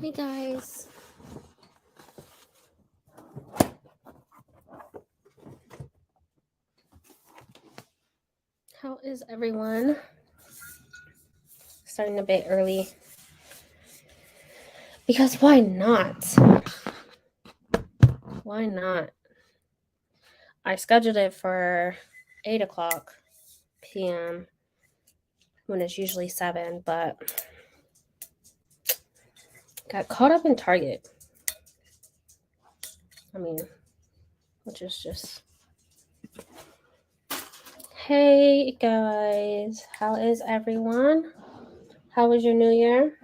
Hey guys. How is everyone? Starting a bit early. Because why not? Why not? I scheduled it for 8 o'clock p.m. when it's usually 7, but got caught up in Target. I mean, which is just... Hey guys, how is everyone? How was your New Year?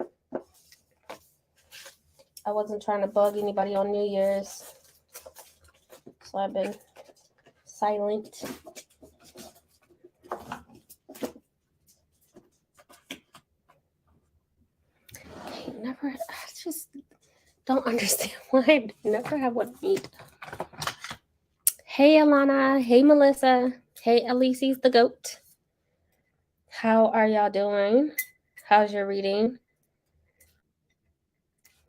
I wasn't trying to bug anybody on New Year's, so I've been silent. I just don't understand why I never have one meet. Hey Alana, hey Melissa, hey Elise's the goat. How are y'all doing? How's your reading?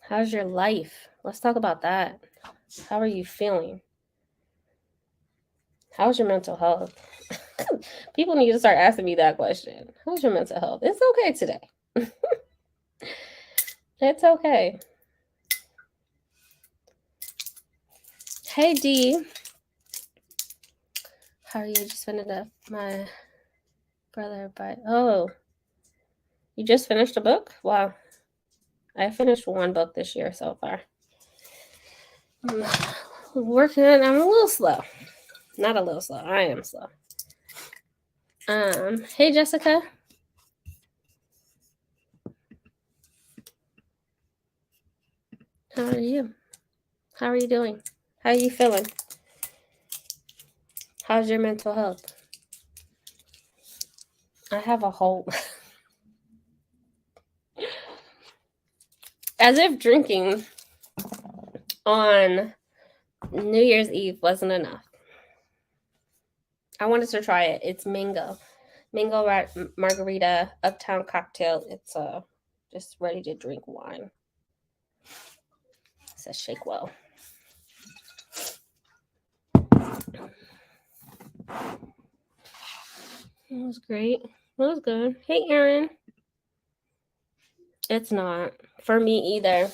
How's your life? Let's talk about that. How are you feeling? How's your mental health? People need to start asking me that question. How's your mental health? It's okay today. It's okay. Hey D. How are you? Just finished up my brother, but you just finished a book? Wow. I finished one book this year so far. I'm working. I'm a little slow. Not a little slow. I am slow. Hey Jessica. How are you? How are you doing? How are you feeling? How's your mental health? I have a whole... As if drinking on New Year's Eve wasn't enough. I wanted to try it. It's mango margarita uptown cocktail. It's just ready to drink wine. It says shake well. It was great. It was good. Hey Erin. It's not for me either.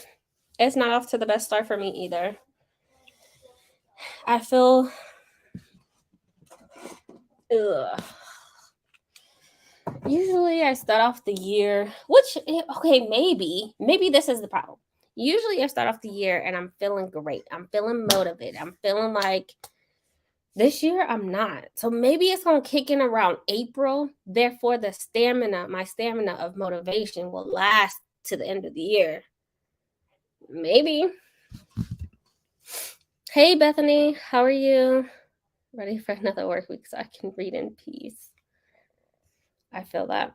It's not off to the best start for me either. I feel usually I start off the year, which, okay, maybe this is the problem. Usually I start off the year and I'm feeling great. I'm feeling motivated. I'm feeling like this year I'm not. So maybe it's going to kick in around April. Therefore, my stamina of motivation will last to the end of the year. Maybe. Hey, Bethany, how are you? Ready for another work week so I can read in peace. I feel that.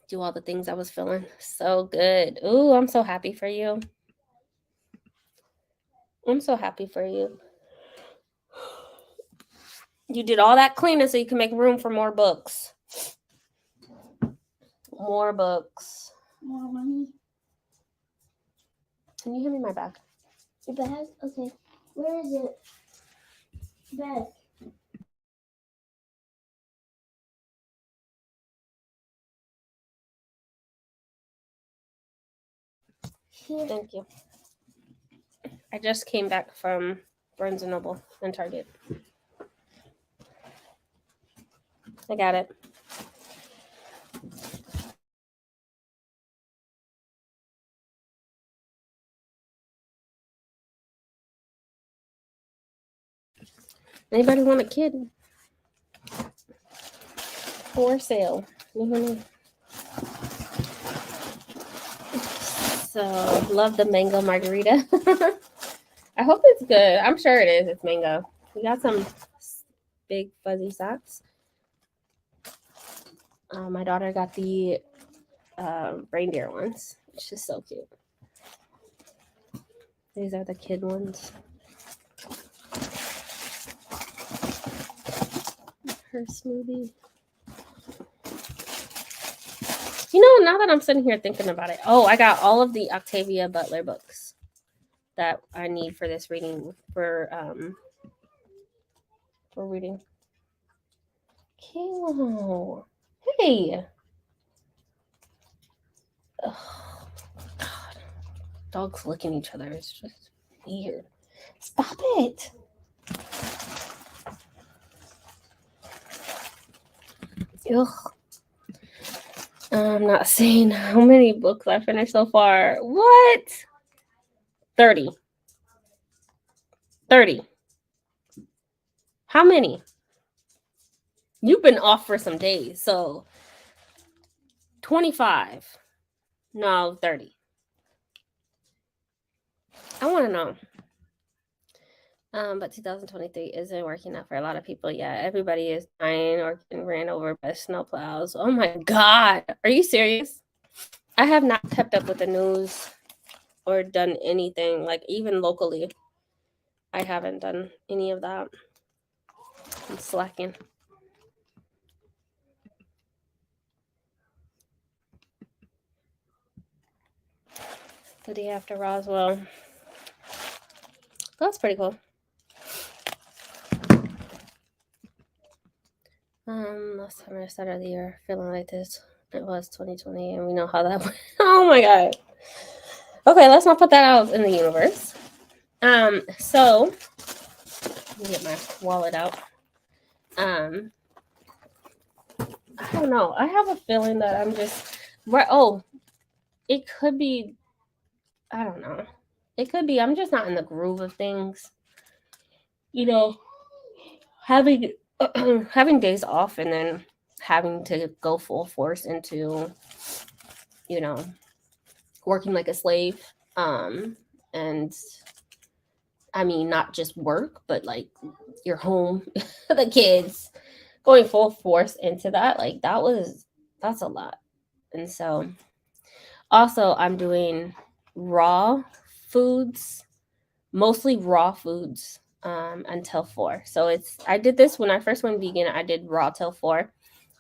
Do all the things I was feeling. So good. Ooh, I'm so happy for you. I'm so happy for you. You did all that cleaning so you can make room for more books. More books. More money. Can you hand me my bag? Your bag? Okay. Where is it? Bag. Here. Thank you. I just came back from Barnes & Noble and Target. I got it. Anybody want a kid? For sale. Mm-hmm. So, love the mango margarita. I hope it's good. I'm sure it is. It's mango. We got some big fuzzy socks. My daughter got the reindeer ones. It's just so cute. These are the kid ones. Her smoothie. You know, now that I'm sitting here thinking about it, oh, I got all of the Octavia Butler books that I need for this reading for reading. Kilo. Hey. Oh, God. Dogs licking each other. It's just weird. Stop it. Ugh. I'm not saying how many books I finished so far. What? 30. 30. How many? You've been off for some days, so 25. No, 30. I want to know. But 2023 isn't working out for a lot of people yet. Everybody is dying or getting ran over by snowplows. Oh my God. Are you serious? I have not kept up with the news or done anything, like even locally. I haven't done any of that. I'm slacking. The day after Roswell. That's pretty cool. Last time I started the year feeling like this, it was 2020, and we know how that went. Oh my God. Okay, let's not put that out in the universe. So let me get my wallet out. I don't know. I have a feeling that I'm just right. Oh, it could be. I don't know. It could be I'm just not in the groove of things. You know, having having days off and then having to go full force into, you know, working like a slave. And I mean, not just work, but like your home, the kids, going full force into that. Like that's a lot. And so also I'm doing raw foods, mostly raw foods, until 4. So I did this when I first went vegan. I did raw till 4,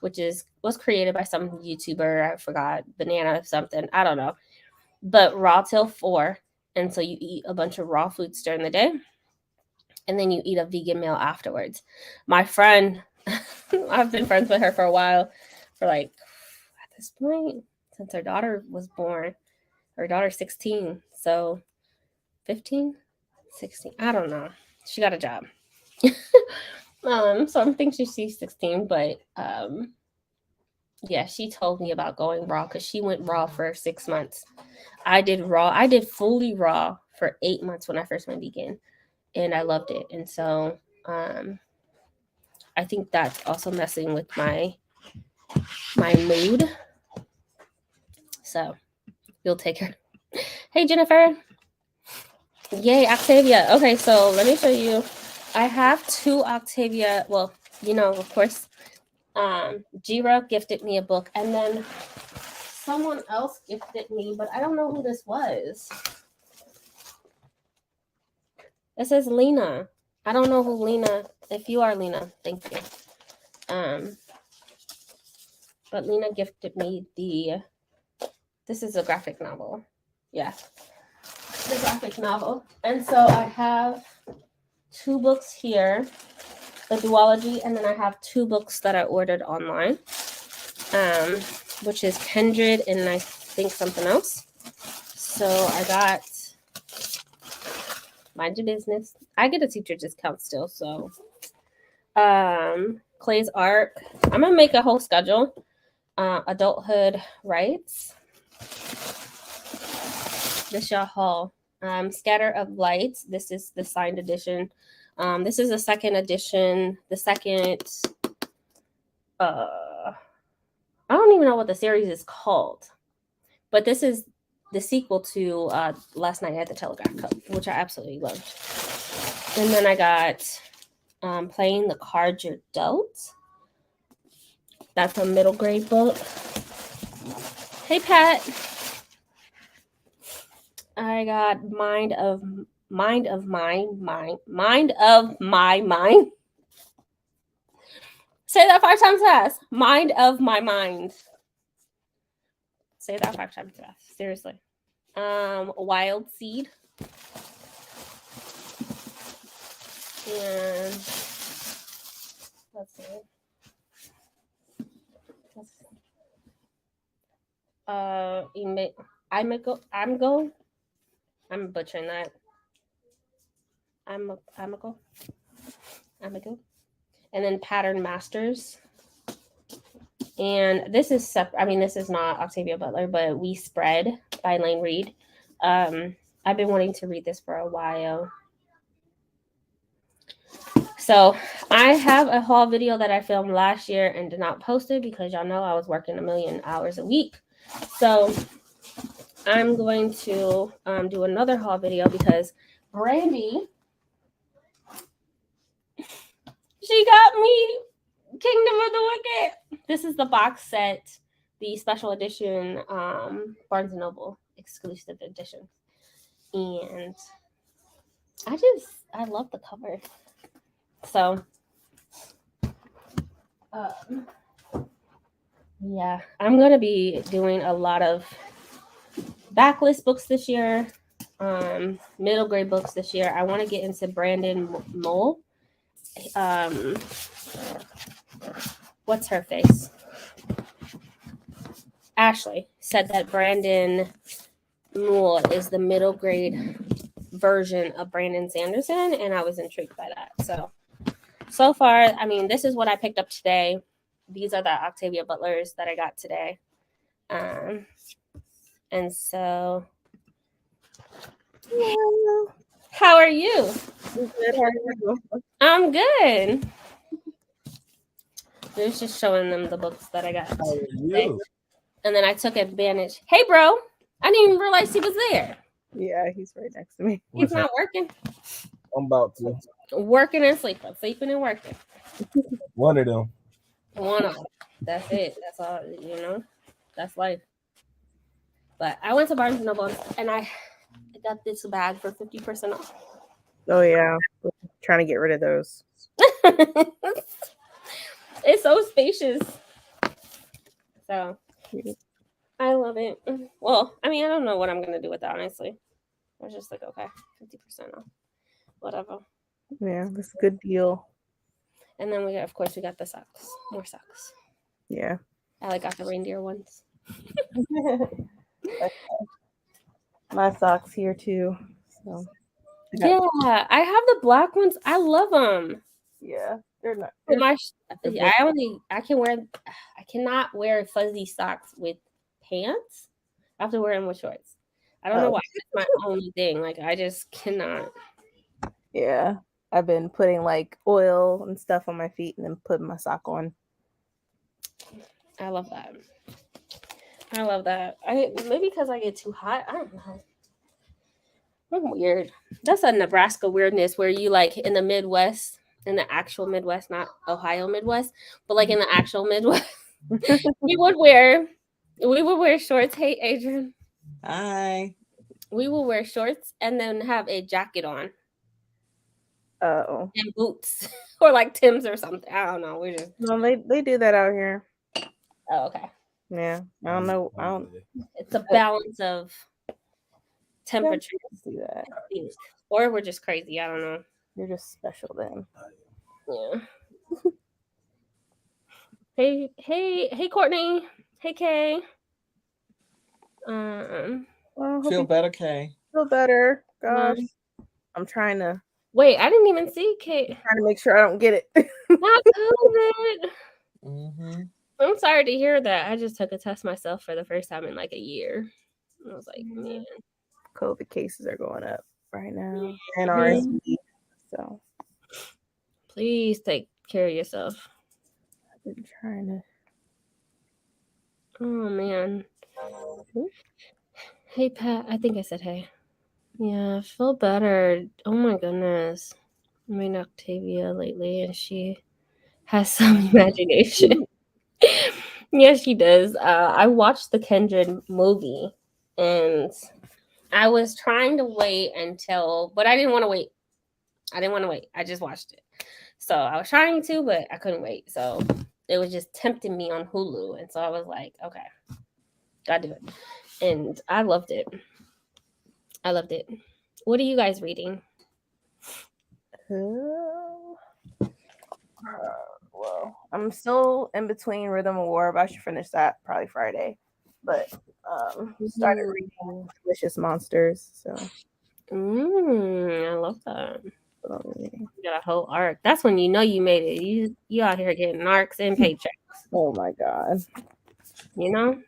which was created by some YouTuber. I forgot, banana something. I don't know. But raw till 4. And so you eat a bunch of raw foods during the day, and then you eat a vegan meal afterwards. My friend, I've been friends with her for a while, for like at this point, since her daughter was born. Her daughter's 16, so 15, 16. I don't know. She got a job. So I'm thinking she's 16, but yeah, she told me about going raw because she went raw for 6 months. I did raw. I did fully raw for 8 months when I first went vegan, and I loved it. And so I think that's also messing with my mood. So you'll take her. Hey, Jennifer. Yay, Octavia. Okay, so let me show you. I have 2 Octavia. Well, you know, of course, Jira gifted me a book, and then someone else gifted me, but I don't know who this was. It says Lena. I don't know who Lena. If you are Lena, thank you. But Lena gifted me this is a graphic novel. Yeah, the graphic novel. And so I have 2 books here, the duology, and then I have 2 books that I ordered online, which is Kindred and I think something else. So I got Mind Your Business. I get a teacher discount still, so Clay's Art. I'm gonna make a whole schedule. Adulthood Rights. This y'all haul. Scatter of Lights. This is the signed edition. This is the second edition. The second. I don't even know what the series is called, but this is the sequel to Last Night at the Telegraph Cup, which I absolutely loved. And then I got Playing the Cards You're Dealt. That's a middle grade book. Hey, Pat. I got Mind of My Mind. Say that 5 times fast. Mind of My Mind. Say that 5 times fast. Seriously. Wild seed. And let's see. I'm butchering that. Amigo. And then Pattern Masters. And this is this is not Octavia Butler, but We Spread by Lane Reed. I've been wanting to read this for a while. So I have a haul video that I filmed last year and did not post it because y'all know I was working 1,000,000 hours a week. So I'm going to do another haul video because Brandie, she got me Kingdom of the Wicked. This is the box set, the special edition Barnes & Noble exclusive edition. And I love the cover. So yeah, I'm going to be doing a lot of backlist books this year, middle grade books this year. I want to get into Brandon Mole. What's her face? Ashley said that Brandon Mole is the middle grade version of Brandon Sanderson, and I was intrigued by that. So far, this is what I picked up today. These are the Octavia Butlers that I got today. And so, hello. How are you? Good. How are you? I'm good. I was just showing them the books that I got today. And then I took advantage. Hey, bro. I didn't even realize he was there. Yeah, he's right next to me. He's not working. I'm about to. Working and sleeping. Sleeping and working. One of them. One of them. That's it. That's all, That's life. But I went to Barnes & Noble and I got this bag for 50% off. Oh, yeah. Trying to get rid of those. It's so spacious. So, I love it. Well, I don't know what I'm going to do with that, honestly. I was just like, okay, 50% off. Whatever. Yeah, that's a good deal. And then we got the socks. More socks. Yeah. I got the reindeer ones. My socks here too. So yeah, I have the black ones. I love them. Yeah, they're not. I cannot wear fuzzy socks with pants. I have to wear them with shorts. I don't know why. It's my only thing. Like I just cannot. Yeah, I've been putting like oil and stuff on my feet and then putting my sock on. I love that. Maybe because I get too hot. I don't know. I'm weird. That's a Nebraska weirdness where you like in the Midwest, in the actual Midwest, not Ohio Midwest, but like in the actual Midwest, we would wear shorts. Hey, Adrian. Hi. We will wear shorts and then have a jacket on. Oh. And boots or like Tim's or something. I don't know. No, they do that out here. Oh, okay. Yeah, I don't know. It's a balance of temperature. Do that. Or we're just crazy. I don't know. You're just special then. Yeah. Hey, Courtney. Hey, Kay. Feel better, Kay. Feel better. Gosh, I'm trying to. Wait, I didn't even see Kate. I'm trying to make sure I don't get it. Not COVID. Mm-hmm. I'm sorry to hear that. I just took a test myself for the first time in like a year. I was like, man. COVID cases are going up right now. And RSV. So please take care of yourself. I've been trying to. Oh, man. Hey, Pat. I think I said hey. Yeah, I feel better. Oh, my goodness. I mean, Octavia lately, and she has some imagination. Yes, she does. I watched the Kindred movie, and I was trying to wait but I didn't want to wait. I just watched it. So I was trying to, but I couldn't wait. So it was just tempting me on Hulu. And so I was like, okay, Gotta do it. And I loved it. I loved it. What are you guys reading? Well, I'm still in between Rhythm of War, but I should finish that probably Friday. But started reading Delicious Monsters, so I love that. that's what I'm reading. You got a whole arc. That's when you know you made it. You out here getting arcs and paychecks. Oh my god. You know?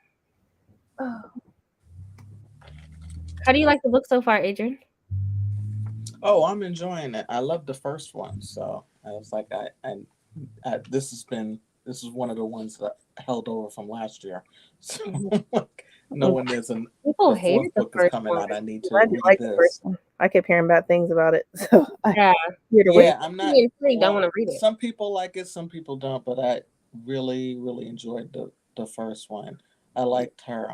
Oh. How do you like the book so far, Adrian? Oh, I'm enjoying it. I love the first one, so I was like, this is one of the ones that held over from last year. So knowing People the hated fourth the book is first coming one. out, I need to I did read like the first this. one. I kept hearing bad things about it, so Yeah. here to wait. Yeah, I'm not. Don't want to read it. Some people like it, some people don't, but I really, really enjoyed the first one. I liked her.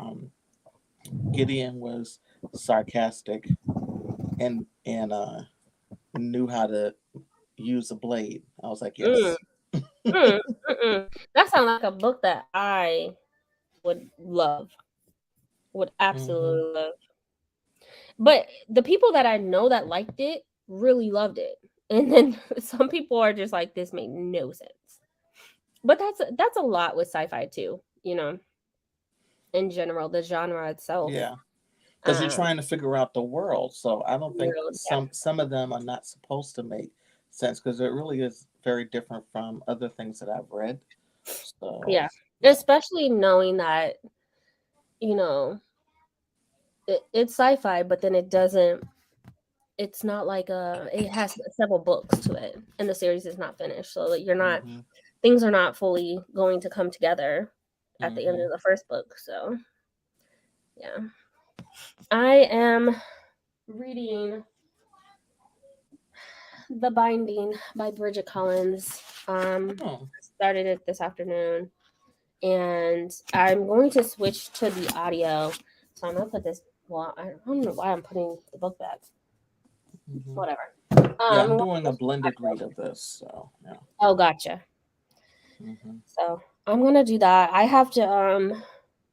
Gideon was sarcastic and knew how to use a blade. I was like, yes. That sounds like a book that I would love. Would absolutely love. But the people that I know that liked it really loved it. And then some people are just like, this made no sense. But that's a lot with sci-fi too, in general, the genre itself. Yeah. Because you're trying to figure out the world. So I don't think some of them are not supposed to make sense because it really is very different from other things that I've read. So yeah. Especially knowing that, it's sci-fi, but then it's not like it has several books to it and the series is not finished. So that things are not fully going to come together at the end of the first book. So yeah. I am reading The Binding by Bridget Collins. Started it this afternoon, and I'm going to switch to the audio. So I'm gonna put this. Well, I don't know why I'm putting the book back. Whatever. I'm doing a blended read of this. So yeah. Oh, gotcha. So I'm gonna do that. I have to.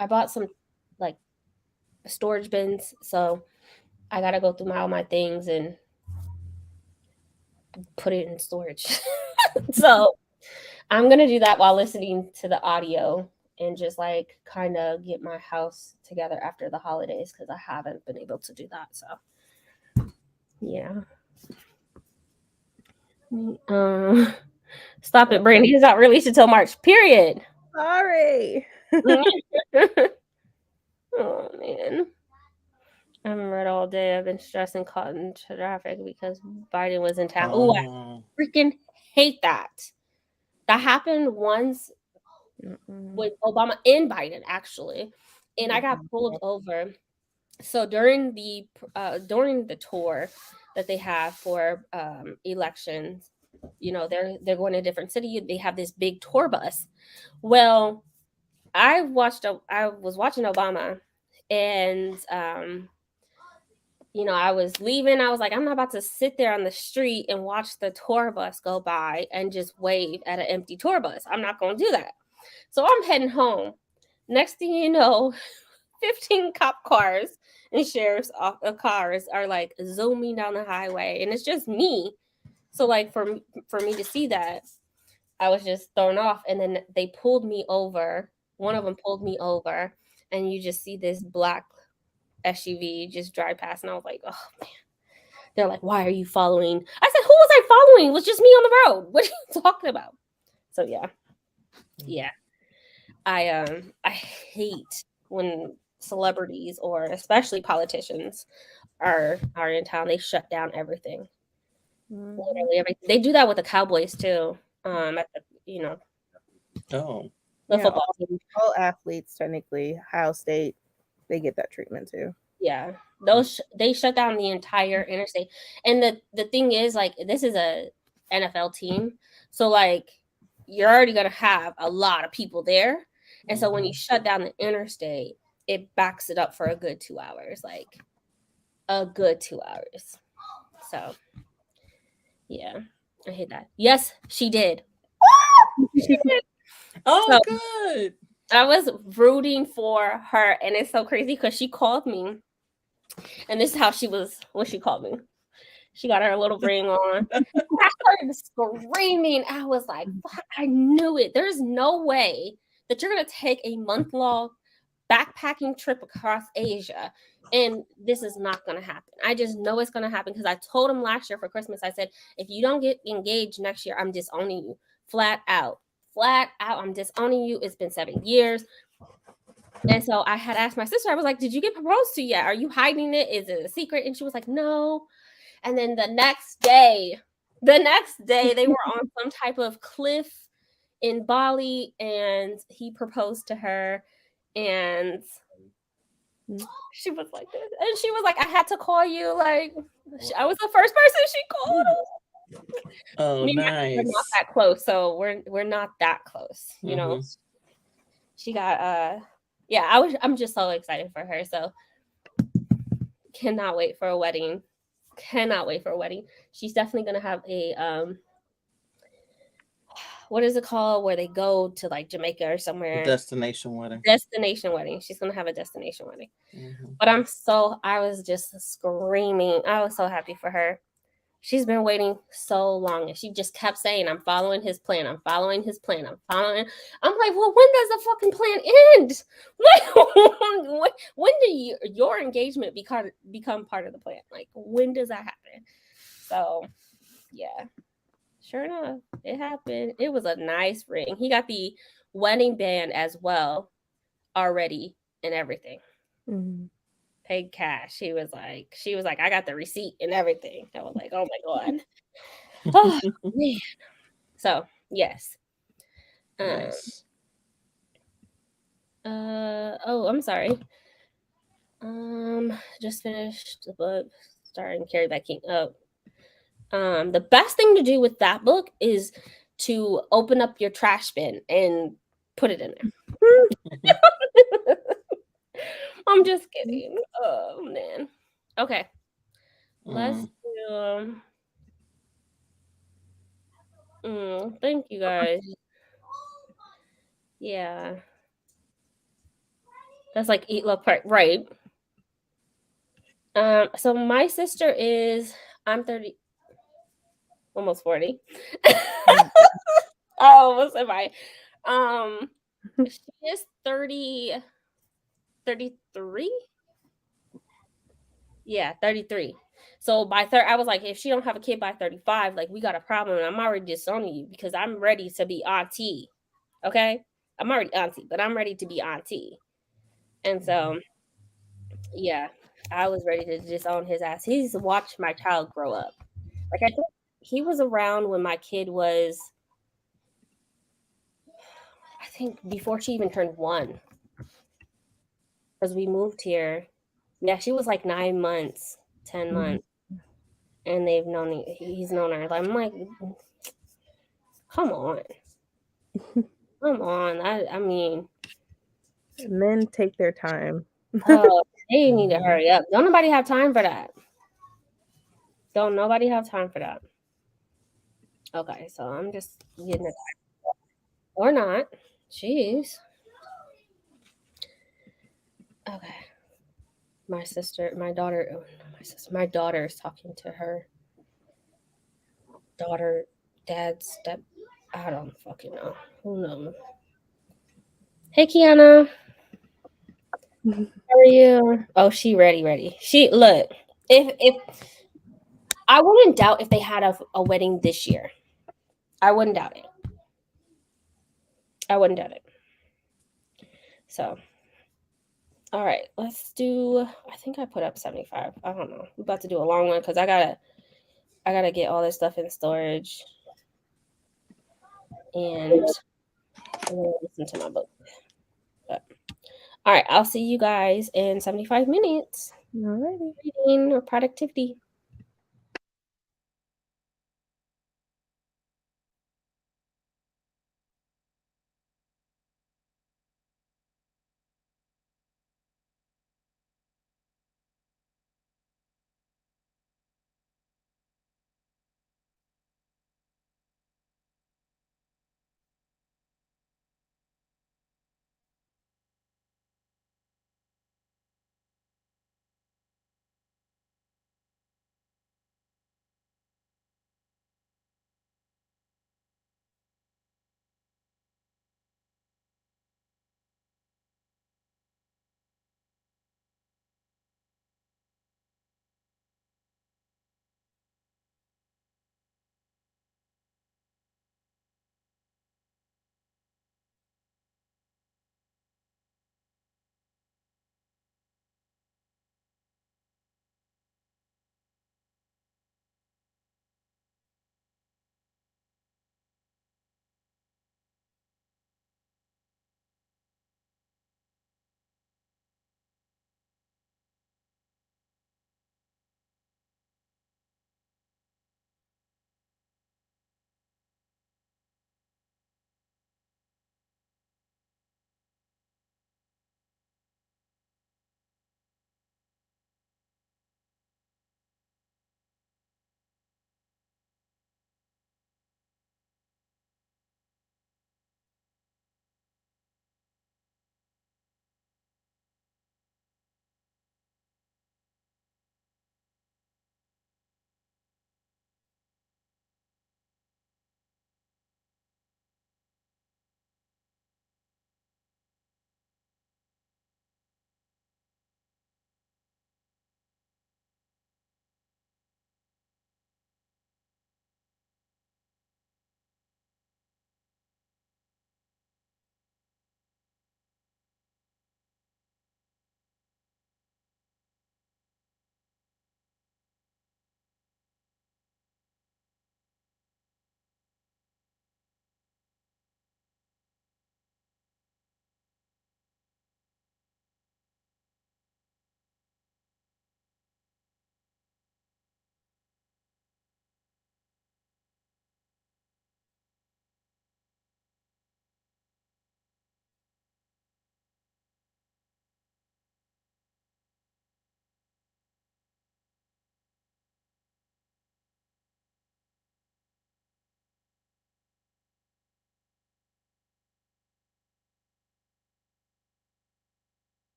I bought some like storage bins, so I gotta go through all my things and put it in storage. So I'm gonna do that while listening to the audio and just like kind of get my house together after the holidays because I haven't been able to do that. So yeah. Stop it, Brandie. It's not released until March. Period. Sorry. Oh man. I haven't read all day. I've been stressing caught in traffic because Biden was in town. Oh, I freaking hate that. That happened once with Obama and Biden, actually. And I got pulled over. So during the tour that they have for elections, they're going to a different city. They have this big tour bus. Well, I was watching Obama, and I was leaving. I was like, I'm not about to sit there on the street and watch the tour bus go by and just wave at an empty tour bus. I'm not going to do that. So I'm heading home. Next thing you know, 15 cop cars and sheriff's cars are like zooming down the highway, and it's just me. So like for me to see that, I was just thrown off. And then they pulled me over. One of them pulled me over, and you just see this black SUV just drive past, and I was like, oh man. They're like, why are you following? I said, who was I following? It was just me on the road. What are you talking about? So yeah. I hate when celebrities or especially politicians are in town. They shut down everything. Literally everything. They do that with the Cowboys too. At the football team. All athletes, technically, Ohio State, they get that treatment too. Yeah, they shut down the entire interstate. And the thing is, like, this is a NFL team, so like you're already gonna have a lot of people there, and so when you shut down the interstate, it backs it up for a good 2 hours, like a good 2 hours. So yeah, I hate that. Yes, she did. Oh, so, good. I was rooting for her, and it's so crazy because she called me, and this is how she was when she called me. She got her little ring on. I started screaming. I was like, "Fuck, I knew it. There's no way that you're gonna take a month-long backpacking trip across Asia, and this is not gonna happen. I just know it's gonna happen because I told him last year for Christmas. I said, if you don't get engaged next year, I'm disowning you, flat out, flat out. I'm disowning you. It's been 7 years." And so I had asked my sister. I was like, "Did you get proposed to yet? Are you hiding it? Is it a secret?" And she was like, "No." And then the next day, they were on some type of cliff in Bali, and he proposed to her, and she was like this, and she was like, "I had to call you." Like, I was the first person she called. Oh, Me and my sister are not nice. that close, so we're not that close, you know. Mhm. She got yeah, I'm just so excited for her. So cannot wait for a wedding. Cannot wait for a wedding. She's definitely gonna have a what is it called where they go to like Jamaica or The somewhere. destination wedding. Destination wedding. She's gonna have a destination wedding. Mhm. But I was just screaming. I was so happy for her. She's been waiting so long, and she just kept saying, "I'm following his plan. I'm following his plan. I'm following." I'm like, "Well, when does the fucking plan end? Like, when do your engagement become part of the plan? Like, when does that happen?" So, yeah, sure enough, it happened. It was a nice ring. He got the wedding band as well already and everything. Mhm. Paid cash. She was like, "I got the receipt and everything." I was like, "Oh my god." Oh man. So yes. Nice. Oh, I'm sorry. Just finished the book starring Carrie King. Oh. The best thing to do with that book is to open up your trash bin and put it in there. I'm just kidding. Oh man. Okay. Let's Mm. do thank you guys. Yeah. That's like eat love part, right? So my sister is I'm 30, almost 40. Oh, what's am I? She is 30, 33. Yeah, 33. So by third, I was like, if she don't have a kid by 35, like we got a problem. And I'm already disowning you because I'm ready to be auntie. Okay, I'm already auntie, but I'm ready to be auntie. And so, yeah, I was ready to disown his ass. He's watched my child grow up. Like I think he was around when my kid was, I think before she even turned 1, because we moved here. Yeah, she was like 9 months, 10 months, and he's known her. I'm like, come on, come on. I mean, Men take their time. oh, they need to hurry up. Don't nobody have time for that. Don't nobody have time for that. Okay, so I'm just getting it or not. Jeez. Okay. My sister, my daughter, oh, not my sister, my daughter is talking to her daughter, dad's step. I don't fucking know. Who knows? Hey, Kiana. How are you? Oh, she ready. She look. If I wouldn't doubt if they had a wedding this year. I wouldn't doubt it. I wouldn't doubt it. So, all right, let's do. I think I put up 75. I don't know. We're about to do a long one because I gotta get all this stuff in storage and I'm gonna listen to my book. But, all right, I'll see you guys in 75 minutes. Alrighty. Reading or productivity.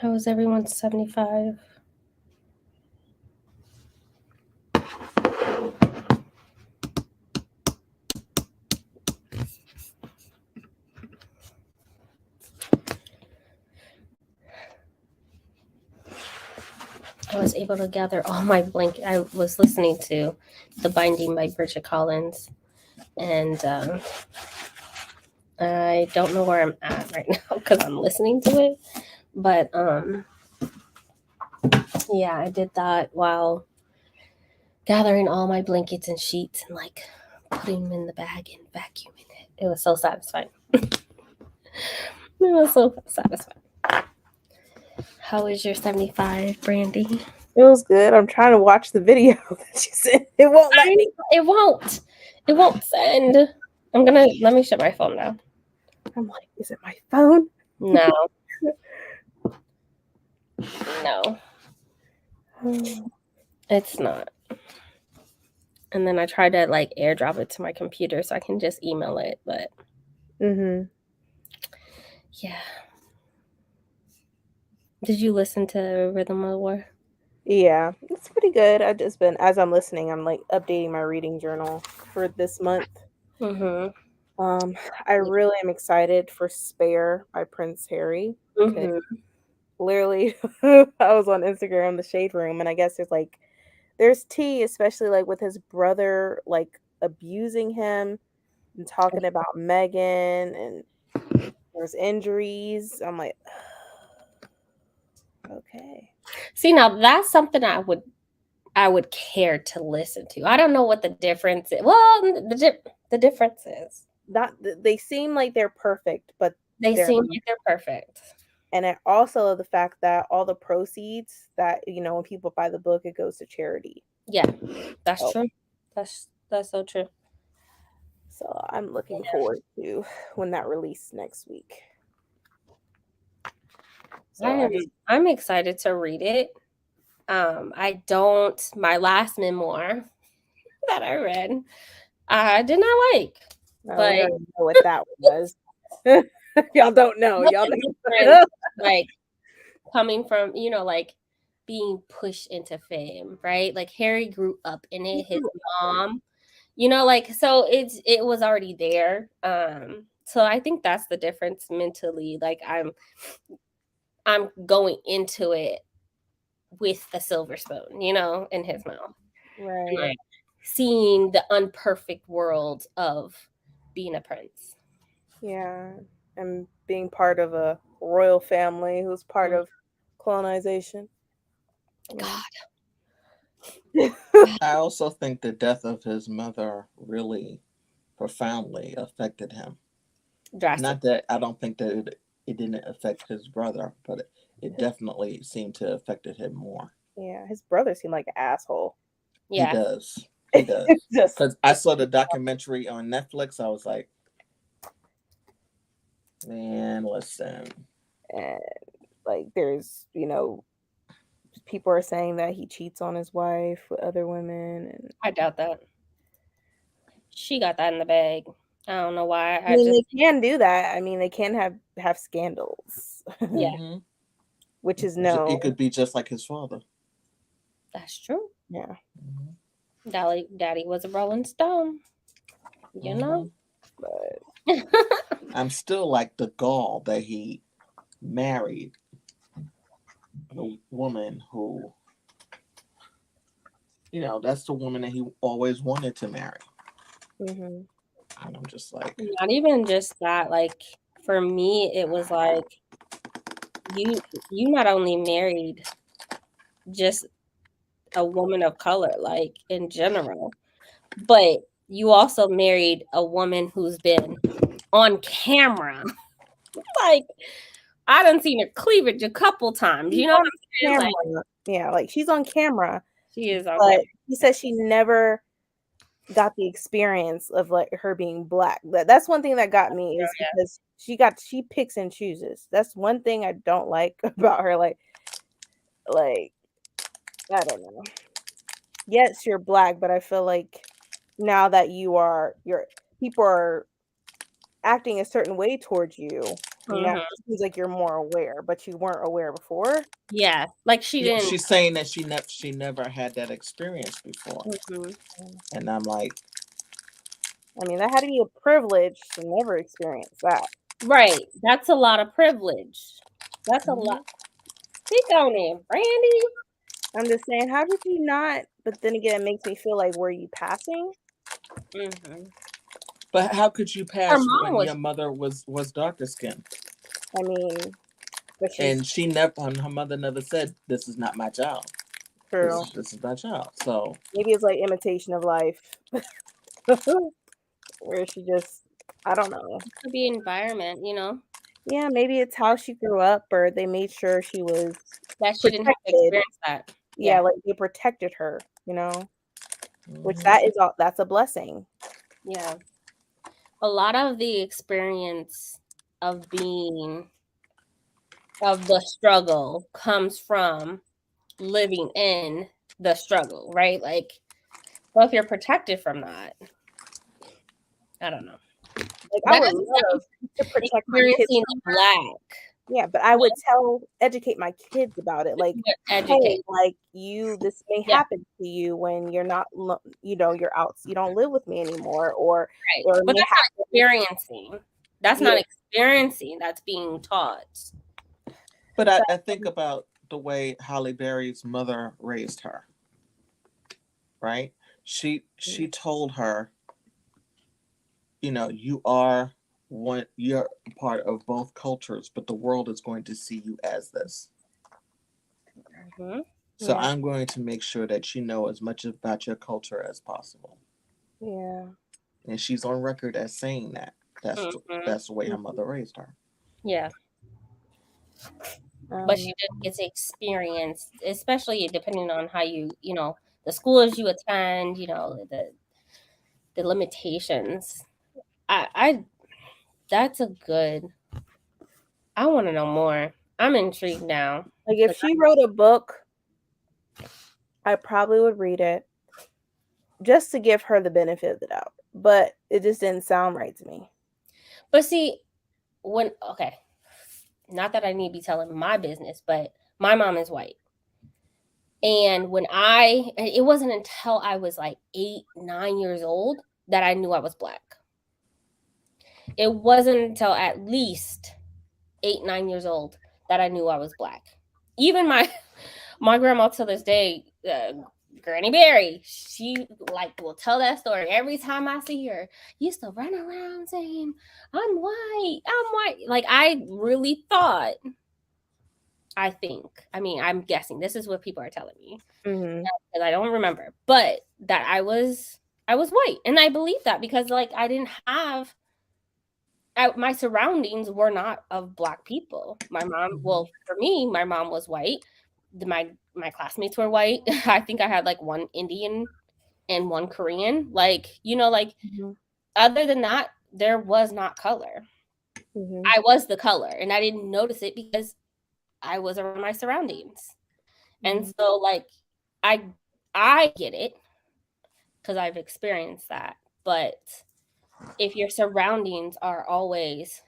How is everyone 75? I was able to gather all my blanket. I was listening to The Binding by Bridget Collins, and I don't know where I'm at right now because I'm listening to it. But yeah, I did that while gathering all my blankets and sheets and like putting them in the bag and vacuuming it. It was so satisfying. It was so satisfying. How is your 75, Brandie? It was good. I'm trying to watch the video that she sent. It won't let me. It won't. It won't send. Let me shut my phone down. I'm like, is it my phone? No. No. It's not. And then I tried to like airdrop it to my computer so I can just email it, but yeah. Did you listen to Rhythm of the War? Yeah, it's pretty good. I've just been, as I'm listening, I'm like updating my reading journal for this month. I really am excited for Spare by Prince Harry. Literally, I was on Instagram, the Shade Room, and I guess there's tea, especially like with his brother like abusing him and talking about Megan, and there's injuries. I'm like, okay. See, now that's something I would care to listen to. I don't know what the difference is. Well, the difference is They seem like they're perfect, but they seem like they're perfect. And it also the fact that all the proceeds that, when people buy the book, it goes to charity. Yeah, that's true. That's so true. So I'm looking forward to when that releases next week. So I'm excited to read it. My last memoir that I read, I did not like. I But don't know what that was. Y'all don't know. Y'all like coming from, like being pushed into fame, right? Like Harry grew up in it, his mom, so it was already there. So I think that's the difference mentally. Like I'm going into it with a silver spoon, in his mouth. Right. Like seeing the unperfect world of being a prince. Yeah. And being part of a royal family who's part of colonization. God. I also think the death of his mother really profoundly affected him. Drastic. Not that I don't think that it didn't affect his brother, but it definitely seemed to affected him more. Yeah, his brother seemed like an asshole. Yeah. He does. He does. Because I saw the documentary on Netflix. I was like, man, listen. And like there's, people are saying that he cheats on his wife with other women, and I doubt that. She got that in the bag. I don't know why. they can do that. I mean, they can have scandals. Yeah. Which is no. It could be just like his father. That's true. Yeah. Daddy was a Rolling Stone. But I'm still like the gall that he married the woman who, that's the woman that he always wanted to marry. And I'm just like, not even just that. Like for me, it was like you not only married just a woman of color, like in general, but you also married a woman who's been on camera. Like I done seen her cleavage a couple times. You know what I'm saying? Like she's on camera. She is on but camera. He says she never got the experience of like her being black. That's one thing that got me is because she picks and chooses. That's one thing I don't like about her. Like I don't know. Yes, you're black, but I feel like now that people are acting a certain way towards you, Now Mhm. it seems like you're more aware, but you weren't aware before. Yeah, like she Yeah, didn't. she's saying that she never had that experience before, Mhm. and I'm like, I mean, that had to be a privilege to never experience that. Right, that's a lot of privilege. That's a lot. Speak on it, Brandie. I'm just saying, how did you not? But then again, it makes me feel like, were you passing? Mhm. but how could you Her pass mom when was your mother was darker skinned? I mean, but she's And she never, her mother never said, "This is not my child. true. This is my child." So Maybe it's like imitation of life, where she just, I don't know. could be environment, Yeah, maybe it's how she grew up, or they made sure she was that she didn't have to protected. experience that. Yeah, Yeah, like they protected her, which that is all. That's a blessing. yeah. A lot of the experience of being of the struggle comes from living in the struggle, right? Like, well, if you're protected from that, I don't know. Like I That would doesn't sound love to protect my kids experiencing from the black. yeah, but I would educate my kids about it. Like, hey, Educate. like this may Yeah, happen to you when you're not, you're out, you don't live with me anymore, or right. it But may that's not happen. experiencing. That's Yeah, not experiencing. That's being taught. but but I think about the way Holly Berry's mother raised her. Right? She told her, you are you're a part of both cultures, but the world is going to see you as this. Mhm. So yeah, I'm going to make sure that you know as much about your culture as possible. yeah, And she's on record as saying that. Mhm. That's the way her mother raised her. Yeah, but she didn't get to experience, especially depending on how the schools you attend, the limitations. I that's a good. I want to know more. I'm intrigued now. like if she wrote a book, I probably would read it just to give her the benefit of the doubt, but it just didn't sound right to me. But see, okay, not that I need to be telling my business, but my mom is white. And it wasn't until I was like 8, 9 years old that I knew I was black. It wasn't until at least 8, 9 years old that I knew I was black. Even my grandma to this day, Granny Berry, she like will tell that story every time I see her. Used to run around saying, "I'm white, I'm white." Like I really thought. I mean, I'm guessing this is what people are telling me Mm-hmm. because I don't remember, but that I was white, and I believe that because like I didn't have my surroundings were not of black people. My mom, well, for me, my mom was white. My classmates were white. I think I had like one Indian and one Korean. Like, like Mm-hmm. other than that, there was not color. Mm-hmm. I was the color, and I didn't notice it because I was around my surroundings. And so like I I get it because I've experienced that. But if your surroundings are always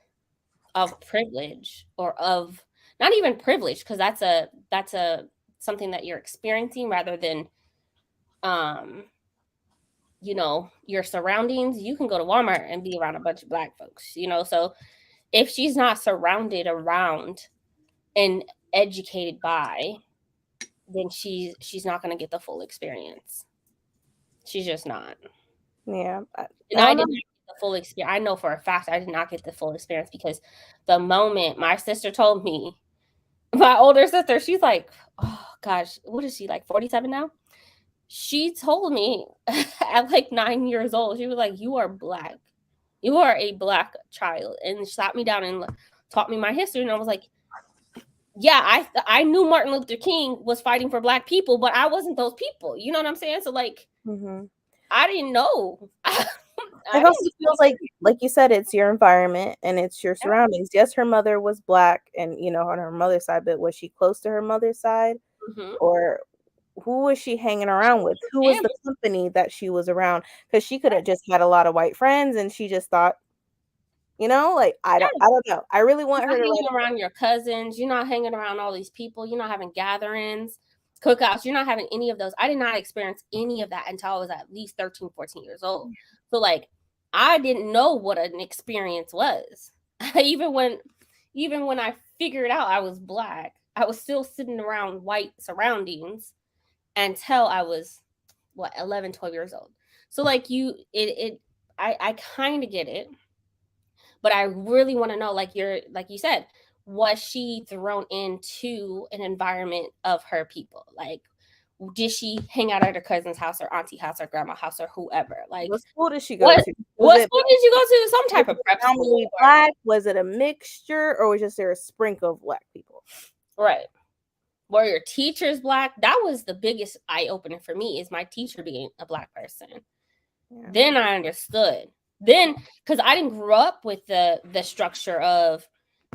of privilege or of not even privilege, because that's a something that you're experiencing rather than um your surroundings. You can go to Walmart and be around a bunch of black folks, so if she's not surrounded around and educated by, then she's not going to get the full experience. She's just not. Yeah, And I I don't know. did not get the full experience. I know for a fact I did not get the full experience because the moment my sister told me, my older sister, she's like, oh gosh, what is she, like 47 now? She told me at like 9 years old, she was like, "You are black. You are a black child." And she sat me down and taught me my history. And I was like, yeah, I knew Martin Luther King was fighting for black people, but I wasn't those people. You know what I'm saying? So like, Mm-hmm. I didn't know. I It didn't also feels like you said, it's your environment and it's your know. surroundings. Yes, her mother was black, and on her mother's side, but was she close to her mother's side, Mhm. or who was she hanging around with? Who was the company that she was around? Because she could have just had a lot of white friends, and she just thought You know, like I don't know. I really want You're her not to hanging around your cousins. You're not hanging around all these people. You're not having gatherings, cookouts. You're not having any of those. I did not experience any of that until I was at least 13, 14 years old. So like I didn't know what an experience was. even when I figured out I was Black, I was still sitting around white surroundings until I was 11, 12 years old. So like I kind of get it, but I really want to know, like you said, was she thrown into an environment of her people? Like, did she hang out at her cousin's house or auntie house or grandma house or whoever? Like, what school did she go what to? what school did you go to? Some type of prep school. Predominantly Black? Was it a mixture, or was just there a sprinkle of Black people? Right. Were your teachers Black? That was the biggest eye opener for me, is my teacher being a Black person. Yeah. Then I understood. Then, because I didn't grow up with the structure of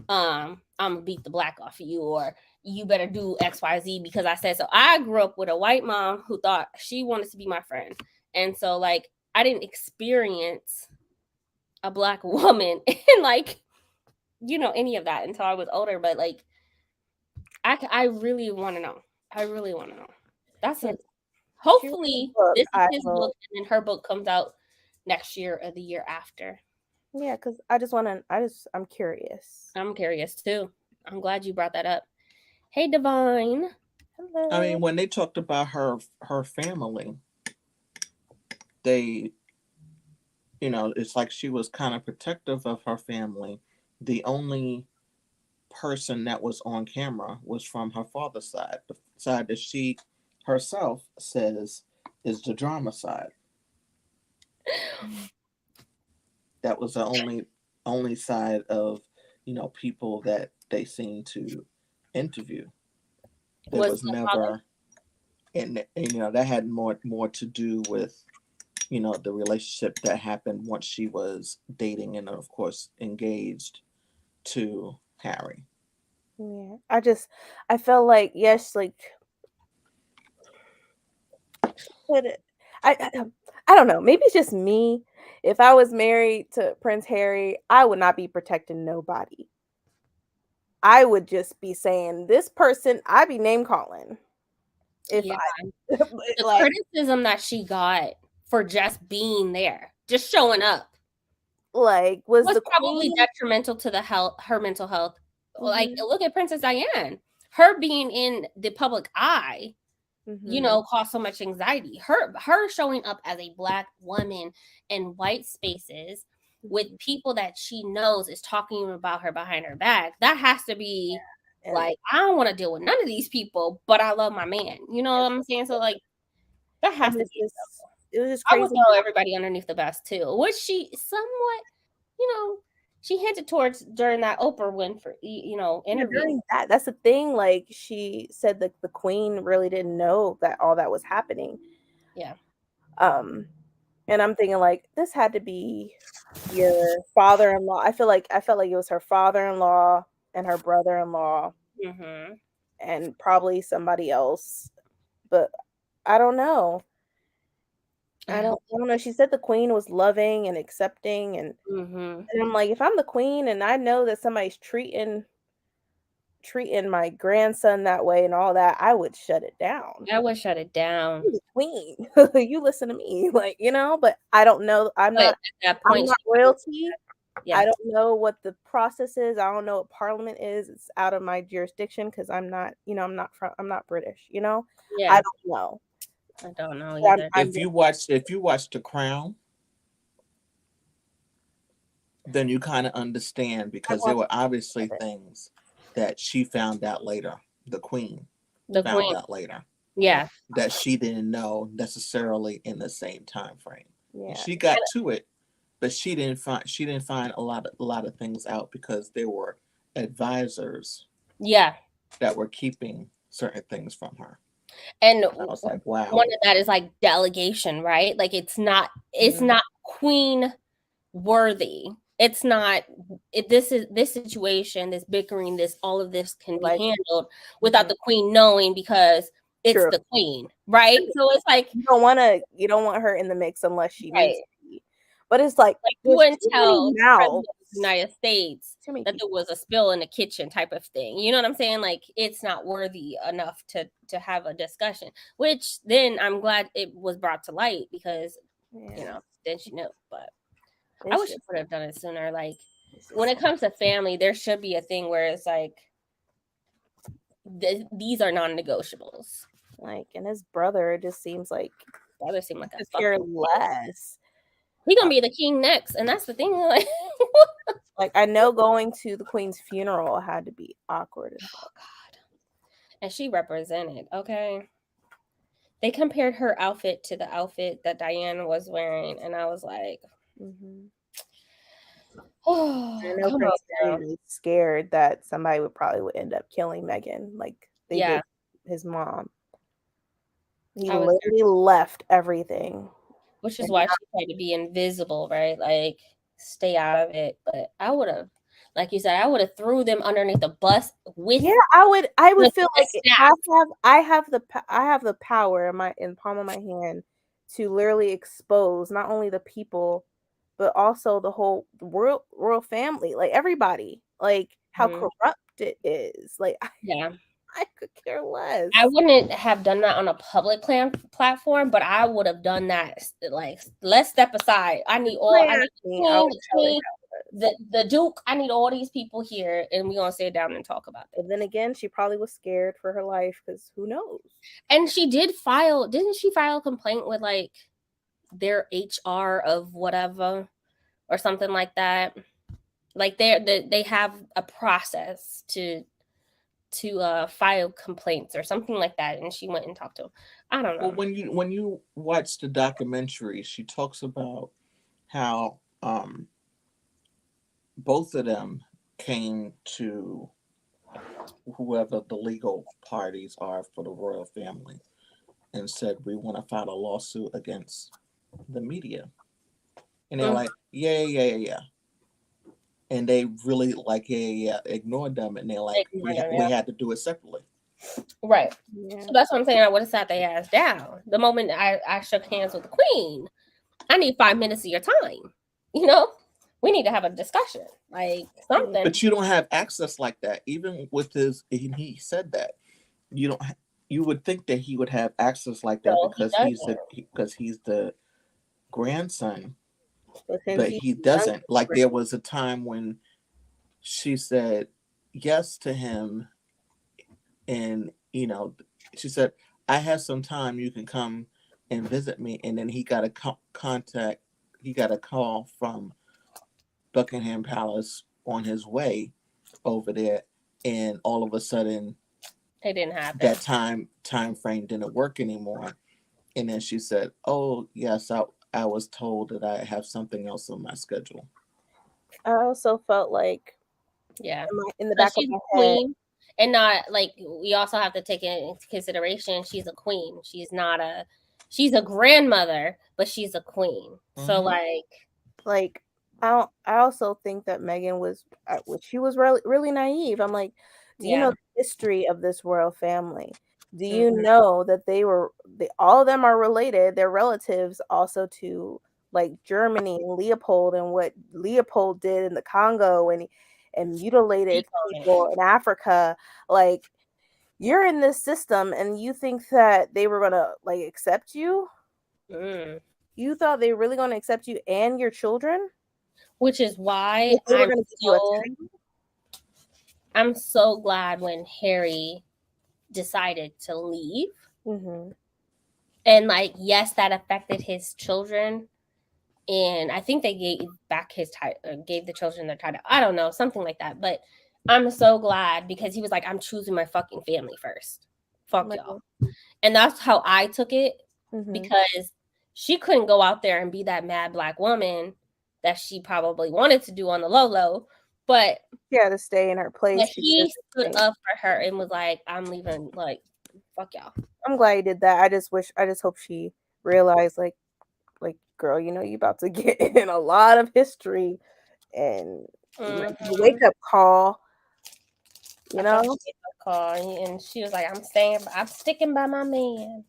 I'm gonna beat the Black off of you, or you better do XYZ because I said so. I grew up with a white mom who thought she wanted to be my friend. And so like I didn't experience a Black woman and like, you know, any of that until I was older. But like I really want to know. I really want to know. That's it. Hopefully this is his book, and then her book comes out next year or the year after. Yeah, because I'm curious. I'm curious too. I'm glad you brought that up. Hey, Divine. Hello. I mean, when they talked about her family, they, you know, it's like she was kind of protective of her family. The only person that was on camera was from her father's side, the side that she herself says is the drama side. That was the only side of, you know, people that they seemed to interview. There was never, and you know, that had more to do with, you know, the relationship that happened once she was dating and of course engaged to Harry. Yeah, I felt like, yes, like, but I don't know. Maybe it's just me. If I was married to Prince Harry, I would not be protecting nobody. I would just be saying, this person, I'd be name calling. If the criticism that she got for just being there, just showing up, like, was probably detrimental to her mental health. Mm-hmm. Like, look at Princess Diana. Her being in the public eye, you know, caused so much anxiety. Her showing up as a Black woman in white spaces with people that she knows is talking about her behind her back. That has to be like, I don't want to deal with none of these people, but I love my man. You know what I'm saying? So like, that has to be. It was just crazy. I would throw everybody underneath the bus too, which she somewhat, you know, she hinted towards during that Oprah Winfrey, you know, interview. That's the thing. Like, she said that the Queen really didn't know that all that was happening. Yeah. And I'm thinking, like, this had to be your father-in-law. I felt like it was her father-in-law and her brother-in-law, and probably somebody else, but I don't know. I don't know. She said the Queen was loving and accepting, and I'm like, if I'm the Queen and I know that somebody's treating my grandson that way and all that, I would shut it down. I would shut it down. You're the Queen. You listen to me, like, you know. But I don't know. I'm not royalty. Yeah. I don't know what the process is. I don't know what Parliament is. It's out of my jurisdiction because I'm not, you know, I'm not British. You know. Yeah. I don't know. I don't know either. If you watch The Crown, then you kind of understand, because there were obviously things that she found out later. The Queen found out later. Yeah. That she didn't know necessarily in the same time frame. Yeah. She got to it, but she didn't find a lot of things out because there were advisors. Yeah. That were keeping certain things from her. And I was like, wow. One of that is like delegation, right? Like it's not Queen worthy. It's not. This situation, this bickering, all of this can be handled without the Queen knowing, because it's the Queen, right? So it's like you don't want her in the mix unless she needs to be. But it's like you wouldn't tell now United States Too many that there was a spill in the kitchen type of thing. You know what I'm saying? Like it's not worthy enough to have a discussion. Which then I'm glad it was brought to light because you know then she knew. But I wish she would have done it sooner. Like when it comes to family, there should be a thing where it's like these are non-negotiables. Like, and his brother, it just seems like Brother seemed like a care fucking less. He gonna be the king next, and that's the thing. Like I know going to the queen's funeral had to be awkward. Oh God! And she represented. Okay, they compared her outfit to the outfit that Diana was wearing, and I was like, "Oh, I know come Prince on!" Harry was scared that somebody would end up killing Meghan, like they did his mom. He literally left everything. Which is why she tried to be invisible, right? Like, stay out of it. But I would have, like you said, I would have threw them underneath the bus with. Yeah, I would feel like I have the power in palm of my hand to literally expose not only the people, but also the whole royal family, like everybody, like how corrupt it is. Like, I could care less. I wouldn't have done that on a public platform, but I would have done that. Like, let's step aside. I need the Duke. I need all these people here, and we're gonna sit down and talk about it. But then again, she probably was scared for her life because who knows? And she didn't she file a complaint with like their HR of whatever or something like that? Like they have a process to file complaints or something like that, and she went and talked to him. I don't know. Well, when you watch the documentary, she talks about how both of them came to whoever the legal parties are for the royal family and said, we want to file a lawsuit against the media. And they're like, yeah. And they really ignored them, and they're like, we had to do it separately. Right. Yeah. So that's what I'm saying. I would have sat their ass down. The moment I shook hands with the queen, I need 5 minutes of your time. You know? We need to have a discussion. Like something. But you don't have access like that. Even with he said that. You would think that he would have access like that because he's the grandson. But he doesn't. Like there was a time when she said yes to him, and she said, I have some time, you can come and visit me. And then he got a call from Buckingham Palace on his way over there, and all of a sudden it didn't happen. That time frame didn't work anymore. And then she said, oh yes, I was told that I have something else on my schedule. I also felt like, in the back of my head, and not like we also have to take into consideration she's a queen. She's a grandmother, but she's a queen. Mm-hmm. So like I also think that Meghan she was really naive. I'm like, do you know the history of this royal family? Do you know that all of them are related? They're relatives also to like Germany and Leopold, and what Leopold did in the Congo and mutilated people in Africa. Like, you're in this system and you think that they were gonna like accept you? You thought they were really gonna accept you and your children? Which is why I'm so glad when Harry decided to leave. Mm-hmm. And like, yes, that affected his children. And I think they gave the children their title. I don't know, something like that. But I'm so glad because he was like, I'm choosing my fucking family first. Fuck y'all. And that's how I took it, because she couldn't go out there and be that mad Black woman that she probably wanted to do on the low. But she had to stay in her place. He stood up for her and was like, I'm leaving. Like, fuck y'all. I'm glad he did that. I just hope she realized, like, girl, you about to get in a lot of history, and the wake up call. And she was like, I'm sticking by my man.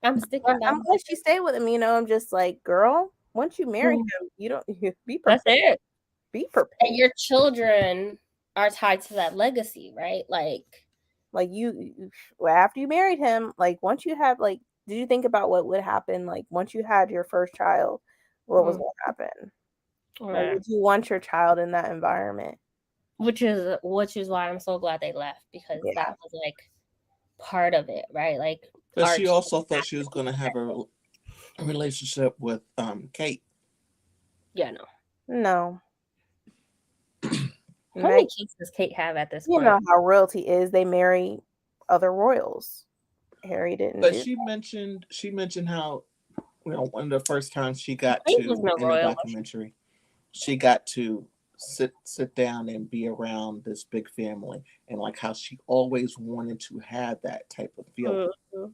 I'm glad she stayed with him. I'm just like, girl, once you marry him, you don't be perfect. That's it. be prepared. And your children are tied to that legacy, right? Like you after you married him, like once you have like, did you think about what would happen like once you had your first child? What was going to happen? Like, would you want your child in that environment? Which is why I'm so glad they left, because that was like part of it, right? Like, but she also thought she was going to have a relationship with Kate. Yeah, no. How many kids does Kate have at this point? You know how royalty is; they marry other royals. Harry didn't. But she mentioned how, you know, one of the first times she got to in the documentary, she got to sit down and be around this big family, and like how she always wanted to have that type of feeling. Mm-hmm.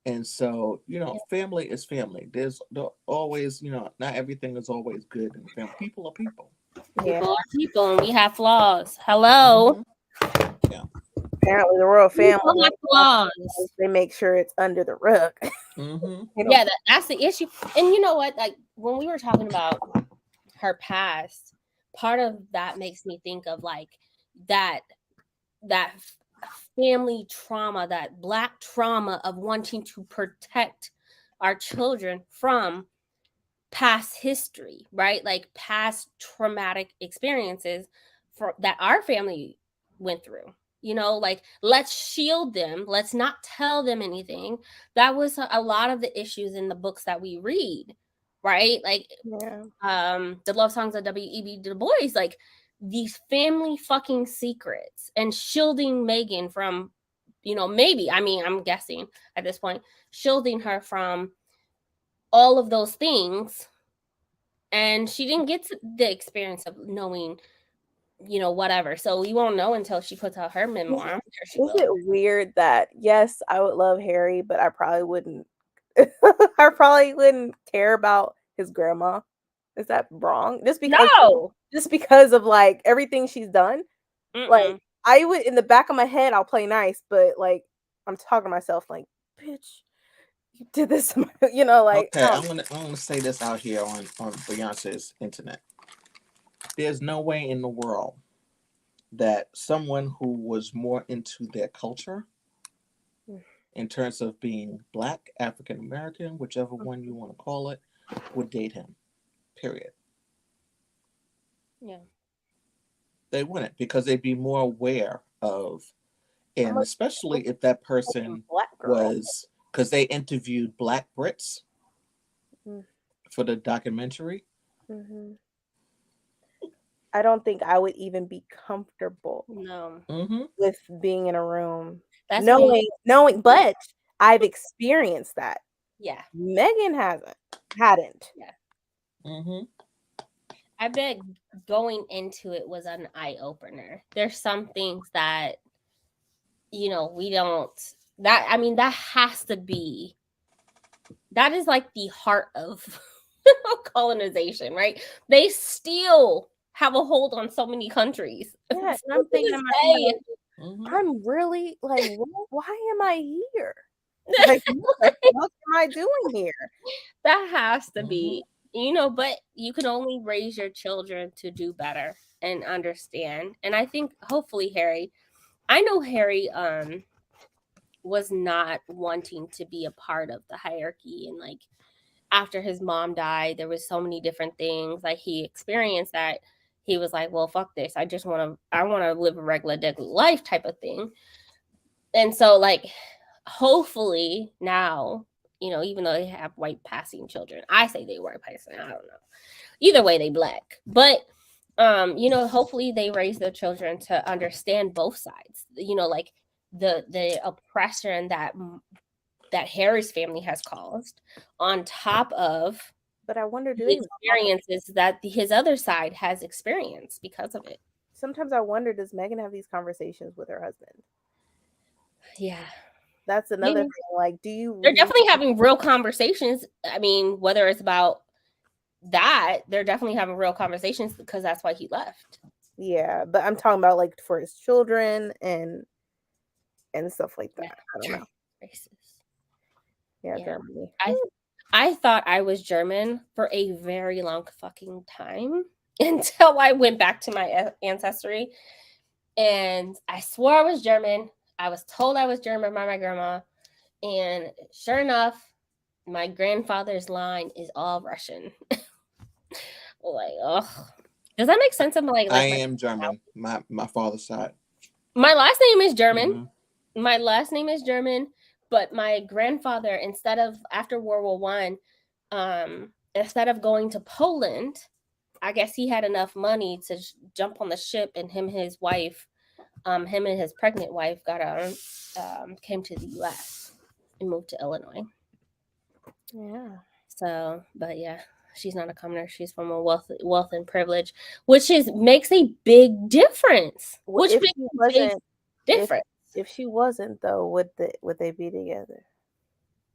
And so, you know, family is family. There's always, you know, not everything is always good in family. People are people. People are people, and we have flaws. Hello. Mm-hmm. Yeah. Apparently, the royal family have flaws. They make sure it's under the rug. Mm-hmm. Yeah, that's the issue. And you know what? Like when we were talking about her past, part of that makes me think of like that family trauma, that Black trauma of wanting to protect our children from past history, right? Like past traumatic experiences that our family went through. You know, like let's shield them. Let's not tell them anything. That was a lot of the issues in the books that we read, right? Like, the love songs of W.E.B. Du Bois, like these family fucking secrets, and shielding Meghan from, you know, maybe, I mean, I'm guessing at this point, shielding her from all of those things. And she didn't get the experience of knowing, you know, whatever. So we won't know until she puts out her memoir. I'm sure she will. Is it weird that, yes, I would love Harry, but I probably wouldn't I probably wouldn't care about his grandma? Is that wrong? Just because of like everything she's done? Mm-mm. Like I would, in the back of my head, I'll play nice, but like I'm talking to myself like, bitch, you did this, you know, like. Okay, I'm gonna say this out here on Beyonce's internet. There's no way in the world that someone who was more into their culture, in terms of being Black, African American, whichever one you want to call it, would date him. Period. Yeah. They wouldn't, because they'd be more aware of, and especially if that person was, because they interviewed Black Brits for the documentary. Mm-hmm. I don't think I would even be comfortable with being in a room. That's knowing, but I've experienced that. Yeah. Meghan hadn't. Yeah. Mm-hmm. I bet going into it was an eye opener. There's some things that, you know, we don't, that has to be, that is like the heart of colonization, right? They still have a hold on so many countries. Yeah, and I'm thinking I'm really like, why am I here? Like, what am I doing here? That has to be, you know, but you can only raise your children to do better and understand. And I think hopefully I know Harry was not wanting to be a part of the hierarchy, and like after his mom died, there was so many different things like he experienced that he was like, well, fuck this. I want to live a regular life type of thing. And so like, hopefully now, you know, even though they have white passing children, I say they white passing, I don't know. Either way, they Black. But, you know, hopefully they raise their children to understand both sides, you know, like the oppression that Harry's family has caused, on top of, but I wonder, the experiences that his other side has experienced because of it. Sometimes I wonder, does Meghan have these conversations with her husband? Yeah. That's another thing. Like, they're definitely having real conversations. I mean, whether it's about that, they're definitely having real conversations, because that's why he left. Yeah, but I'm talking about like for his children and stuff like that. I don't know. Racist. Yeah, Germany. I thought I was German for a very long fucking time until I went back to my ancestry, and I swore I was German. I was told I was German by my grandma, and sure enough, my grandfather's line is all Russian. Like, oh, does that make sense? Of I my am German. My father's side. my last name is German. Mhm. My last name is German, but my grandfather, instead of after World War One, instead of going to Poland, I guess he had enough money to jump on the ship, and him and his wife, him and his pregnant wife, got came to the U.S. and moved to Illinois. Yeah. So, but yeah, she's not a commoner. She's from a wealth and privilege, which makes a big difference. Well, Which if makes she a big wasn't, difference. if she wasn't though, would they be together?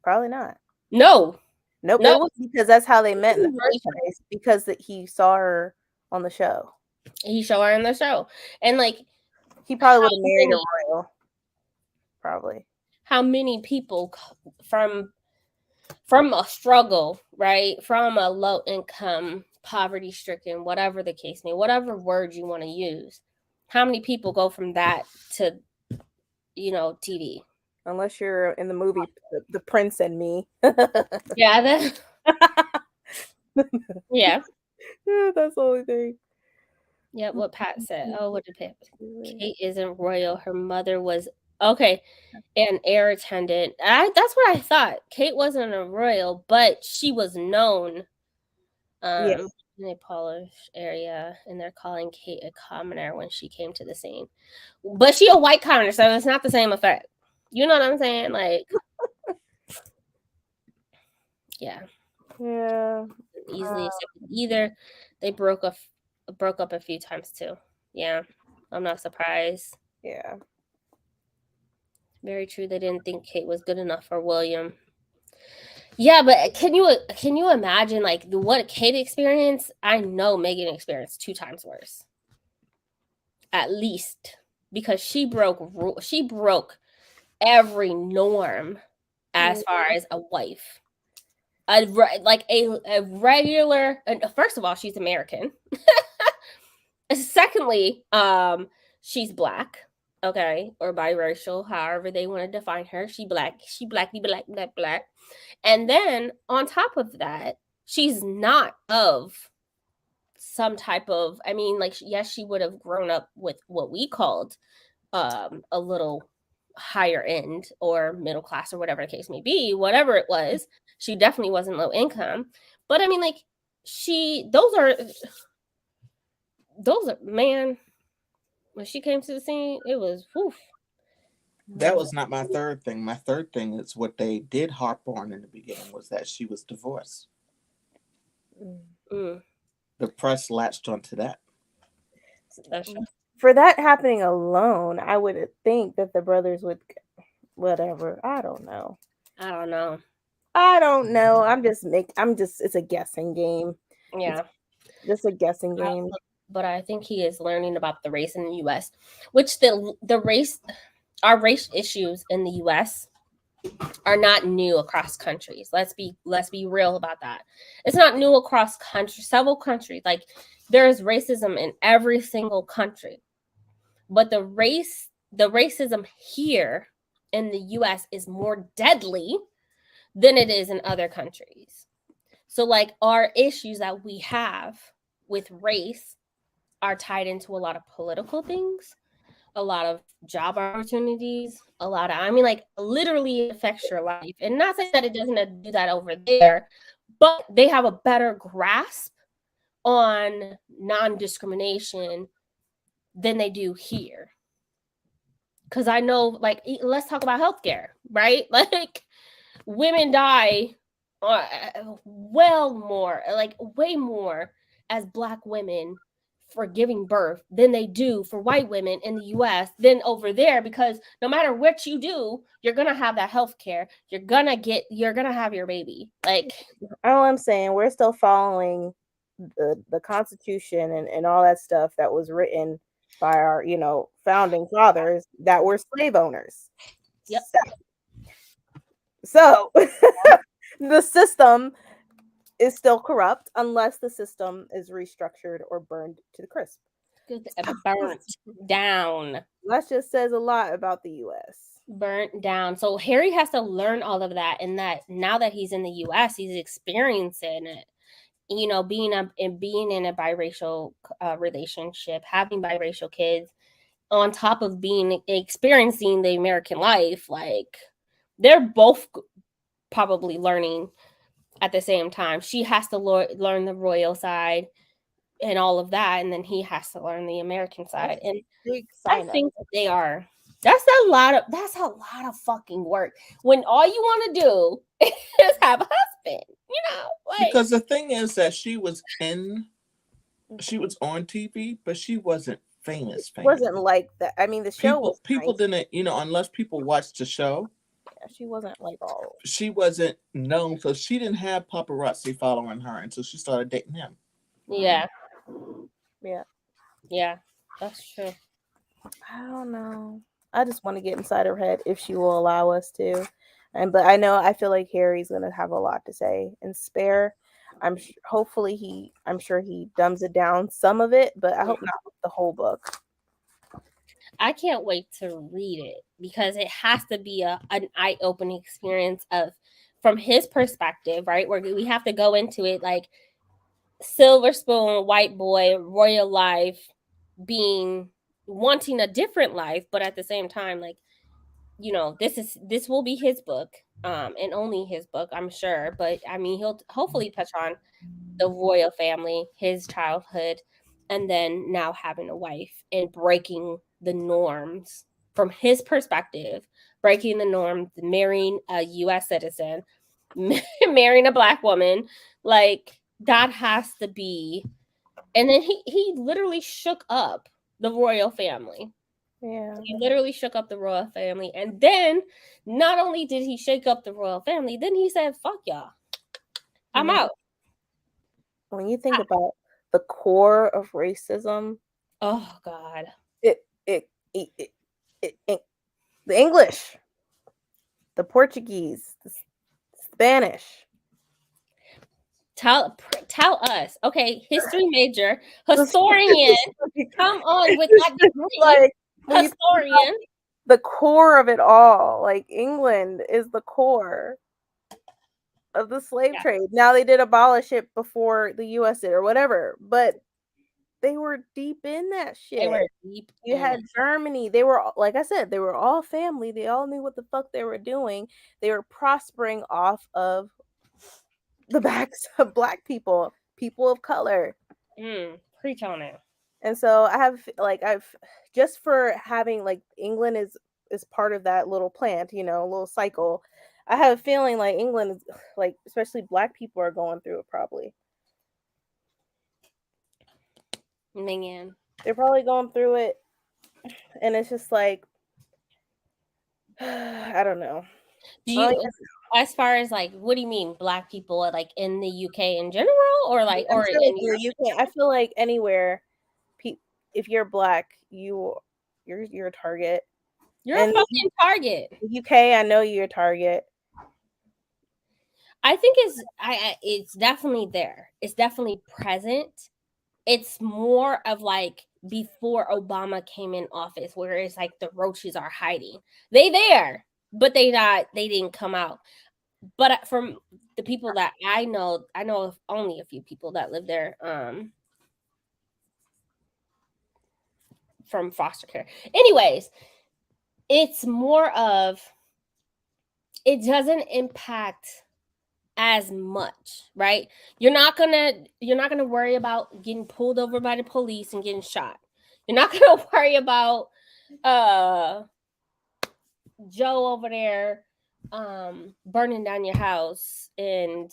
Probably not. No, Nope, no. it was because that's how they met in the Really first place. Because he saw her on the show. He showed her in the show, and like He probably would have married a many- royal. Probably. how many people from a struggle, right? From a low income, poverty stricken, whatever the case may, whatever word you want to use. How many people go from that to, TV? Unless you're in the movie The Prince and Me. Yeah, yeah. Yeah, that's the only thing. Yeah, what Pat said. Oh, what did Pat? Kate isn't royal. Her mother was okay, an air attendant. That's what I thought. Kate wasn't a royal, but she was known Yeah. in a Polish area, and they're calling Kate a commoner when she came to the scene. But she a white commoner, so it's not the same effect. You know what I'm saying? Like, yeah, Yeah. easily accepted. Either they broke up a few times too. Yeah, I'm not surprised. Yeah. Very true. They didn't think Kate was good enough for William. Yeah, but can you imagine like what Kate experienced? I know Megan experienced 2 times worse, at least, because she broke every norm as far as a wife. A regular. First of all, she's American. Secondly, she's black. Okay, or biracial, however they want to define her. She black. She blacky black black black. And then on top of that, she's not of some type of. I mean, like, yes, she would have grown up with what we called a little higher end or middle class or whatever the case may be. Whatever it was, she definitely wasn't low income. But I mean, like, those are man. When she came to the scene, it was woof. That was not my third thing. My third thing is what they did harp on in the beginning was that she was divorced. Mm, The press latched onto that. that's true. For that happening alone, I would think that the brothers would, whatever. I don't know. I don't know. It's a guessing game. Yeah. It's just a guessing game. But I think he is learning about the race in the U.S., which our race issues in the U.S. are not new across countries. Let's be real about that. It's not new across several countries. Like, there's racism in every single country, but the racism here in the U.S. is more deadly than it is in other countries. So, like, our issues that we have with race are tied into a lot of political things, a lot of job opportunities, like, literally affects your life. And not saying that it doesn't do that over there, but they have a better grasp on non-discrimination than they do here. Because I know, like, let's talk about healthcare, right? Like, women die way more as Black women for giving birth than they do for white women in the US than over there, because no matter what you do, you're gonna have that health care. You're gonna have your baby. Like, All I'm saying, we're still following the Constitution and all that stuff that was written by our, founding fathers that were slave owners. Yep. So the system is still corrupt unless the system is restructured or burned to the crisp. Burnt down. That just says a lot about the U.S. Burnt down. So Harry has to learn all of that, and that now that he's in the U.S., he's experiencing it. You know, being in a biracial relationship, having biracial kids, on top of being experiencing the American life, like they're both probably learning at the same time. She has to learn the royal side and all of that, and then he has to learn the American side. And Big I sign think they are. That's a lot of fucking work when all you want to do is have a husband. You know, like, Because the thing is that she was on TV, but she wasn't famous. It wasn't like that. I mean, the show was People nice. didn't, unless people watched the show. Yeah, she wasn't like all. She wasn't known, so she didn't have paparazzi following her until she started dating him. yeah, Yeah, that's true. I don't know. I just want to get inside her head if she will allow us to. But I feel like Harry's gonna have a lot to say and spare. I'm sure he dumbs it down some of it, but I hope not the whole book. I can't wait to read it because it has to be an eye-opening experience from his perspective, right? Where we have to go into it like silver spoon, white boy, royal life, wanting a different life, but at the same time, like, you know, this will be his book, and only his book, I'm sure. But I mean, he'll hopefully touch on the royal family, his childhood, and then now having a wife and breaking the norms from his perspective, breaking the norms, marrying a US citizen, marrying a black woman, like that has to be. And then he literally shook up the royal family. Yeah. He literally shook up the royal family. And then not only did he shake up the royal family, then he said, fuck y'all. I'm out. When you think about the core of racism, Oh God. The English, the Portuguese, the Spanish. Tell us, okay, history major, historian, come on with that degree. Like historian. The core of it all, like England is the core of the slave trade. Now they did abolish it before the US did or whatever, but they were deep in that shit. They were deep. You had Germany. They were, like I said, they were all family. They all knew what the fuck they were doing. They were prospering off of the backs of black people of color. Preach on it. And so I've just for having like England is part of that little plant, you know, little cycle. I have a feeling like England is like, especially black people are going through it probably. Man. They're probably going through it. And it's just like, I don't know. Do you, as far as like, what do you mean, black people like in the UK in general, or like, or in the UK? I feel like anywhere, if you're black, you're a target. You're a fucking target. UK, I know you're a target. I think it's definitely there. It's definitely present. It's more of like before Obama came in office, where it's like the roaches are hiding. They there, but they didn't come out. But from the people that I know of only a few people that live there, from foster care. Anyways, it's more of, it doesn't impact as much, right? You're not gonna worry about getting pulled over by the police and getting shot. You're not gonna worry about Joe over there burning down your house and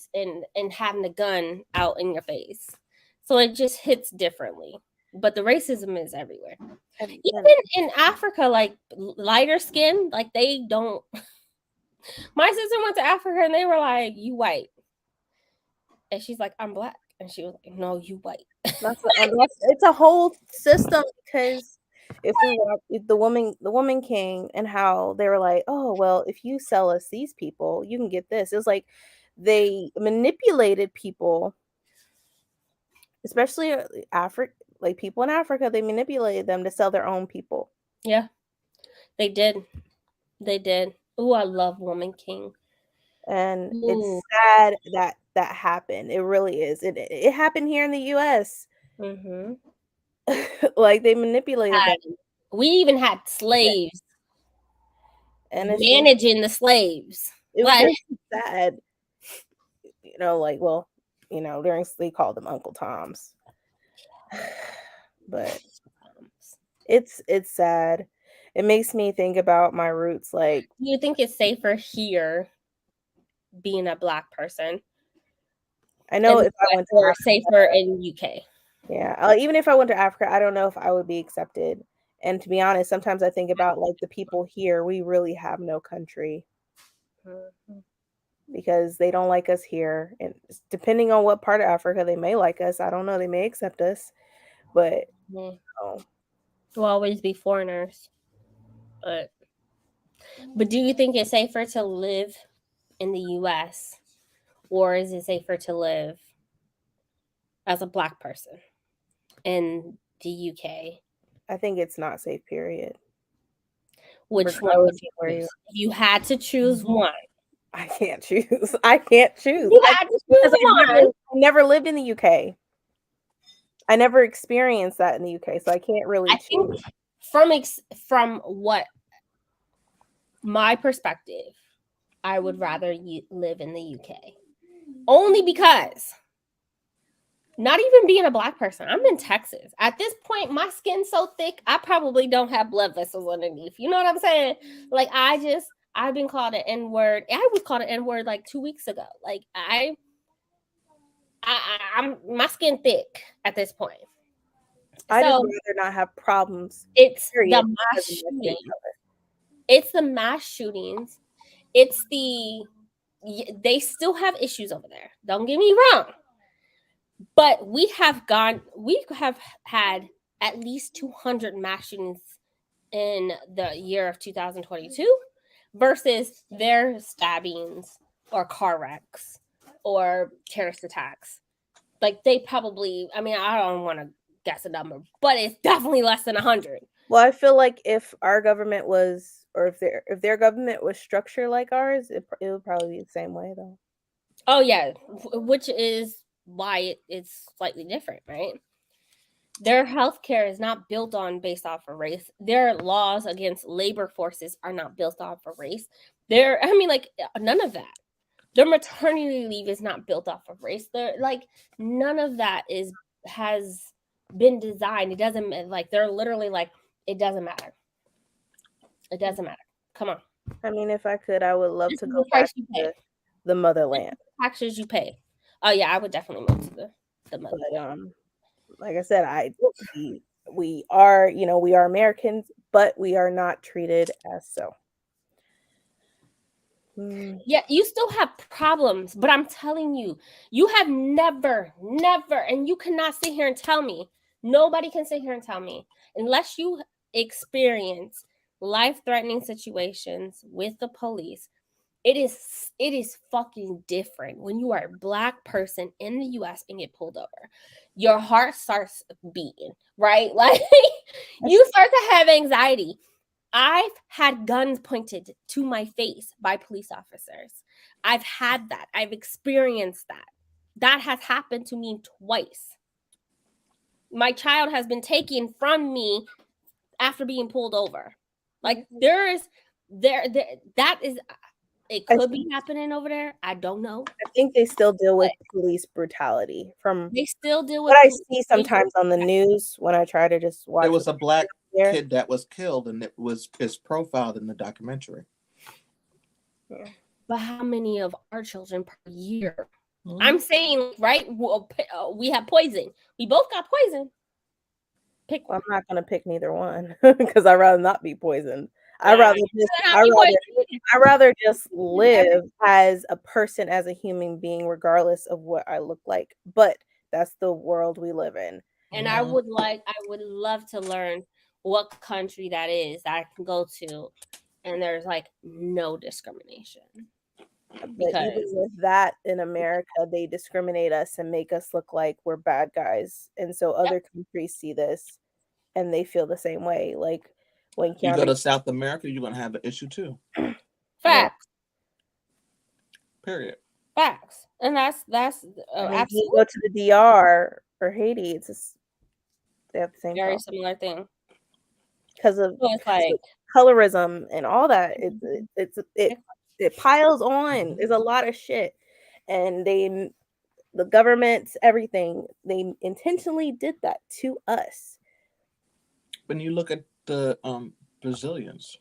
having a gun out in your face. So it just hits differently. But the racism is everywhere. Even in Africa, like lighter skin, like they don't. My sister went to Africa and they were like, "You white," and she's like, "I'm black," and she was like, "No, you white." It's a whole system, because if the woman king and how they were like, oh well, if you sell us these people, you can get this. It was like they manipulated people, especially like people in Africa. They manipulated them to sell their own people. Yeah, they did. They did. Ooh, I love Woman King. And Ooh. it's sad that happened. It really is. It happened here in the U.S. Mm-hmm. Like they manipulated them. We even had slaves And it's managing the slaves. it was Like, just sad. You know, like, well, you know, they called them Uncle Toms. But it's sad. It makes me think about my roots. Like, do you think it's safer here being a Black person? I know if I went to or safer in UK. Yeah, even if I went to Africa, I don't know if I would be accepted. And to be honest, sometimes I think about like the people here. We really have no country because they don't like us here. And depending on what part of Africa, they may like us. I don't know. They may accept us, but We'll always be foreigners. But do you think it's safer to live in the US, or is it safer to live as a Black person in the UK? I think it's not safe, period. Which one would you choose? If you had to choose one. I can't choose. I can't choose. You had to choose one. I never lived in the UK. I never experienced that in the UK, so I can't really choose. Think from what my perspective, I would rather live in the UK. Only because, not even being a Black person, I'm in Texas. At this point, my skin's so thick, I probably don't have blood vessels underneath. You know what I'm saying? Like, I've been called an N-word. I was called an N-word like 2 weeks ago. Like, I'm my skin thick at this point. I'd just rather not have problems. It's the mass shooting. It's the mass shootings. It's they still have issues over there. Don't get me wrong. But we have had at least 200 mass shootings in the year of 2022 versus their stabbings or car wrecks or terrorist attacks. Like, they probably, I mean, I don't want to guess a number, but it's definitely less than 100. Well, I feel like if our government was, or if their government was structured like ours, it would probably be the same way, though. Oh yeah, which is why it's slightly different, right? Their healthcare is not built based off of race. Their laws against labor forces are not built off of race. None of that. Their maternity leave is not built off of race. None of that has been designed. It doesn't, like, they're literally like, it doesn't matter. It doesn't matter. Come on. I mean, if I could, I would love to go back to the motherland. Taxes you pay. Oh yeah, I would definitely move to the motherland. But, like I said, we are, we are Americans, but we are not treated as so. Yeah, you still have problems, but I'm telling you, you have never, and you cannot sit here and tell me, nobody can sit here and tell me, unless you experience life-threatening situations with the police, it is fucking different when you are a Black person in the US and get pulled over. Your heart starts beating, right? Like, you start to have anxiety. I've had guns pointed to my face by police officers. I've had that. I've experienced that. That has happened to me twice. My child has been taken from me after being pulled over. Like, it could be happening over there. I don't know. I think they still deal with police brutality. They still deal with what I see sometimes on the news when I try to just watch. There was a Black kid that was killed, and it is profiled in the documentary. Yeah. But how many of our children per year? Mm-hmm. I'm saying, right? We have poison. We both got poison. Pick one. I'm not going to pick neither one because I'd rather not be poisoned. I'd rather just live as a person, as a human being, regardless of what I look like. But that's the world we live in. And I would love to learn what country that is that I can go to, and there's like no discrimination. But because even with that in America, they discriminate us and make us look like we're bad guys. And so other countries see this and they feel the same way. Like when You go Keanu to South America, you're gonna have an issue too. facts, Period. facts, and that's I mean, you absolutely go to the DR or Haiti, it's just, they have the same very problem similar thing. because of So it's like colorism and all that. It piles on. There's a lot of shit, and the governments, everything, they intentionally did that to us. When you look at the Brazilians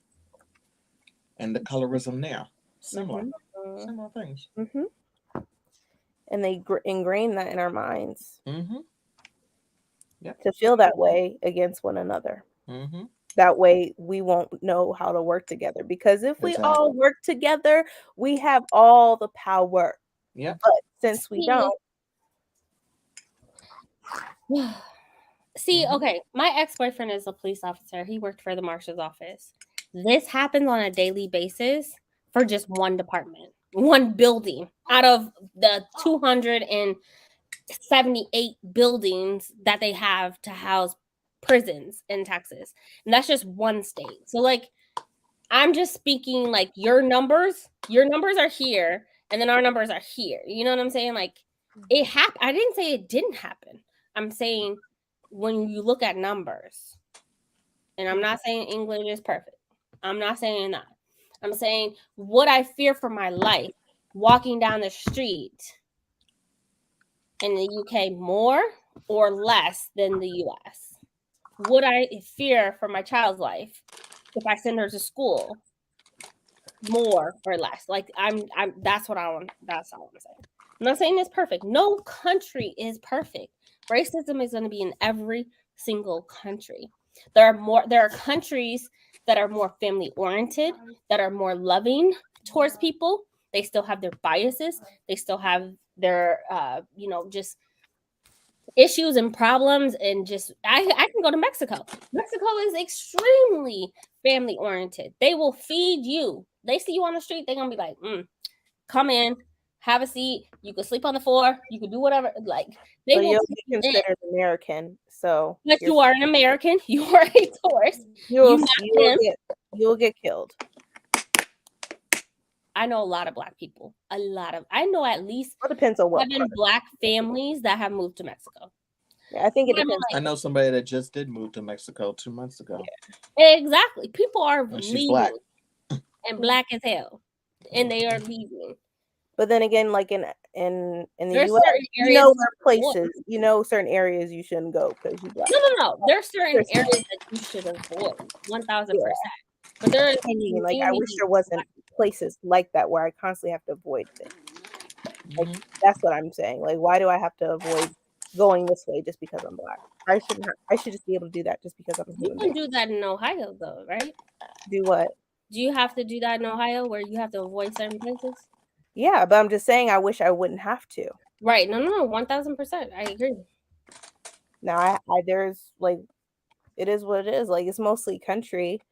and the colorism there, similar, similar things. Mm-hmm. And they ingrain that in our minds to feel that way against one another. That way we won't know how to work together, because if we all work together, we have all the power. Yeah. But since we don't, see, okay, my ex-boyfriend is a police officer. He worked for the marshal's office. This happens on a daily basis for just one department, one building out of the 278 buildings that they have to house prisons in Texas. And that's just one state. So like I'm just speaking like your numbers are here and then our numbers are here. You know what I'm saying? Like it happened. I didn't say it didn't happen. I'm saying when you look at numbers, and I'm not saying English is perfect. I'm not saying that. I'm saying what I fear for my life walking down the street in the UK more or less than the US? Would I fear for my child's life if I send her to school more or less? Like I'm that's what I want. That's all I'm saying. I'm not saying it's perfect. No country is perfect. Racism is going to be in every single country. There are countries that are more family oriented, that are more loving towards people. They still have their biases. They still have their just issues and problems, and just I can go to Mexico. Mexico is extremely family oriented. They will feed you. They see you on the street, they're gonna be like, come in, have a seat. You can sleep on the floor. You can do whatever. Like they so will you'll be considered American. So but you are an American. You are a tourist. you'll get killed. I know a lot of Black people. I know at least It depends on what 7 Black families that have moved to Mexico. Yeah, I think it depends. I know somebody that just did move to Mexico 2 months ago. Exactly. People are She's leaving Black. and Black as hell, and they are leaving. But then again, like in the There's US, certain you areas know where places, certain areas you shouldn't go because you Black. No. There's certain areas that you should avoid 1,000%. But there are like I wish there wasn't places like that where I constantly have to avoid things. Like that's what I'm saying. Like, why do I have to avoid going this way just because I'm Black? I should just be able to do that just because I'm a human being. You can do that in Ohio though, right? Do what? Do you have to do that in Ohio where you have to avoid certain places? Yeah, but I'm just saying I wish I wouldn't have to. Right. No, 1,000%. I agree. Now there's like, it is what it is. Like it's mostly country.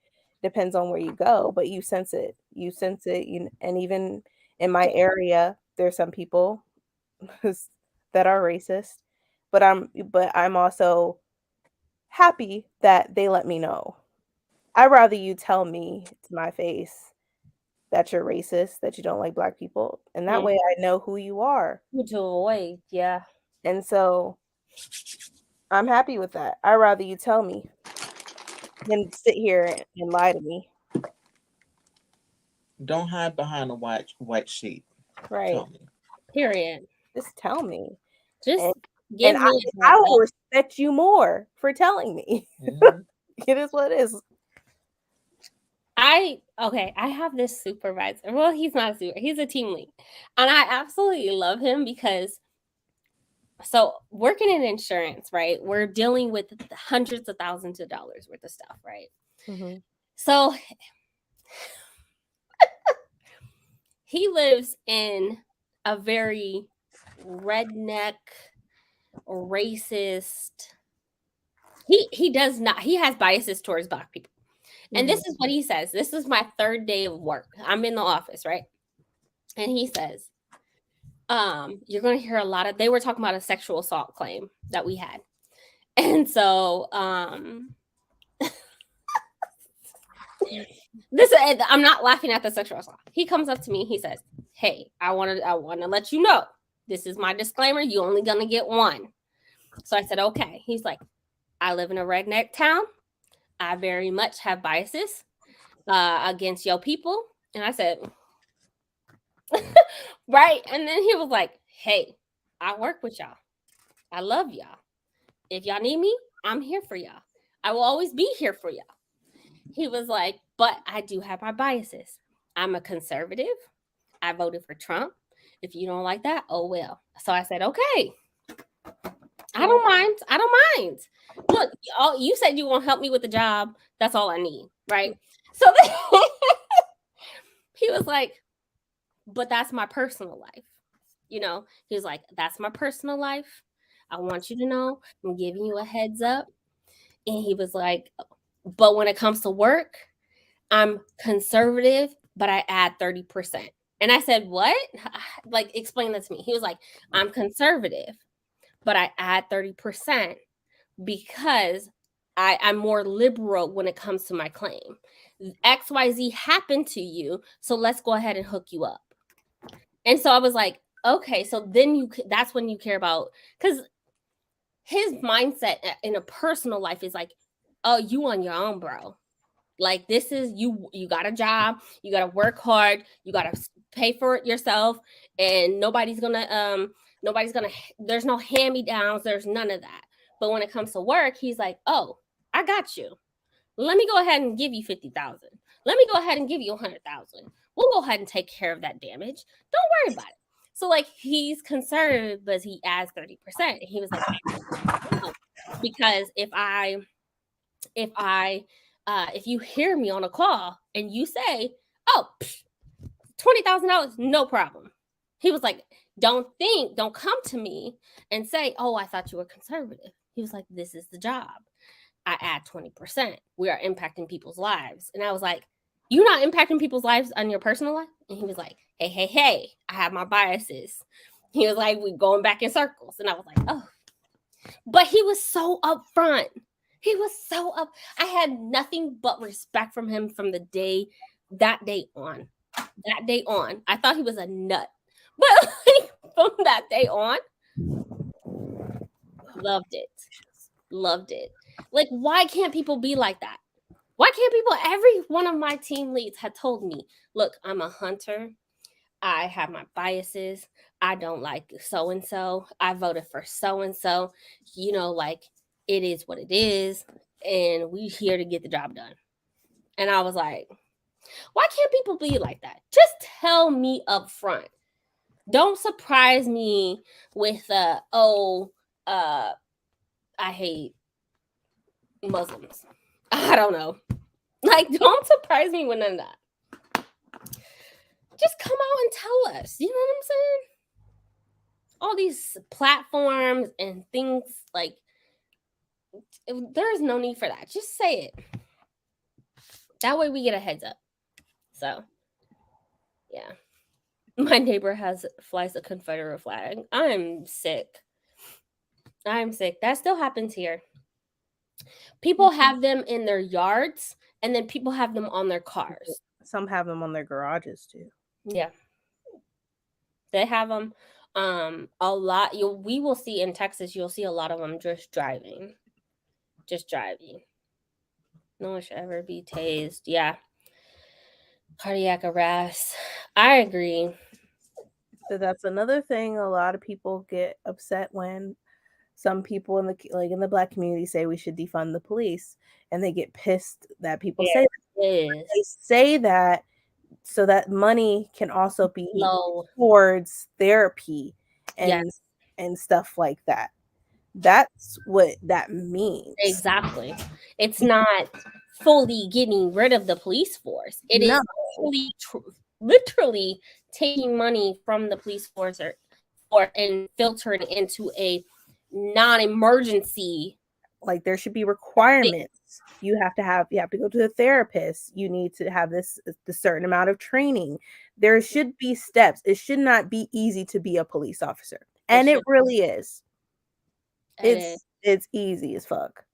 Depends on where you go, but you sense it. And even in my area, there's some people that are racist, but I'm also happy that they let me know. I'd rather you tell me to my face that you're racist, that you don't like Black people, and that way I know who you are. Who to avoid, yeah. And so I'm happy with that. I'd rather you tell me than sit here and lie to me. Don't hide behind a white sheet. Right. Tell me. Period. Just tell me. Just and I will respect you more for telling me. It is what it is. I have this supervisor. Well, he's not a supervisor. He's a team lead. And I absolutely love him because so working in insurance, right? We're dealing with hundreds of thousands of dollars worth of stuff, right? Mm-hmm. So he lives in a very redneck, racist. He does not. He has biases towards Black people. And this is what he says. This is my 3rd day of work. I'm in the office, right? And he says, you're going to hear a lot of, they were talking about a sexual assault claim that we had. And so, I'm not laughing at the sexual assault. He comes up to me. He says, hey, I want to let you know, this is my disclaimer. You only going to get one. So I said, okay. He's like, I live in a redneck town. I very much have biases against your people. And I said, right. And then he was like, hey, I work with y'all. I love y'all. If y'all need me, I'm here for y'all. I will always be here for y'all. He was like, but I do have my biases. I'm a conservative. I voted for Trump. If you don't like that, oh well. So I said, okay. I don't mind. I don't mind. Look, you said you won't help me with the job. That's all I need, right? So then he was like, but that's my personal life. You know, he was like, that's my personal life. I want you to know, I'm giving you a heads up. And he was like, but when it comes to work, I'm conservative, but I add 30%. And I said, what? Like, explain that to me. He was like, I'm conservative, but I add 30% because I'm more liberal when it comes to my claim. XYZ happened to you, so let's go ahead and hook you up. And so I was like, okay, so then that's when you care about, because his mindset in a personal life is like, oh, you on your own, bro. Like, this is you got a job, you got to work hard, you got to pay for it yourself, and nobody's gonna there's no hand-me-downs, there's none of that. But when it comes to work, he's like, oh, I got you. Let me go ahead and give you 50,000. Let me go ahead and give you 100,000. We'll go ahead and take care of that damage. Don't worry about it. So, like, he's concerned, but he adds 30%. And he was like, no, because if you hear me on a call and you say, oh, $20,000, no problem. He was like, don't come to me and say, oh, I thought you were conservative. He was like, this is the job. I add 20%. We are impacting people's lives. And I was like, you're not impacting people's lives on your personal life? And he was like, hey, I have my biases. He was like, we're going back in circles. And I was like, oh. But he was so upfront. He was so up. I had nothing but respect from him from that day on. That day on. I thought he was a nut. But like, from that day on, loved it. Loved it. Like, why can't people be like that? Why can't people? Every one of my team leads had told me, look, I'm a hunter. I have my biases. I don't like so-and-so. I voted for so-and-so. You know, like, it is what it is. And we're here to get the job done. And I was like, why can't people be like that? Just tell me up front. Don't surprise me with, I hate Muslims. I don't know. Like, don't surprise me with none of that. Just come out and tell us. You know what I'm saying? All these platforms and things, like, there is no need for that. Just say it. That way we get a heads up. So, yeah. My neighbor flies a Confederate flag. I'm sick. That still happens here. People have them in their yards, and then people have them on their cars. Some have them on their garages too. Yeah. They have them a lot. We will see in Texas, you'll see a lot of them just driving. No one should ever be tased. Yeah. Cardiac arrest. I agree. So that's another thing. A lot of people get upset when some people in the Black community say we should defund the police, and they get pissed that people say that. They say that so that money can also be towards therapy and stuff like that. That's what that means. Exactly. It's not fully getting rid of the police force. It is literally taking money from the police force and filtering into a non-emergency Like there should be requirements. You have to go to the therapist. You need to have the certain amount of training. There should be steps. It should not be easy to be a police officer. And it really is. It's easy as fuck.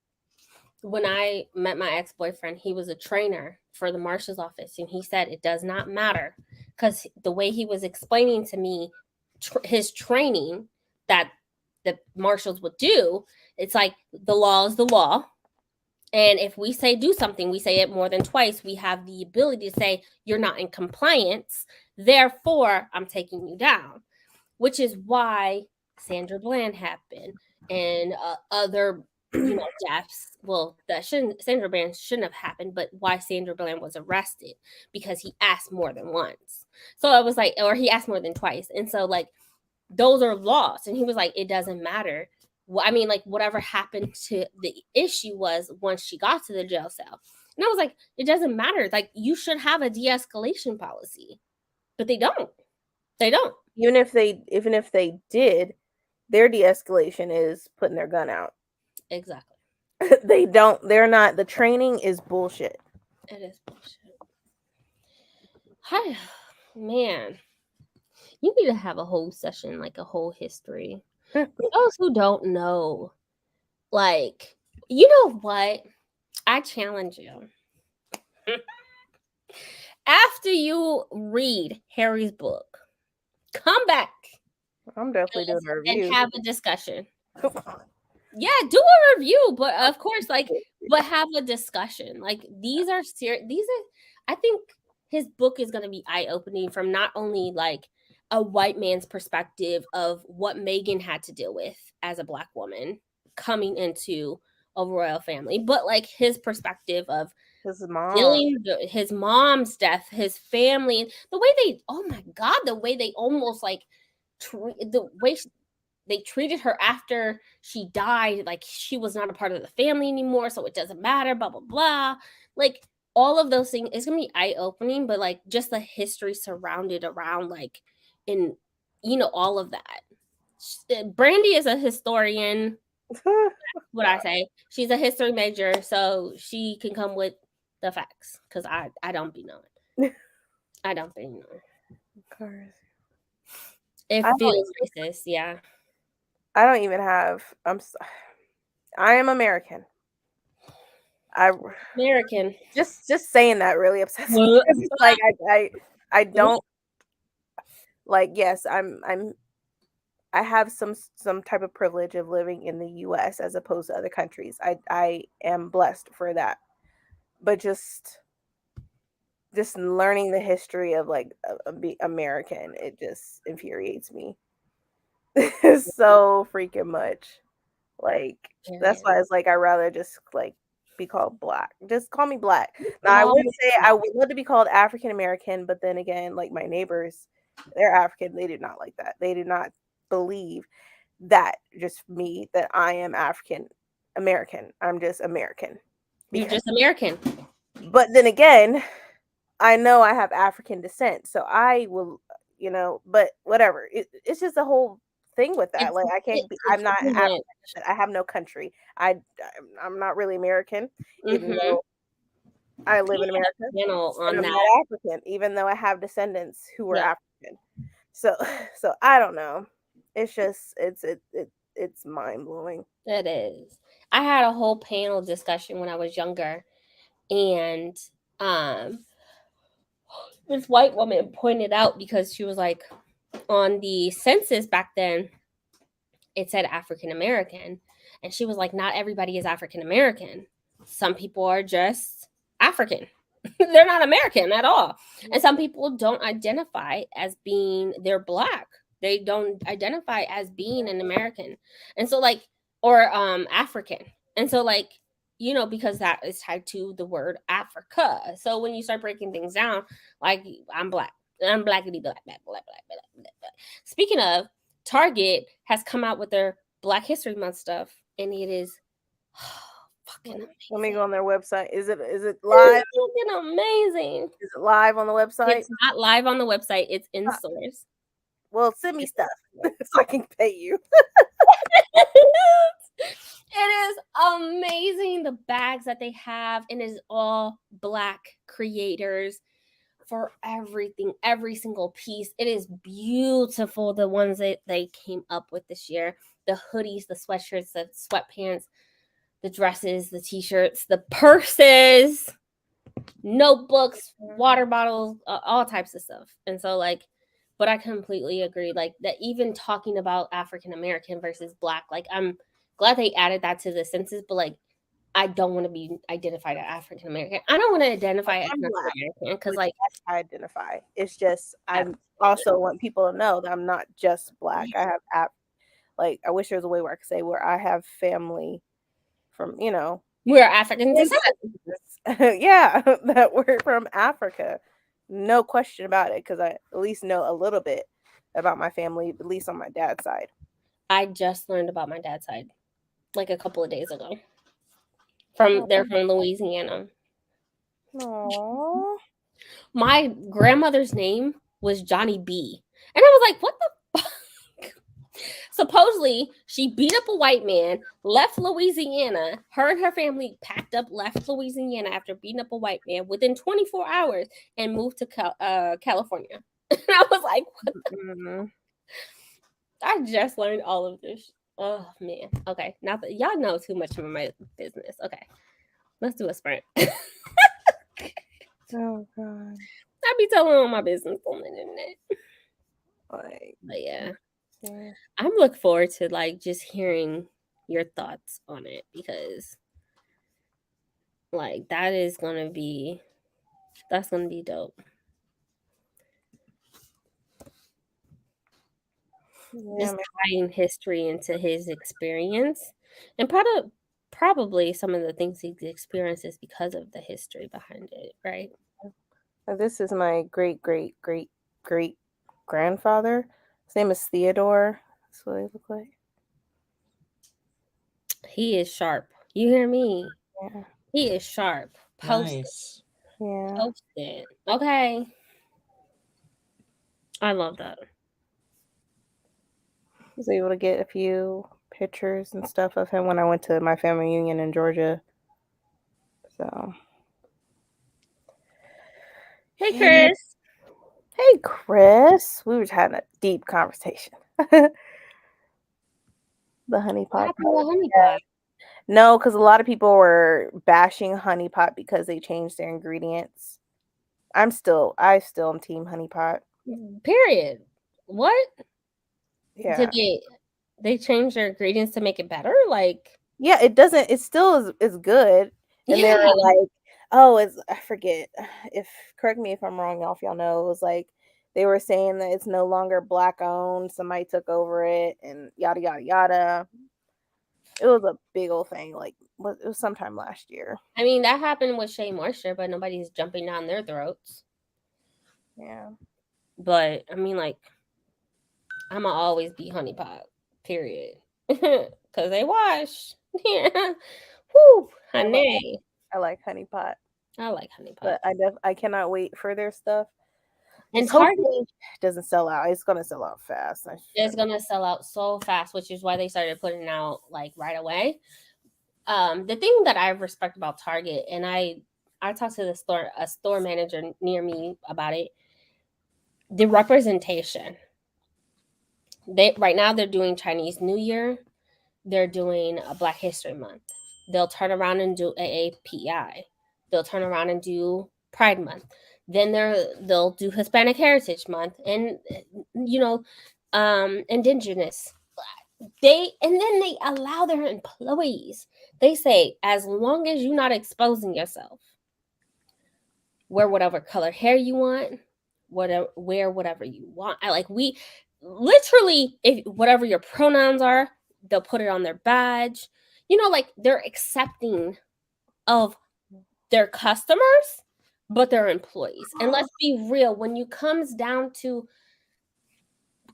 When I met my ex-boyfriend, he was a trainer for the marshal's office, and he said it does not matter because the way he was explaining to me his training that the marshals would do, it's like the law is the law. And if we say do something, we say it more than twice, we have the ability to say you're not in compliance. Therefore, I'm taking you down, which is why Sandra Bland happened and other, deaths. Well, Sandra Bland shouldn't have happened, but why Sandra Bland was arrested because he asked more than once. So I was like, or he asked more than twice. And so like, those are laws. And he was like, it doesn't matter. Well, I mean, like whatever happened to the issue was once she got to the jail cell. And I was like, it doesn't matter. Like you should have a de-escalation policy, but they don't. They don't. Even if they did, their de-escalation is putting their gun out. Exactly. They don't. They're not. The training is bullshit. It is bullshit. Hi, man. You need to have a whole session, like a whole history. For those who don't know, like, you know what? I challenge you. After you read Harry's book, come back. I'm definitely doing a review. And have a discussion. Yeah, do a review, but of course, like, but have a discussion. Like, these are serious. I think his book is going to be eye-opening from not only, like, a white man's perspective of what Megan had to deal with as a Black woman coming into a royal family, but like his perspective of his mom, his mom's death, his family, the way the way they almost like the way they treated her after she died, like she was not a part of the family anymore, so it doesn't matter, blah blah blah. Like all of those things, it's gonna be eye-opening, but like just the history surrounded around like in all of that. Brandie is a historian. What I say, she's a history major, so she can come with the facts because I don't be knowing. I don't be knowing. Of course. It feels racist, yeah. I don't even have. I am American. American. Just saying that really upsets me. It's like I don't like. Yes, I have some type of privilege of living in the U.S. as opposed to other countries. I am blessed for that, but just learning the history of like American, it just infuriates me so freaking much. Like that's why it's like I rather just like be called Black. Just call me Black. Now I would say I would love to be called African American, but then again, like my neighbors, they're African. They do not like that. They do not believe that just me that I am African American. I'm just American. You're just American. But then again, I know I have African descent, so I will, but whatever. It's just a whole thing with that. Like I can't be, I'm not African. I have no country. I'm not really American, even though I live in America. And I'm not African, even though I have descendants who were African. So I don't know. It's just it's mind blowing. It is. I had a whole panel discussion when I was younger, and this white woman pointed out because she was like, on the census back then, it said African American, and she was like, not everybody is African American. Some people are just African. They're not American at all, and some people don't identify as being they're Black. They don't identify as being an American. And so like, or African. And so like, because that is tied to the word Africa. So when you start breaking things down, like I'm Black. I'm blackity black. Speaking of, Target has come out with their Black History Month stuff, and it is fucking amazing. Let me go on their website. Is it live? It's fucking amazing. Is it live on the website? It's not live on the website. It's in stores. Well, send me stuff so I can pay you. It is amazing the bags that they have, and it's all Black creators for everything, every single piece. It is beautiful. The ones that they came up with this year, the hoodies, the sweatshirts, the sweatpants, the dresses, the t-shirts, the purses, notebooks, water bottles, all types of stuff. And so like, but I completely agree. Like that, even talking about African American versus Black, like I'm glad they added that to the census, but like I don't want to be identified as African American. I don't want to identify as I'm Black, American because which like I identify. It's just I also want people to know that I'm not just Black. I have like I wish there was a way where I could say where I have family from, you know, we're African descent. yeah, that we're from Africa. No question about it, because I at least know a little bit about my family, at least on my dad's side. I just learned about my dad's side like a couple of days ago. They're from Louisiana. Aww. My grandmother's name was Johnny B. And I was like, what the fuck? Supposedly, she beat up a white man, left Louisiana. Her and her family packed up, left Louisiana after beating up a white man within 24 hours and moved to California. And I was like, what the? I just learned all of this. Oh, man. Okay. Now that y'all know too much of my business. Okay. Let's do a sprint. Oh, God. I be telling all my business on the internet. Like, But yeah. yeah. I'm looking forward to like just hearing your thoughts on it because like that's gonna be dope. Yeah, Just tying history into his experience and probably some of the things he experiences because of the history behind it, right? this is my great great great great grandfather. His name is Theodore. That's what he look like. He is sharp. You hear me? Yeah. He is sharp. Post Nice. Yeah. Post it. Okay. I love that. I was able to get a few pictures and stuff of him when I went to my family reunion in Georgia. So, Hey, Chris. hey, Chris. We were having a deep conversation. The honey What pot. happened to the honey pot? No, because a lot of people were bashing honey pot because they changed their ingredients. I still am team honey pot. Period. What? Yeah. Did they change their ingredients to make it better? Like, Yeah, it still is good. And they were yeah. like, oh, I forget if, correct me if I'm wrong, y'all, if y'all know, it was like they were saying that it's no longer Black owned, somebody took over it and yada yada yada. It was a big old thing, like it was sometime last year. I mean, that happened with Shea Moisture, but nobody's jumping down their throats. Yeah. But I mean, like, I'ma always be honey pot, period. Cause they wash. Yeah. Whoo, honey. I like honey pot. I like honey pot. But I cannot wait for their stuff. And Just Target hopefully it doesn't sell out. It's gonna sell out fast. is gonna sell out so fast, which is why they started putting it out like right away. The thing that I respect about Target, and I talked to a store manager near me about it, the representation. Right now they're doing Chinese New Year, they're doing a Black History Month. They'll turn around and do AAPI. They'll turn around and do Pride Month. Then they'll do Hispanic Heritage Month and Indigenous. And then they allow their employees. They say, as long as you're not exposing yourself, wear whatever color hair you want, wear whatever you want. We literally, if whatever your pronouns are, they'll put it on their badge. They're accepting of their customers, but their employees. And let's be real, when it comes down to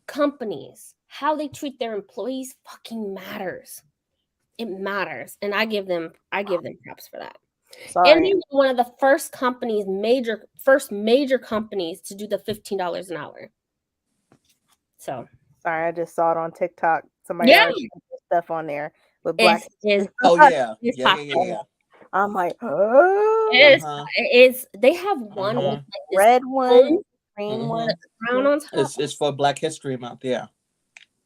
companies, how they treat their employees fucking matters. It matters, and I give them props for that. Sorry. And they were one of the first major companies to do the $15 an hour. So sorry, I just saw it on TikTok. Somebody already put stuff on there. with Black. Is Oh yeah, it's yeah, yeah, popular. yeah, I'm like, oh, It is. Uh-huh. It is. They have one with Mhm. like this red one, green Mhm. one. crown on top. It's for Black History Month. Yeah.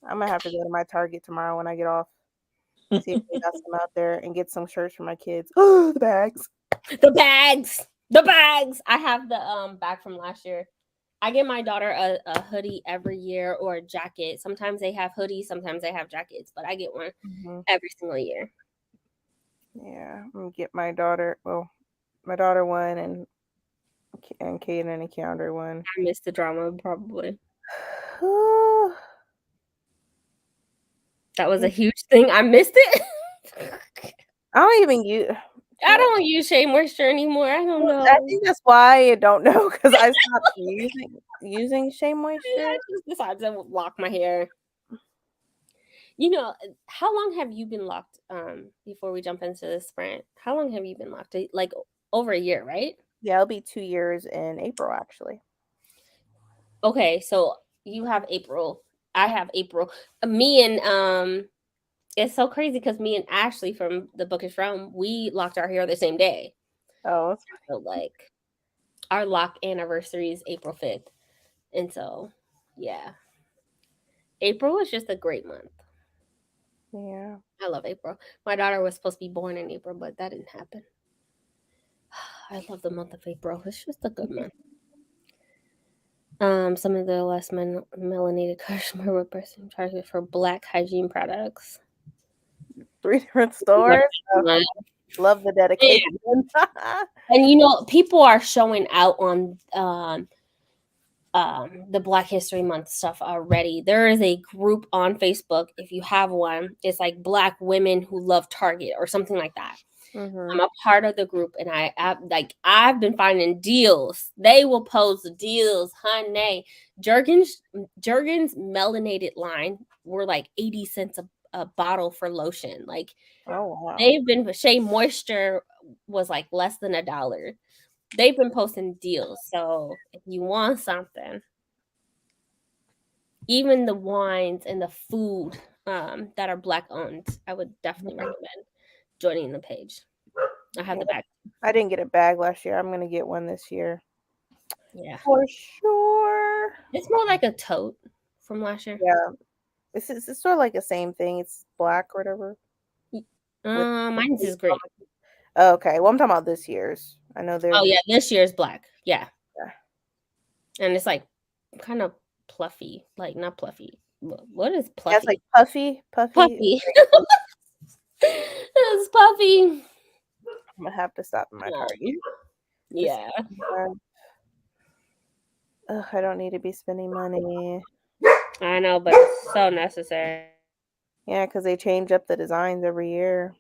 I'm gonna have to go to my Target tomorrow when I get off. See if they got some out there and get some shirts for my kids. Oh, the bags. The bags. The bags. I have the bag from last year. I get my daughter a hoodie every year or a jacket. Sometimes they have hoodies, sometimes they have jackets, but I get one every single year. Yeah, I'm gonna get my daughter. Well, my daughter one and Kaden and Keandre one. I miss the drama probably. That was a huge thing. I missed it. I don't even use. I don't use Shea Moisture anymore. I don't know. I think that's why I don't know because I stopped using Shea Moisture. I just decided to lock my hair. You know, how long have you been locked? Before we jump into this sprint, how long have you been locked? Like over a year, right? Yeah, it'll be 2 years in April actually. Okay, so you have April. I have April. Me and it's so crazy because me and Ashley from the Bookish Realm, we locked our hair the same day. Oh, So like our lock anniversary is April 5th. And so yeah. April is just a great month. yeah. I love April. My daughter was supposed to be born in April, but that didn't happen. I love the month of April. It's just a good month. Some of the less melanated customers were pressing charges for Black hygiene products. 3 different stores. Love the dedication. And you know, people are showing out on the Black History Month stuff already. There is a group on Facebook, if you have one, it's like Black women who love Target or something like that. I'm a part of the group, and I've been finding deals. They will post deals, honey. Jergens melanated line were like 80 cents a bottle for lotion. Like, oh wow. they've been Shea Moisture was like less than $1. They've been posting deals. So if you want something, even the wines and the food that are Black owned, I would definitely recommend joining the page. I have the bag. I didn't get a bag last year. I'm gonna get one this year. Yeah. For sure. It's more like a tote from last year. Yeah. It's sort of like the same thing. It's black or whatever. Mine's is great. Okay. Well, I'm talking about this year's. I know there's. Oh yeah, this year's black. Yeah. Yeah. And it's like kind of pluffy. Like not pluffy. What is Yeah, it's pluffy? like puffy. Puffy. It's puffy. I'm gonna have to stop in my Target. Yeah. Ugh, I don't need to be spending money. I know, but it's so necessary. Yeah, because they change up the designs every year.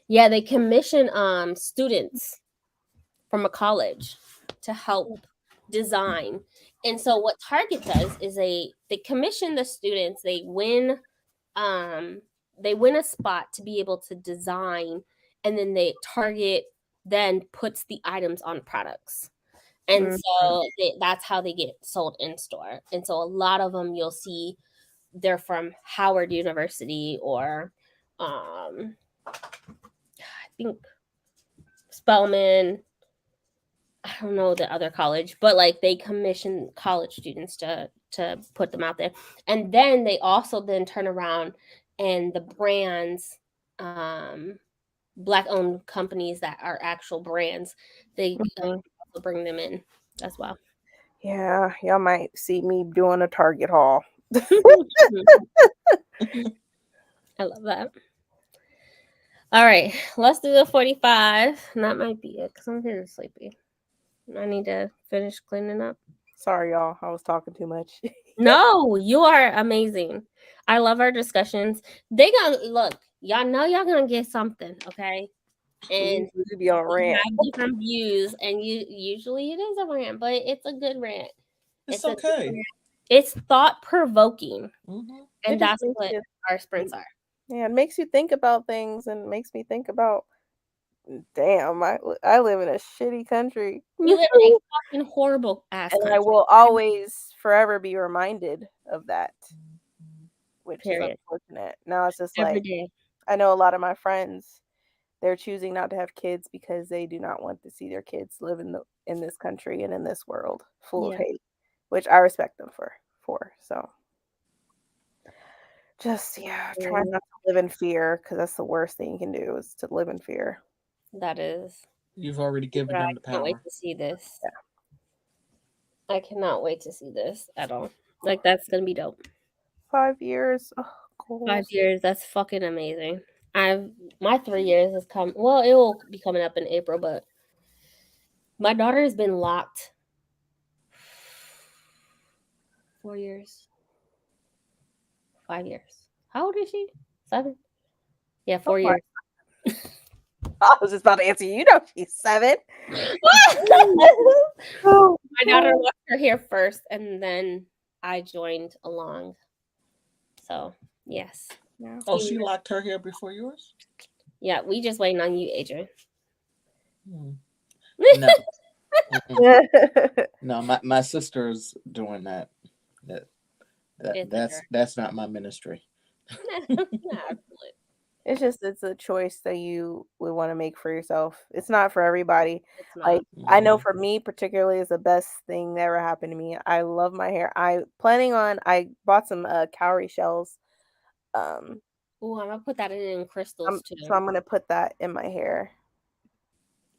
Yeah, they commission students from a college to help design. And so what Target does is they commission the students, they win a spot to be able to design, and then Target then puts the items on products. And so that's how they get sold in store. And so a lot of them you'll see they're from Howard University or I think Spelman. I don't know the other college, but like they commission college students to put them out there. And then they also then turn around and the brands, Black owned companies that are actual brands, they also bring them in as well. Yeah, y'all might see me doing a Target haul. I love that. All right, let's do the 45. And that might be it because I'm getting sleepy. I need to finish cleaning up. Sorry, y'all. I was talking too much. No, you are amazing. I love our discussions. They gonna look. Y'all know y'all gonna get something, okay? And we be on we rant. have different views, and usually it is a rant, but it's a good rant. It's okay. It's thought provoking, Mm-hmm. and that's what our sprints are. Yeah, it makes you think about things, and makes me think about. Damn, I live in a shitty country. You live in a fucking horrible ass And country. I will always forever be reminded of that. which is Period. unfortunate. Now it's just Every like day. I know a lot of my friends, they're choosing not to have kids because they do not want to see their kids live in this country and in this world full of Yeah, hate, which I respect them for. So just trying not to live in fear because that's the worst thing you can do is to live in fear. that is. You've already But given I them the can't wait power. to see this. Yeah. I cannot wait to see this at all. Like that's gonna be dope. 5 years, 5 goals. years, that's fucking amazing. My 3 years has come. Well, it will be coming up in April, but my daughter has been locked 4 years, 5 years. How old is she? 7? Yeah, Oh 4 my! years. I was just about to answer you. You know she's 7. My Oh, daughter God. locked her hair first, and then I joined along. So yes, Yeah. Oh, she locked her hair before yours? yeah, we just waiting on you, Adrian. Hmm. No. Mm-mm. No, my sister's doing that. That It's a that's not my ministry. drag. It's a choice that you would want to make for yourself. It's not for everybody. It's not. Like I know Mhm. for me particularly is the best thing that ever happened to me. I love my hair. I bought some cowrie shells. Um Oh, I'm gonna put that in crystals too. so I'm gonna put that in my hair.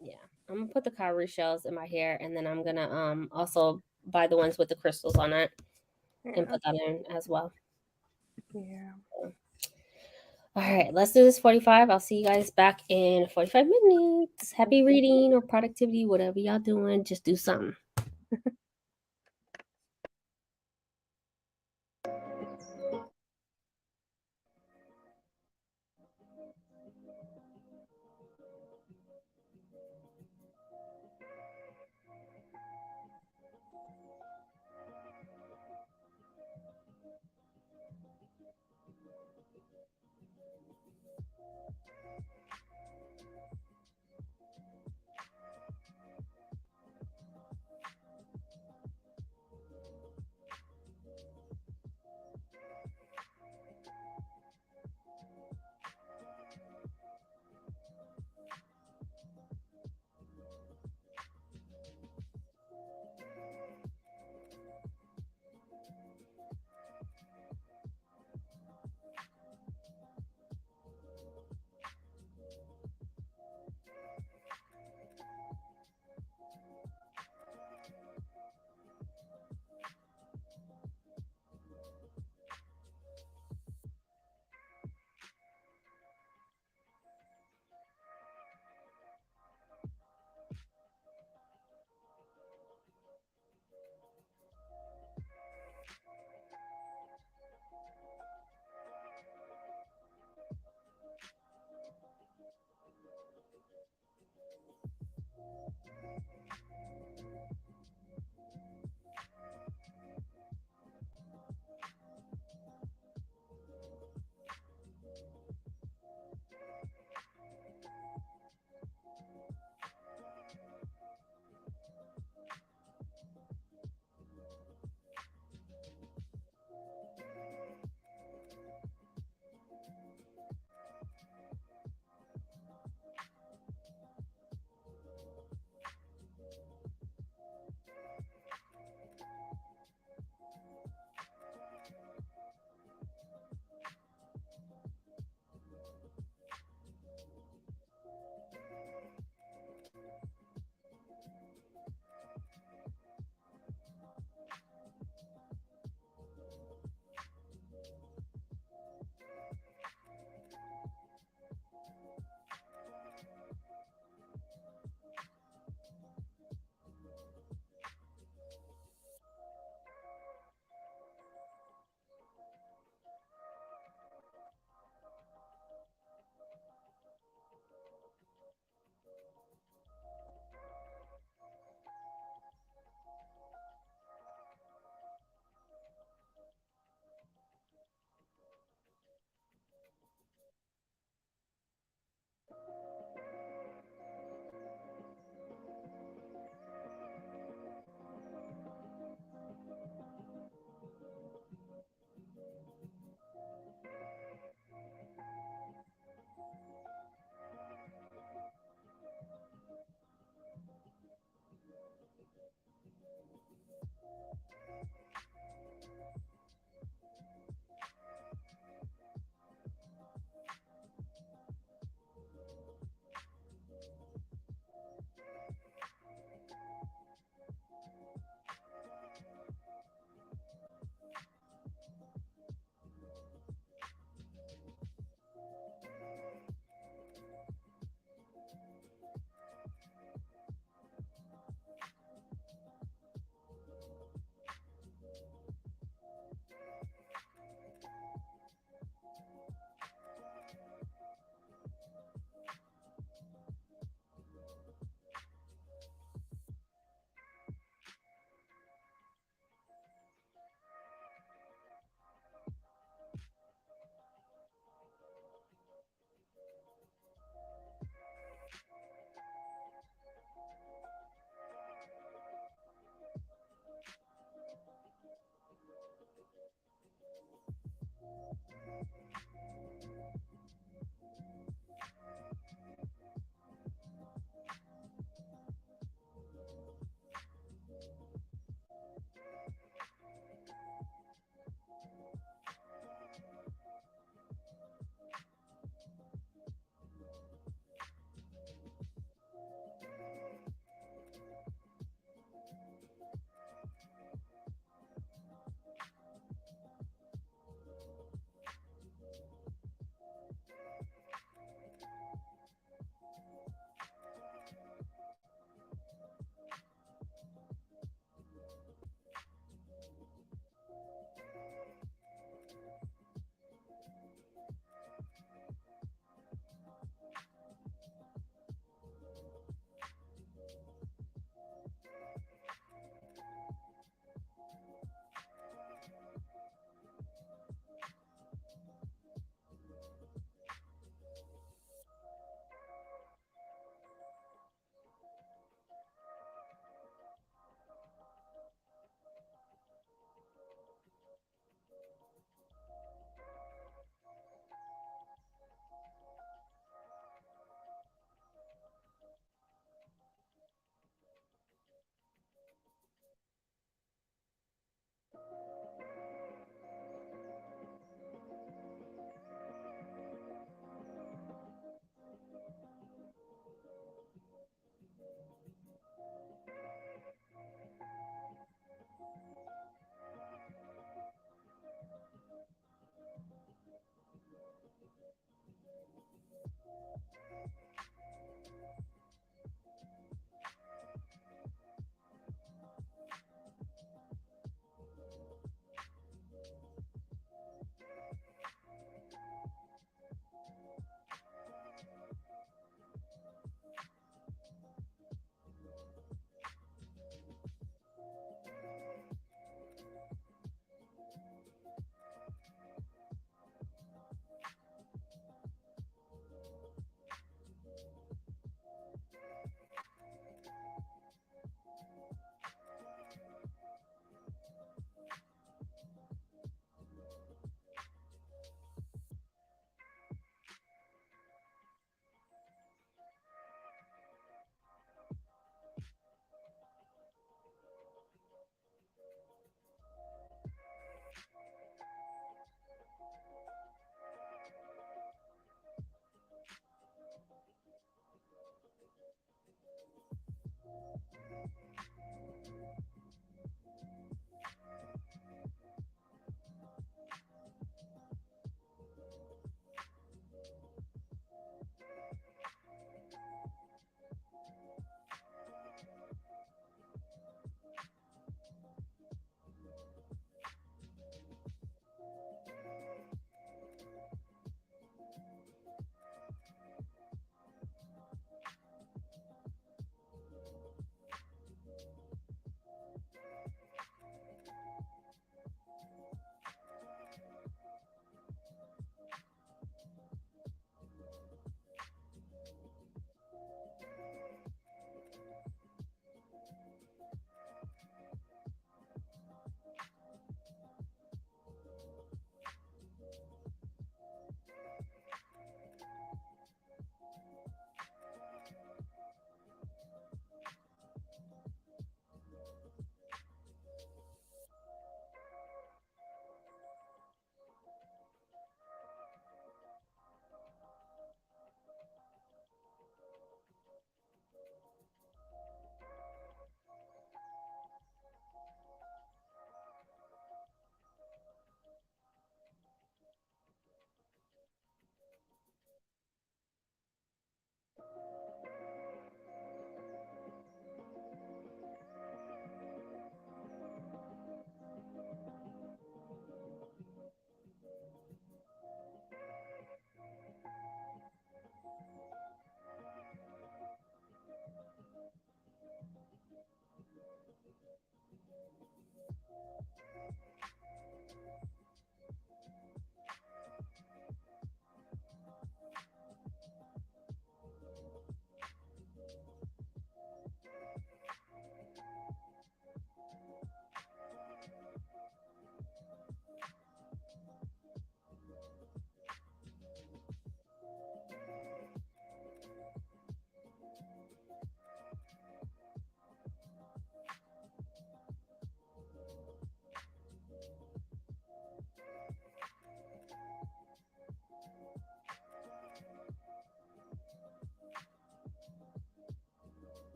Yeah, I'm gonna put the cowrie shells in my hair, and then I'm gonna also buy the ones with the crystals on it and Yeah. put that in as well. Yeah. All right, let's do this 45. I'll see you guys back in 45 minutes. Happy reading or productivity, whatever y'all doing. Just do something.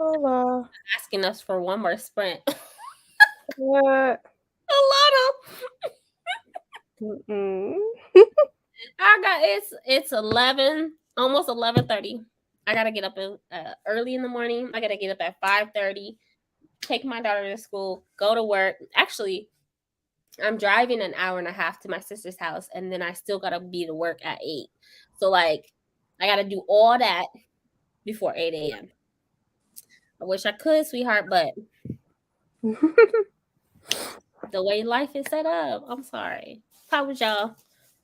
Hola. Asking us for one more sprint. What? A lot of. Mm-mm. I got it's 11, almost 11:30. I gotta get up early in the morning. I gotta get up at 5:30. Take my daughter to school. Go to work. Actually, I'm driving an hour and a half to my sister's house, and then I still gotta be to work at 8. So like, I gotta do all that before 8 a.m. I wish I could, sweetheart, but the way life is set up, I'm sorry. How was y'all?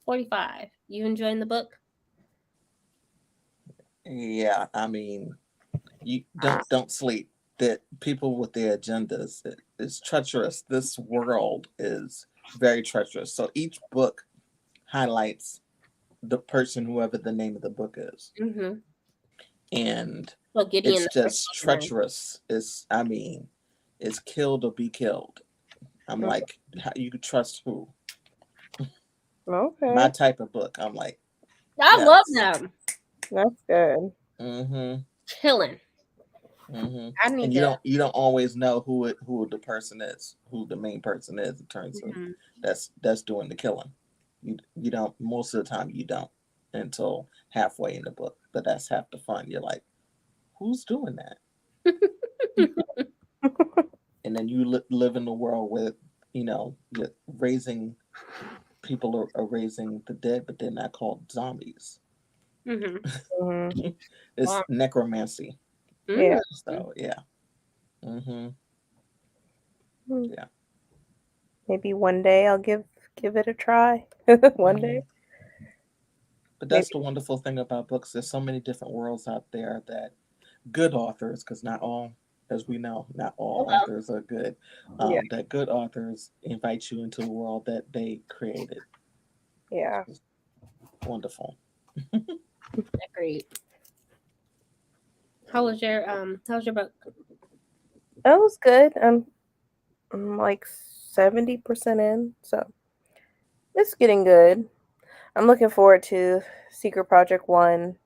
45. You enjoying the book? Yeah, I mean, you don't sleep. That people with their agendas is treacherous. This world is very treacherous. So each book highlights the person, whoever the name of the book is, Mm-hmm. and So Gideon, it's the first just one, then. treacherous. I mean, it's killed or be killed. I'm like, how you could trust who? Okay. My type of book. I'm like, I love yes. them. That's good. Mm-hmm. Killing. Mm-hmm. I need And to. you don't always know who the person is, who the main person is. It turns out Mhm. that's doing the killing. You don't, most of the time you don't until halfway in the book. But that's half the fun. You're like, who's doing that? And then you live in the world where you're raising people are raising the dead, but they're not called zombies. Mhm. Mhm. It's Wow. necromancy. Yeah. So yeah. Mm-hmm. Mm. Yeah. Maybe one day I'll give it a try. One day. But Maybe. that's the wonderful thing about books. There's so many different worlds out there that good authors, because not all, as we know, not all Oh, well. authors are good. Yeah. That good authors invite you into the world that they created. Yeah. It's wonderful. Agreed. How was your book? That was good. I'm like 70% in, so it's getting good. I'm looking forward to Secret Project 1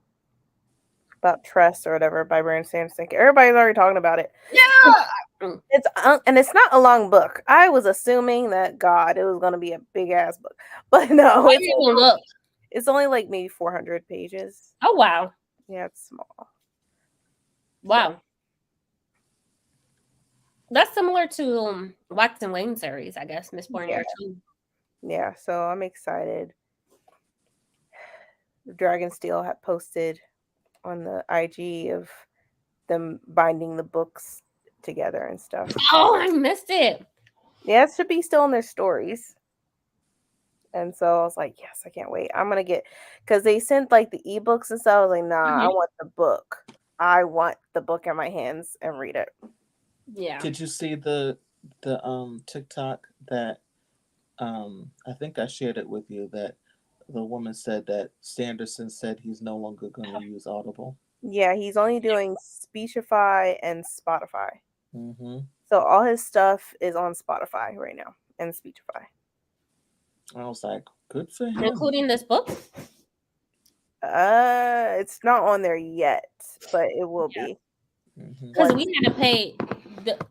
about Tress or whatever by Brandie Sanderson. Everybody's already talking about it. Yeah. It's and it's not a long book. I was assuming that it was gonna be a big ass book, but no, I didn't even look. it's only like maybe 400 pages. Oh wow. Yeah, it's small. Wow. That's similar to Wax and Wayne series, I guess. Miss Born Yeah, Year 2. yeah. So I'm excited. Dragon Steel had posted on the IG of them binding the books together and stuff. Oh, I missed it. Yeah, it should be still in their stories. And so I was like, yes, I can't wait. I'm gonna get because they sent like the ebooks and stuff. I was like, nah, I Mhm. want the book. I want the book in my hands and read it. Yeah. Did you see the TikTok that I think I shared it with you, that the woman said that Sanderson said he's no longer going to use Audible. Yeah, he's only doing Speechify and Spotify. Mm-hmm. So all his stuff is on Spotify right now and Speechify. I was like, good for him. Including this book? It's not on there yet, but it will Yeah. be. Mm-hmm. Because we had to pay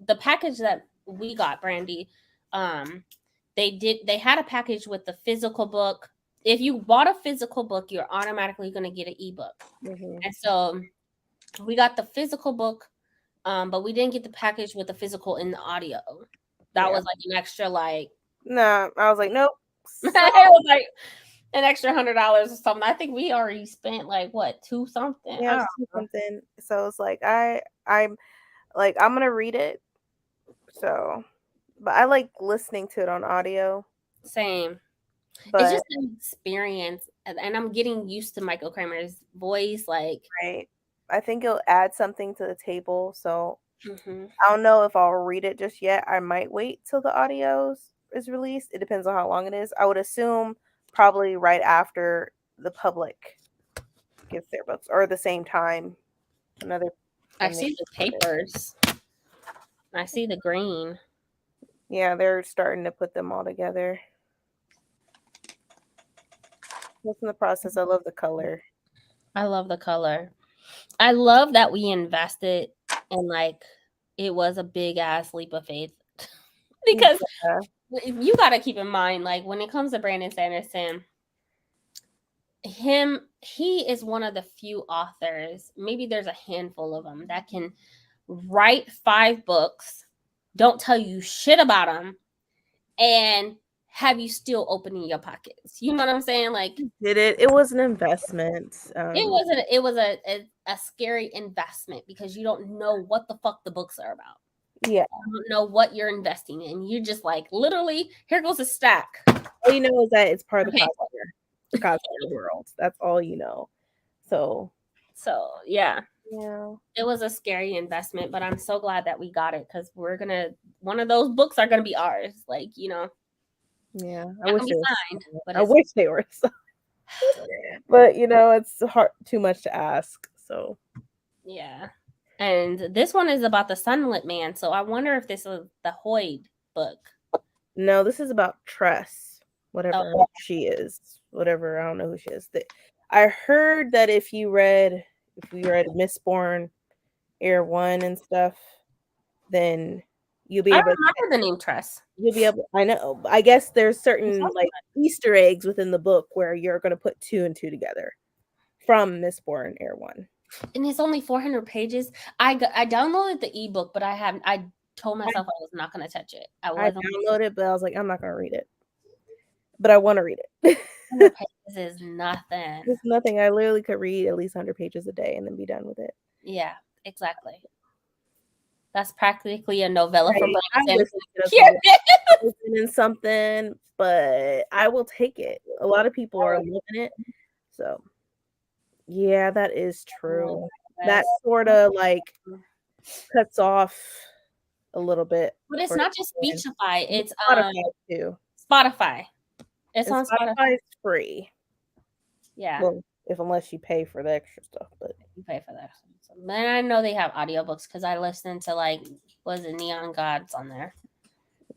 the package that we got, Brandie. They had a package with the physical book. If you bought a physical book, you're automatically gonna get an ebook. Mm-hmm. And so we got the physical book, but we didn't get the package with the physical in the audio. That Yeah. was like an extra like Nah, I was like, nope. it was like an extra $100 or something. I think we already spent like what, 2 something. I Yeah, don't know. something. So it's like I'm like I'm gonna read it. So, but I like listening to it on audio. Same. It's But just an experience, and I'm getting used to Michael Kramer's voice. Like, right, I think it'll add something to the table. So mhm. I don't know if I'll read it just yet. I might wait till the audio is released. It depends on how long it is. I would assume probably right after the public gets their books or the same time. Another. I see the papers. I see the green. Yeah, they're starting to put them all together. What's in the process? I love the color. I love the color. I love that we invested And like it was a big ass leap of faith. Because you got to keep in mind, like when it comes to Brandon Sanderson, he is one of the few authors, maybe there's a handful of them, that can write 5 books, don't tell you shit about them, and have you still opening your pockets. You know what I'm saying? Like, did it? It was an investment. it was a scary investment because you don't know what the fuck the books are about. Yeah. You don't know what you're investing in. You're just like, literally, here goes a stack. All you know is that it's part of the cosplayer world. That's all you know. So yeah. Yeah. It was a scary investment, but I'm so glad that we got it because one of those books are gonna be ours. Like, you know. Yeah. I wish they were signed. But you know, it's too much to ask. So yeah. And this one is about the Sunlit Man. So I wonder if this is the Hoyd book. No, this is about Tress, whatever she is. Whatever, I don't know who she is. I heard that if we read Mistborn Air 1 and stuff, then you'll be able to remember the name Tress. You'll be able, I know. I guess there's certain like Easter eggs within the book where you're going to put 2 and 2 together from Mistborn Air 1. And it's only 400 pages. I downloaded the ebook, but I told myself I was not going to touch it. I downloaded it, but I was like, I'm not going to read it. But I want to read it. 100 pages is nothing. It's nothing. I literally could read at least 100 pages a day and then be done with it. Yeah, exactly. That's practically a novella for Brandon. In something, but I will take it. A lot of people are loving it. So yeah, that is true. That sort of like cuts off a little bit. But it's not just Speechify, it's Spotify too. Spotify. It's on Spotify. It's free. Yeah. Well, unless you pay for the extra stuff, but you pay for that. Then I know they have audiobooks because I listened to like Neon Gods on there.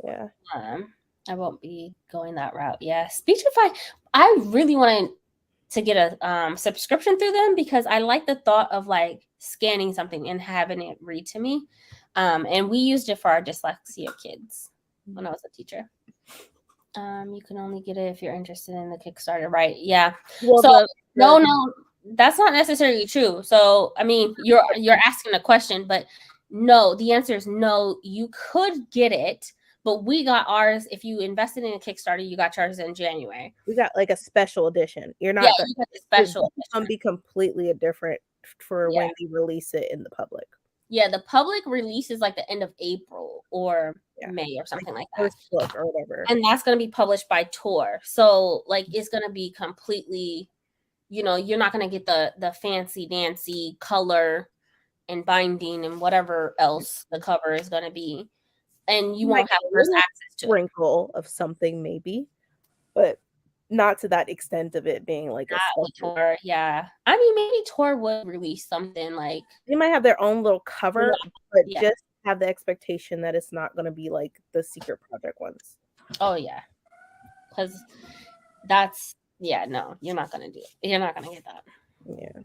Yeah. I won't be going that route. Yeah. Speechify. I really wanted to get a subscription through them because I like the thought of like scanning something and having it read to me. And we used it for our dyslexia kids when I was a teacher. You can only get it if you're interested in the Kickstarter, right? Yeah. Well, so no, that's not necessarily true. So I mean, you're asking a question, but no, the answer is no. You could get it, but we got ours. If you invested in a Kickstarter, you got yours in January. We got like a special edition. You're not. Yeah, you got the special. It's gonna be completely different for when we release it in the public. Yeah, the public release is like the end of April or May or something like that. Book or whatever. And that's going to be published by Tor. So like it's going to be completely, you know, you're not going to get the fancy dancy color and binding and whatever else the cover is going to be. And you won't have first access to sprinkle of something maybe, but not to that extent of it being like a Tor. Yeah. I mean, maybe Tor would release something like they might have their own little cover, but just have the expectation that it's not going to be like the secret project ones. Oh yeah. Because that's no, you're not going to do it. You're not going to get that. Yeah.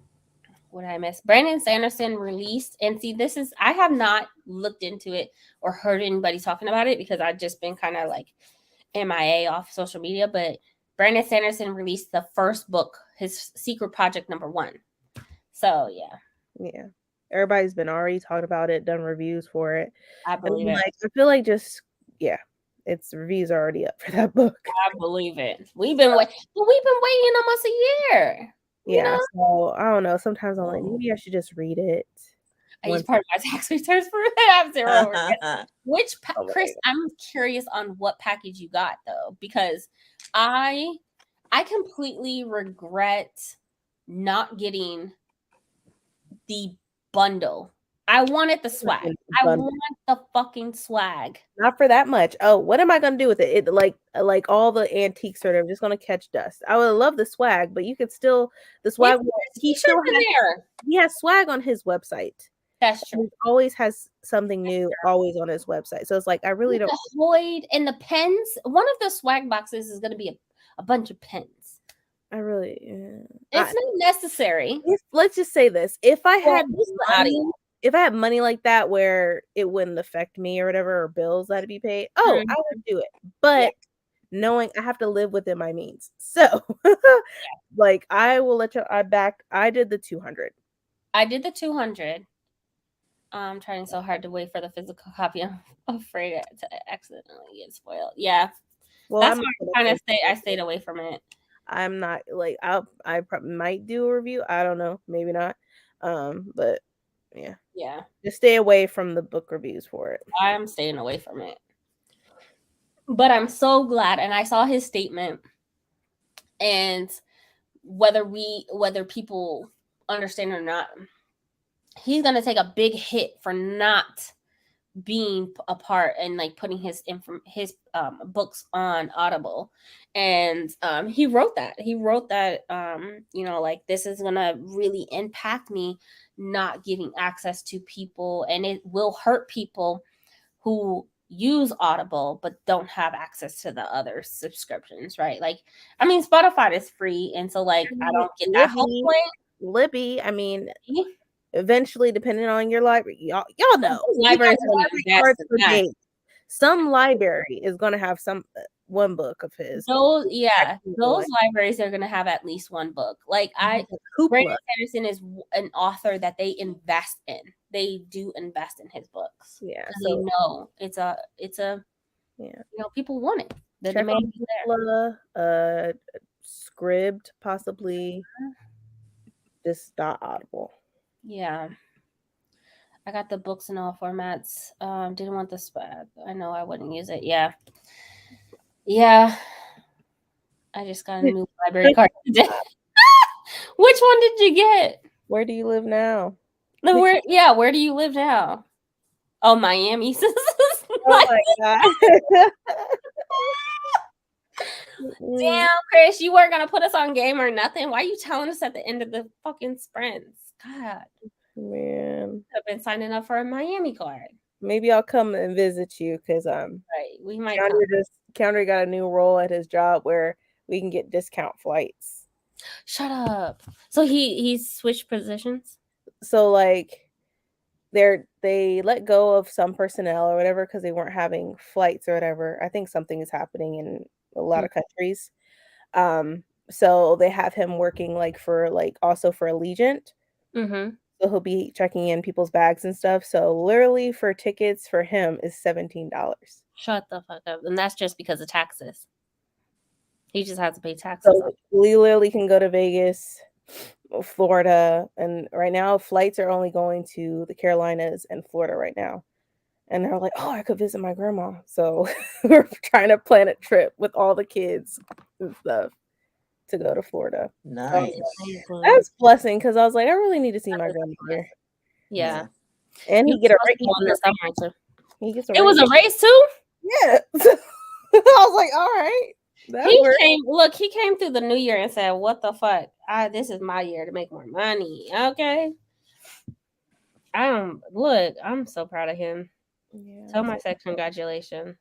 What I miss? Brandon Sanderson released, and see, I have not looked into it or heard anybody talking about it because I've just been kind of like MIA off social media, but Brandon Sanderson released the first book, his secret project #1. So yeah, everybody's been already talking about it, done reviews for it. I believe it. Like, I feel like its reviews are already up for that book. I believe it. We've been waiting almost a year. Yeah, so I don't know. Sometimes I'm like, maybe I should just read it. I use part of my tax returns for it. Which Chris, I'm curious on what package you got though, because I completely regret not getting the bundle. I wanted the swag. I want the fucking swag. Not for that much. Oh, what am I gonna do with it? It like all the antiques are just gonna catch dust. I would love the swag, but you could still the swag. He has swag on his website. That's true. He always has something new, always on his website. So it's like I really don't. The Hoyd and the pens. One of the swag boxes is gonna be a bunch of pens. It's not necessary. Let's just say this: if I had if I had money like that where it wouldn't affect me or whatever, or bills that had to be paid, I would do it. But knowing I have to live within my means. So like I will let you I did the 200. I did the 200. I'm trying so hard to wait for the physical copy. I'm afraid to accidentally get spoiled. Yeah. Well, That's why I stayed away from it. I'm not like I probably might do a review. I don't know, maybe not. But yeah. Yeah. Just stay away from the book reviews for it. I'm staying away from it. But I'm so glad, and I saw his statement, and whether people understand or not, he's gonna take a big hit for not being a part and like putting his books on Audible. And he wrote that like, this is gonna really impact me not giving access to people, and it will hurt people who use Audible but don't have access to the other subscriptions, right? Like, I mean, Spotify is free, and so like I don't get that whole point. Libby, I mean, eventually, depending on your library, y'all know libraries some library is going to have one book of his. Those libraries are going to have at least one book. Like Brandie Sanderson is an author that they invest in. They do invest in his books. Yeah, so they know it's a people want it. The demand is there. Scribd, possibly. Just not Audible. Yeah. I got the books in all formats. Didn't want the spot. I know I wouldn't use it. Yeah. I just got a new library card today. Which one did you get? Where do you live now? Where do you live now? Oh, Miami. Oh my God. Damn, Chris, you weren't gonna put us on game or nothing. Why are you telling us at the end of the fucking sprints? God, man, I've been signing up for a Miami card. Maybe I'll come and visit you because we might. Counter got a new role at his job where we can get discount flights. Shut up. So he switched positions. So like they let go of some personnel or whatever because they weren't having flights or whatever. I think something is happening in a lot of countries. So they have him working also for Allegiant. Mm-hmm. So he'll be checking in people's bags and stuff. So literally for tickets for him is $17. Shut the fuck up. And that's just because of taxes. He just has to pay taxes. So we literally can go to Vegas, Florida, and right now flights are only going to the Carolinas and Florida right now. And they're like, oh, I could visit my grandma. So we're trying to plan a trip with all the kids and stuff to go to Florida. Nice. That's blessing because I was like, I really need to see my grandmother. Yeah. And he get a raise. It was a raise too? Yeah. I was like, all right. He came through the new year and said, what the fuck? This is my year to make more money. Okay. I'm so proud of him. Yeah. Tell my sex congratulations.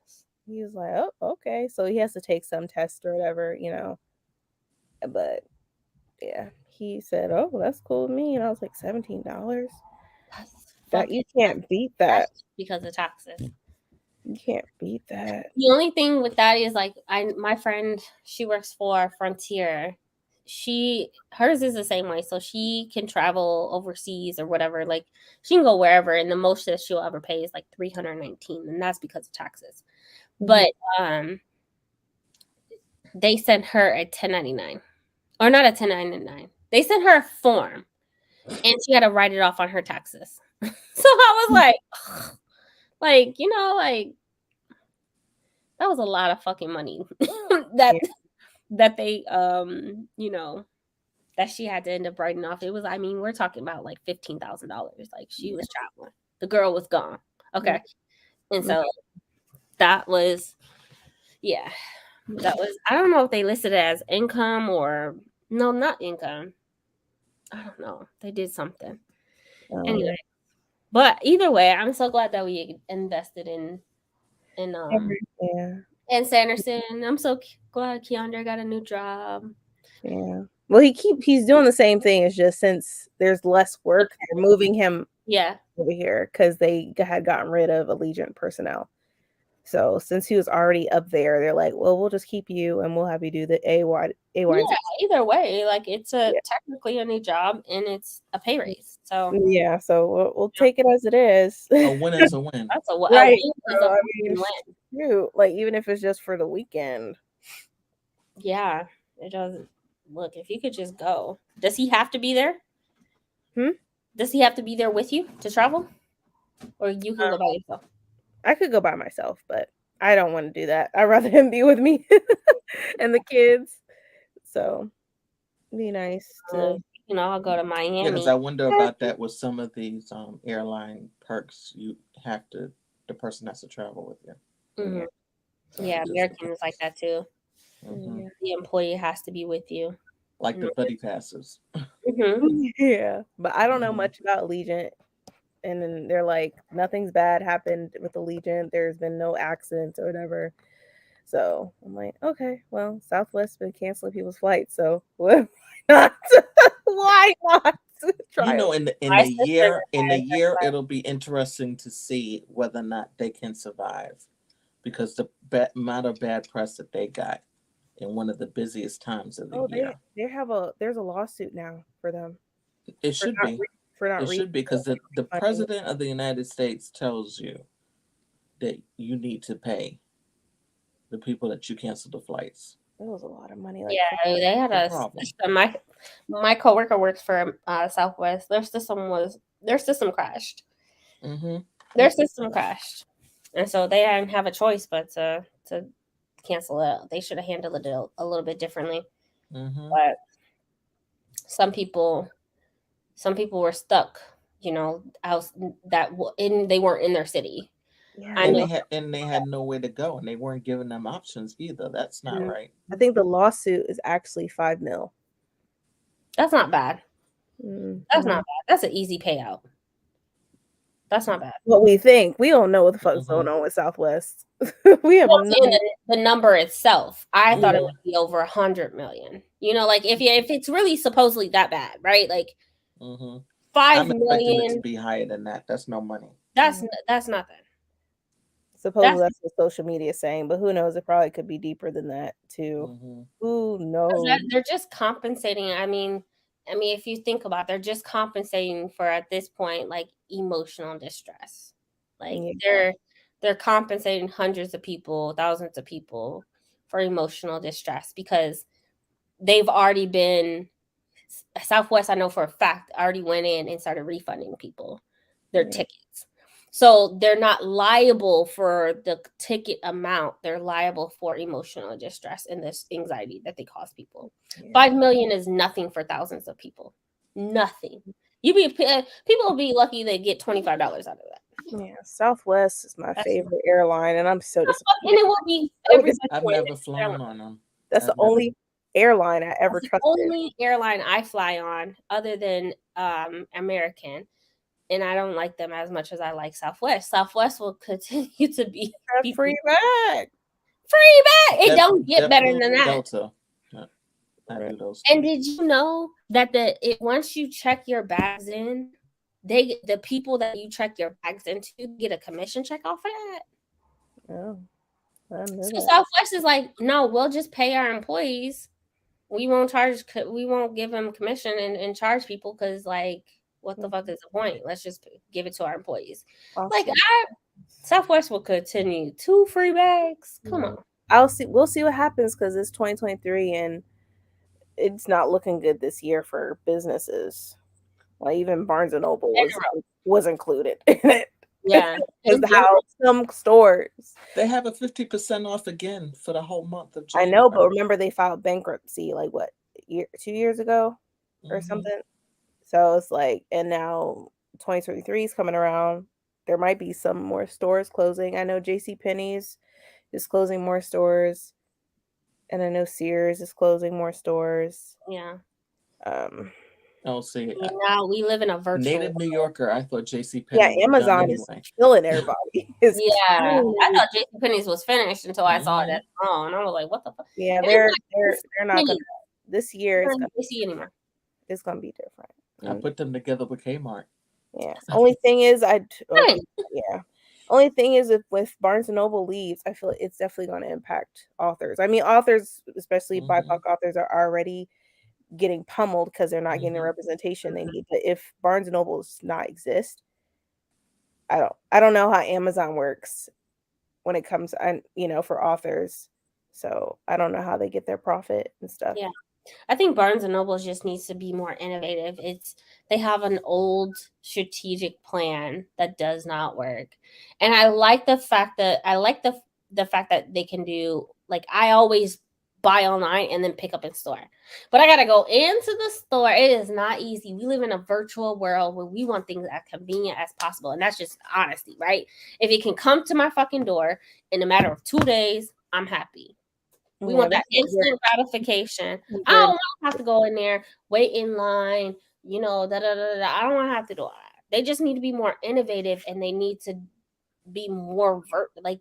He was like, oh, okay. So he has to take some test or whatever, But yeah, he said, oh, that's cool with me. And I was like, $17? That you can't beat that. Because of taxes. You can't beat that. The only thing with that is my friend, she works for Frontier. Hers is the same way. So she can travel overseas or whatever. Like she can go wherever, and the most that she'll ever pay is like $319, and that's because of taxes. Mm-hmm. But they sent her a 1099, or not a 1099. They sent her a form, and she had to write it off on her taxes. So I was like, that was a lot of fucking money that they that she had to end up writing off. It was, we're talking about like $15,000. Like she was traveling. The girl was gone. Okay. And so that was, I don't know if they listed it as income or no, not income. I don't know. They did something. Anyway. But either way, I'm so glad that we invested in Sanderson. I'm so glad Keandre got a new job. Yeah. Well, he's doing the same thing. It's just since there's less work, they're moving him Yeah. over here because they had gotten rid of Allegiant personnel. So since he was already up there, they're like, well, we'll just keep you and we'll have you do the AY. Yeah, either way, like it's Yeah. technically a new job and it's a pay raise. So Yeah, so we'll take it as it is. A win is a win. that's a Right. win is So, a I mean, win. shoot, like even if it's just for the weekend. Yeah, it doesn't. Look, if you could just go. Does he have to be there? Does he have to be there with you to travel? Or you can go by yourself? I could go by myself, but I don't want to do that. I'd rather him be with me and the kids. So be nice to I'll go to Yeah, Miami. because I wonder about that with some of these airline perks. The person has to travel with you. Mhm. So Yeah, just- American is like that too. Mhm. The employee has to be with you. Like the buddy passes. Mhm. Yeah, but I don't know Mhm. much about Allegiant. And then they're like, nothing's bad happened with Allegiant. There's been no accidents or whatever. So I'm like, okay, well, Southwest's been canceling people's flights, so why not? Why not? Try it. In My the sister year, it'll be interesting to see whether or not they can survive, because the amount of bad press that they got in one of the busiest times of the year. There's a lawsuit now for them. It should be. It should be, because the president of the United States tells you that you need to pay the people that you cancel the flights. It was a lot of money. Yeah, they had No a problem. system. My coworker works for Southwest. Their system crashed. Mm-hmm. Their system crashed, and so they didn't have a choice but to cancel it. They should have handled it a little bit differently. Mm-hmm. But some people were stuck. Out and they weren't in their city. Yeah, I know. And they had nowhere to go, and they weren't giving them options either. That's not Mhm. right. I think the lawsuit is actually $5 million. That's not bad. Mm-hmm. That's not bad. That's an easy payout. That's not bad. What we think. We don't know what the fuck's Mm-hmm. going on with Southwest. We have the number itself. I thought it Mhm. would be over 100 million. Like if it's really supposedly that bad, right? Like Mm-hmm. 5 I'm expecting it to million. be higher than that. That's no money. That's nothing. Supposedly that's what social media is saying, but who knows? It probably could be deeper than that too. Mm-hmm. Who knows? They're just compensating. I mean, if you think about it, they're just compensating for, at this point, like emotional distress. Like Yeah. they're compensating hundreds of people, thousands of people for emotional distress because they've already been Southwest, I know for a fact, already went in and started refunding people their tickets. So they're not liable for the ticket amount. They're liable for emotional distress and this anxiety that they cause people. Yeah. 5 million is nothing for thousands of people. Nothing. People will be lucky they get $25 out of that. Yeah, Southwest is my favorite airline, and I'm so disappointed. And it will be I've never flown on them. That's the only airline I ever trusted. Only airline I fly on other than American. And I don't like them as much as I like Southwest. Southwest will continue to be free back. Free back. It don't get better than that. Delta. I do those. And did you know that once you check your bags in, the people that you check your bags into get a commission check off of that? Oh, so Southwest is like, no, we'll just pay our employees. We won't give them commission and charge people because, like, what the fuck is the point? Let's just give it to our employees. Awesome. Like, Southwest will continue 2 free bags. Come on. We'll see what happens because it's 2023 and it's not looking good this year for businesses. Like even Barnes and Noble was included in it. Yeah, because how some stores they have a 50% off again for the whole month of January. I know, but remember they filed bankruptcy like 2 years ago or something. So it's like, and now 2023 is coming around. There might be some more stores closing. I know JCPenney's is closing more stores, and I know Sears is closing more stores. Yeah. I'll see. Now we live in a virtual native New Yorker. I thought JCPenney. Yeah, Amazon is killing everybody. I thought JCPenney's was finished until I saw it at home, and I was like, "What the fuck?" Yeah, they're not gonna. This year it's gonna be different. I put them together with Kmart. Yeah. Only thing is, Fine. yeah. Only thing is, if with Barnes and Noble leaves, I feel it's definitely going to impact authors. I mean, authors, especially BIPOC authors, are already getting pummeled because they're not getting the representation they need. But if Barnes and Noble does not exist, I don't know how Amazon works when it comes, and for authors. So I don't know how they get their profit and stuff. Yeah. I think Barnes and Noble just needs to be more innovative. They have an old strategic plan that does not work. And I like the fact that they can do, like, I always buy online and then pick up in store. But I got to go into the store. It is not easy. We live in a virtual world where we want things as convenient as possible, and that's just honesty, right? If it can come to my fucking door in a matter of 2 days, I'm happy. We want that instant gratification. I don't want to have to go in there, wait in line, da da da da. I don't want to have to do all that. They just need to be more innovative, and they need to be more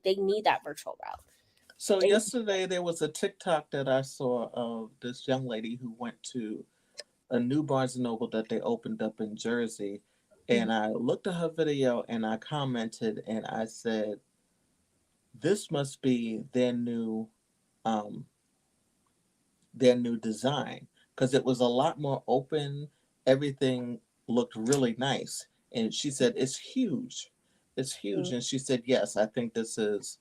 they need that virtual route. So yesterday there was a TikTok that I saw of this young lady who went to a new Barnes and Noble that they opened up in Jersey, and I looked at her video and I commented and I said, "This must be their new design, because it was a lot more open. Everything looked really nice." And she said, "It's huge. It's huge." And she said, "Yes, I think this is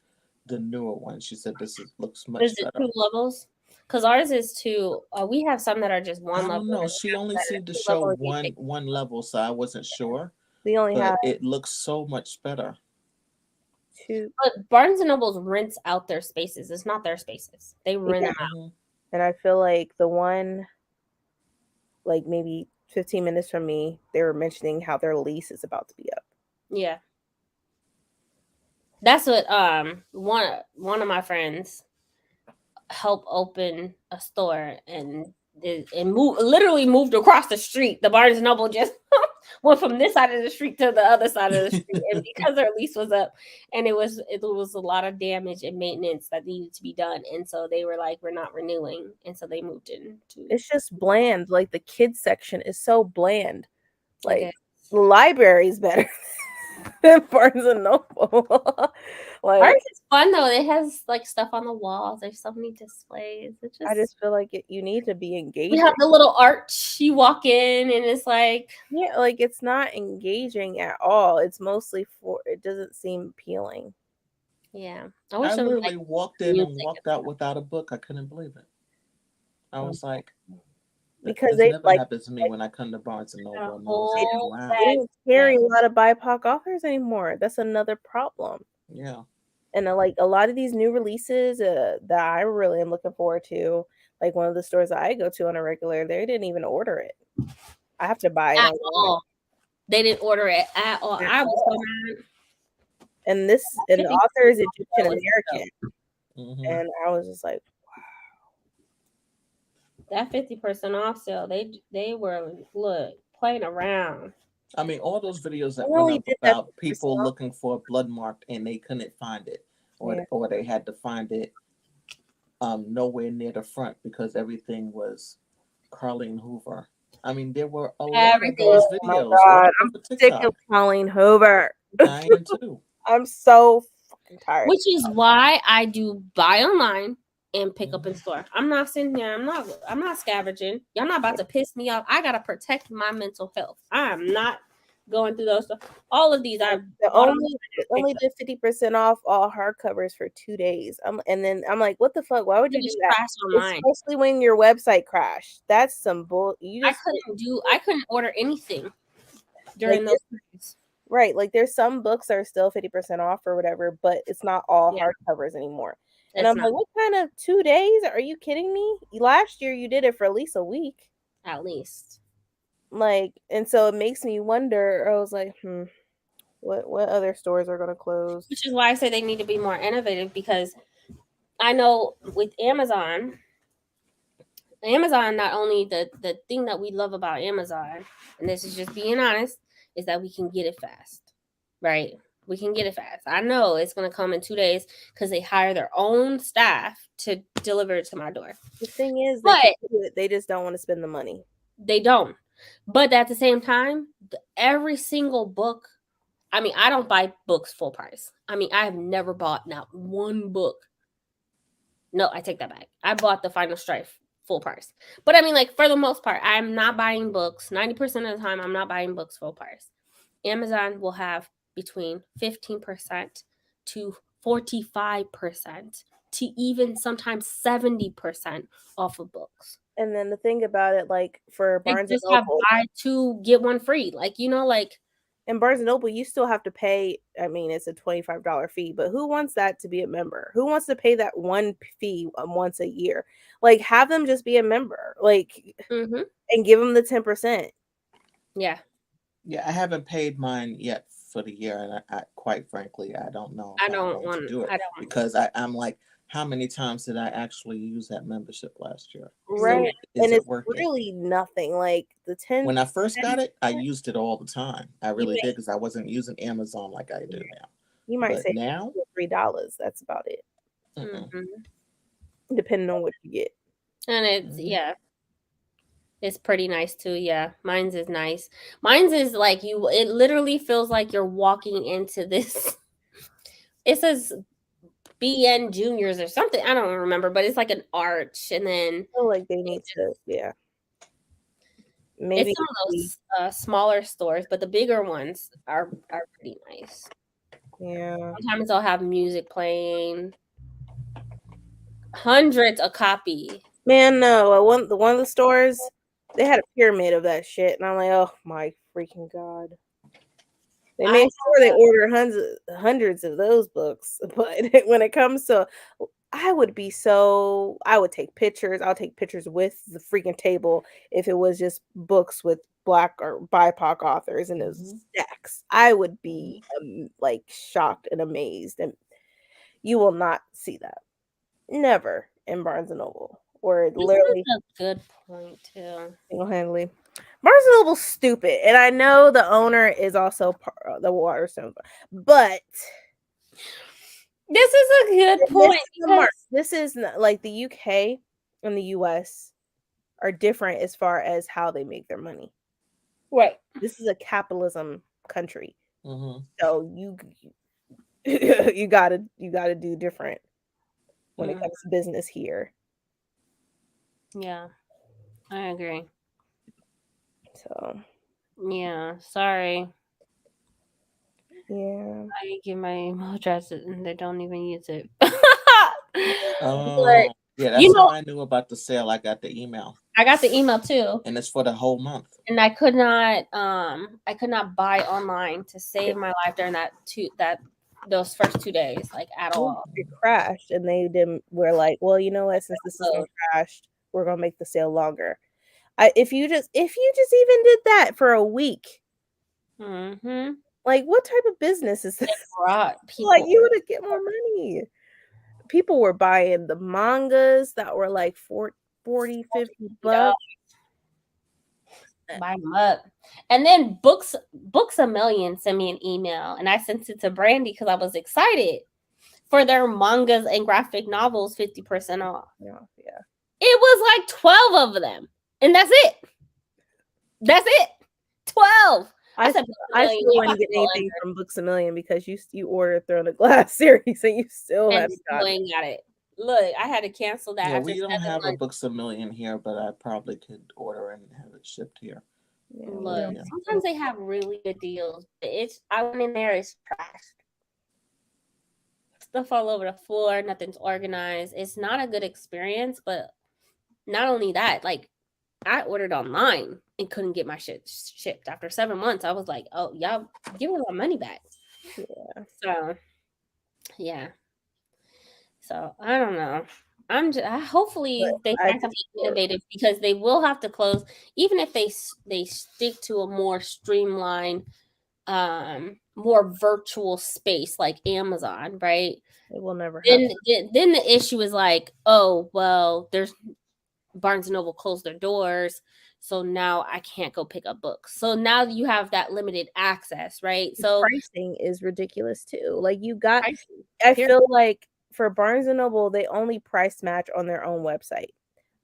the newer one." She said, looks much Is it better." 2 levels? Because ours is 2. We have some that are just 1 I level. don't know. She only seemed to show one level, so I wasn't sure. We only have But it looks so much better. 2. But Barnes and Nobles rents out their spaces. It's not their spaces. They rent them out. And I feel like the one, like maybe 15 minutes from me, they were mentioning how their lease is about to be up. Yeah. That's what one of my friends helped open a store, and literally moved across the street. The Barnes and Noble just went from this side of the street to the other side of the street, and because their lease was up, and it was a lot of damage and maintenance that needed to be done, and so they were like, "We're not renewing," and so they moved into. It's just bland. Like the kids section is so bland. Like the library's better than Barnes and Noble. Like Ours is fun though. It has like stuff on the walls. There's so many displays. I just feel like you need to be engaged. We have the little arch. You walk in and it's like, yeah, like it's not engaging at all. It's mostly it doesn't seem appealing. Yeah, I literally walked in and walked out without a book. I couldn't believe it. I was like, because it never happens to me when I come to Barnes and Noble. They don't carry a lot of BIPOC authors anymore. That's another problem. Yeah. And like a lot of these new releases that I really am looking forward to, like one of the stores that I go to on a regular, they didn't even order it. I have to buy it at all. They didn't order it at all. I was so mad. And the author is Egyptian American, and I was just like, that 50% off sale, they were playing around. I mean, all those videos that went up about people looking for blood marked and they couldn't find it, or they had to find it nowhere near the front because everything was Carleen Hoover. I mean, there were a lot of those videos. Oh my God, I'm sick of Carleen Hoover. I am too. I'm so fucking tired. Which is why I do buy online and pick up in store. I'm not sitting there. I'm not scavenging. Y'all not about to piss me off. I gotta protect my mental health. I'm not going through those stuff. All of these I only did 50% off all hardcovers for 2 days. And then I'm like, what the fuck? Why would you do that? Especially when your website crashed. That's some bull. I couldn't order anything during those days. Right, like there's some books that are still 50% off or whatever, but it's not all hardcovers anymore. And I'm like, what kind of 2 days? Are you kidding me? Last year you did it for at least a week. At least. Like, and so it makes me wonder. I was like, what other stores are going to close? Which is why I say they need to be more innovative, because I know with Amazon, not only the thing that we love about Amazon, and this is just being honest, is that we can get it fast, right? We can get it fast. I know it's going to come in 2 days because they hire their own staff to deliver it to my door. The thing is, they just don't want to spend the money. They don't. But at the same time, every single book. I mean, I don't buy books full price. I mean, I have never bought not one book. No, I take that back. I bought the Final Strife full price. But I mean, like, for the most part, I'm not buying books. 90% of the time, I'm not buying books full price. Amazon will have between 15% to 45% to even sometimes 70% off of books. And then the thing about it, like for They Barnes and just have Noble, buy two, get one free. Like, you know, like, in Barnes and Noble, you still have to pay. I mean, it's a $25 fee, but who wants that to be a member? Who wants to pay that one fee once a year? Like, have them just be a member, like, and give them the 10%. Yeah. Yeah, I haven't paid mine yet for the year, and I quite frankly, I don't know I if I'm don't going want to do it I don't because I'm like, how many times did I actually use that membership last year? Right. So And is it it's worth it? really nothing. Like the 10 When I first got it, I used it all the time. I you really may, did because I wasn't using Amazon like I do now. you might But say now, $3. That's about it, mm-mm. depending on what you get. And it's it's pretty nice too. Yeah, mine's is nice. Mine's is like it literally feels like you're walking into this. It says BN Juniors or something. I don't remember, but it's like an arch, and then I feel like they need to, maybe it's some of those smaller stores, but the bigger ones are pretty nice. Sometimes they'll have music playing, hundreds a copy. Man, no, one of the stores, they had a pyramid of that shit, and I'm like, oh my freaking god. They made sure they ordered hundreds of those books, but when it comes to, I would take pictures. I'll take pictures with the freaking table if it was just books with Black or BIPOC authors and it was stacks. I would be like shocked and amazed, and you will not see that. Never in Barnes and Noble, or literally a good point too. Single-handedly, Barnes and Noble's stupid, and I know the owner is also the Waterstone, but this is a good point. This is not, like the UK and the US are different as far as how they make their money. Right. This is a capitalism country, so you gotta do different when it comes to business here. Yeah, I agree. So yeah, sorry. Yeah, I give my email address and they don't even use it. Yeah, that's how I knew about the sale. I got the email. I got the email too, and it's for the whole month. And I could not buy online to save my life during those first 2 days, like at all. It crashed, and they didn't. We're like, well, you know what? Since the system crashed, we're gonna make the sale longer. If you just even did that for a week, like what type of business is this? Like you would get more money. People were buying the mangas that were like $40, $50. Buy them up. And then Books A Million sent me an email, and I sent it to Brandie because I was excited for their mangas and graphic novels 50% off. Yeah. It was like 12 of them, and that's it. 12. I still wouldn't get anything from Books A Million because you ordered Throne of Glass series and you still haven't got it. Look, I had to cancel that. Yeah, we don't have a Books A Million here, but I probably could order and have it shipped here. Look, sometimes they have really good deals. I went in there, it's trashed. Stuff all over the floor, nothing's organized. It's not a good experience, but not only that, like I ordered online and couldn't get my shit shipped. After 7 months, I was like, oh, y'all give me my money back. Yeah. So, yeah. So, I don't know. Hopefully they find something innovative because they will have to close, even if they stick to a more streamlined, more virtual space like Amazon, right? It will never happen. Then the issue is like, oh, well, there's Barnes & Noble closed their doors, so now I can't go pick up books. So now you have that limited access, right? So pricing is ridiculous too. Like I feel like for Barnes & Noble, they only price match on their own website.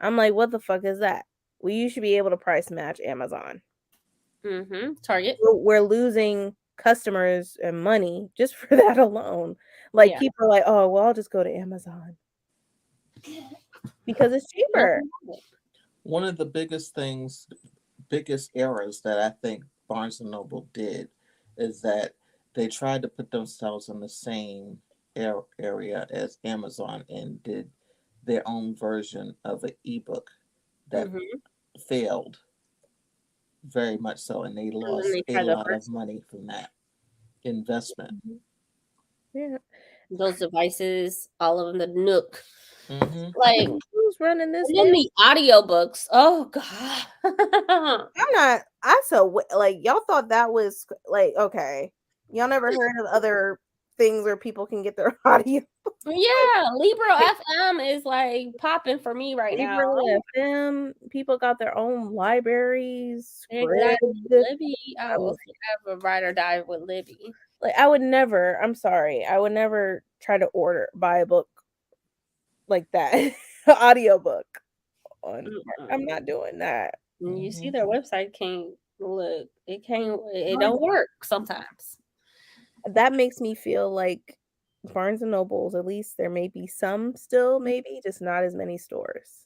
I'm like, what the fuck is that? Well, you should be able to price match Amazon. Target. We're losing customers and money just for that alone. Like, Yeah. people are like, oh, well, I'll just go to Amazon because it's cheaper. One of the biggest errors that I think Barnes and Noble did is that they tried to put themselves in the same area as Amazon and did their own version of an ebook that failed very much so, and they And then lost they a tried to lot of merge money from that investment. Yeah. those devices, all of them, the Nook. Mm-hmm. Like, Who's running this and now? then the audiobooks. Oh god. I'm not. Like, y'all thought that was like, okay. Y'all never heard of other things where people can get their audio? Yeah, Libro FM is like popping for me right now. Libro FM, people got their own libraries. Exactly. Scribd. Libby, I will forever ride or die with Libby. Like, I would never. I'm sorry. I would never try to buy a book like that, audiobook. I'm not doing that. You see their website can't look. It can't. It don't work sometimes. That makes me feel like Barnes and Nobles, at least there may be some still, maybe just not as many stores.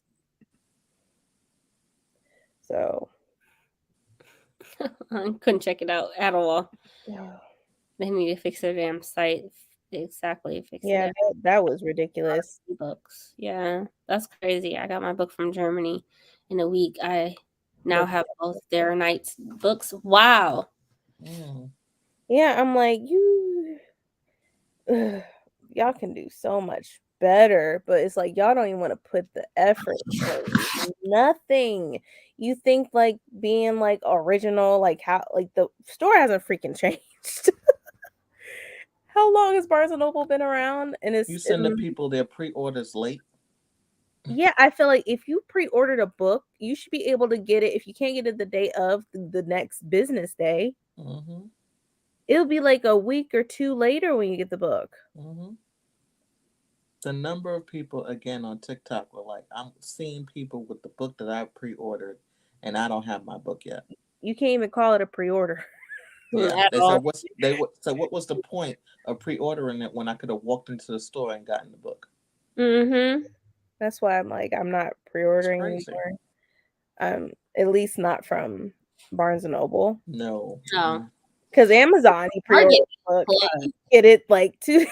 So I couldn't check it out at all. yeah. They need to fix their damn site. Exactly. Fix Yeah, it. that was ridiculous. Books. Yeah, that's crazy. I got my book from Germany in a week. I now have both their nights books. Wow. Yeah, I'm like, y'all can do so much better, but it's like y'all don't even want to put the effort in nothing. You think like being like original, like how like the store hasn't freaking changed. How long has Barnes and Noble been around? And You send the people their pre-orders late. Yeah, I feel like if you pre-ordered a book, you should be able to get it. If you can't get it the day of the next business day, it'll be like a week or two later when you get the book. The number of people again on TikTok were like, I'm seeing people with the book that I pre-ordered, and I don't have my book yet. You can't even call it a pre-order. Yeah, they said what was the point of pre-ordering it when I could have walked into the store and gotten the book? That's why I'm like, I'm not pre-ordering anymore. At least not from Barnes and Noble. No. Because Amazon, you pre-order a book, get it like 2 days.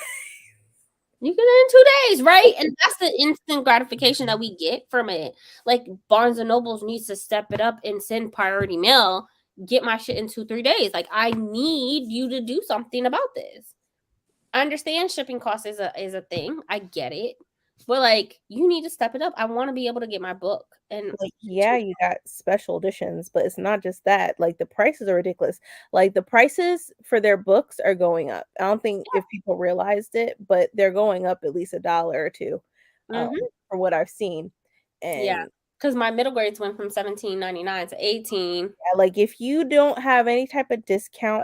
You get it in 2 days, right? And that's the instant gratification that we get from it. Like Barnes and Nobles needs to step it up and send priority mail. Get my shit in 2-3 days. Like, I need you to do something about this. I understand shipping costs is a thing. I get it. But like, you need to step it up. I want to be able to get my book. And like, yeah, you got special editions, but it's not just that. Like, the prices are ridiculous. Like, the prices for their books are going up. I don't think if people realized it, but they're going up at least $1 or $2 from what I've seen. And because my middle grades went from $17.99 to $18. Like, if you don't have any type of discount,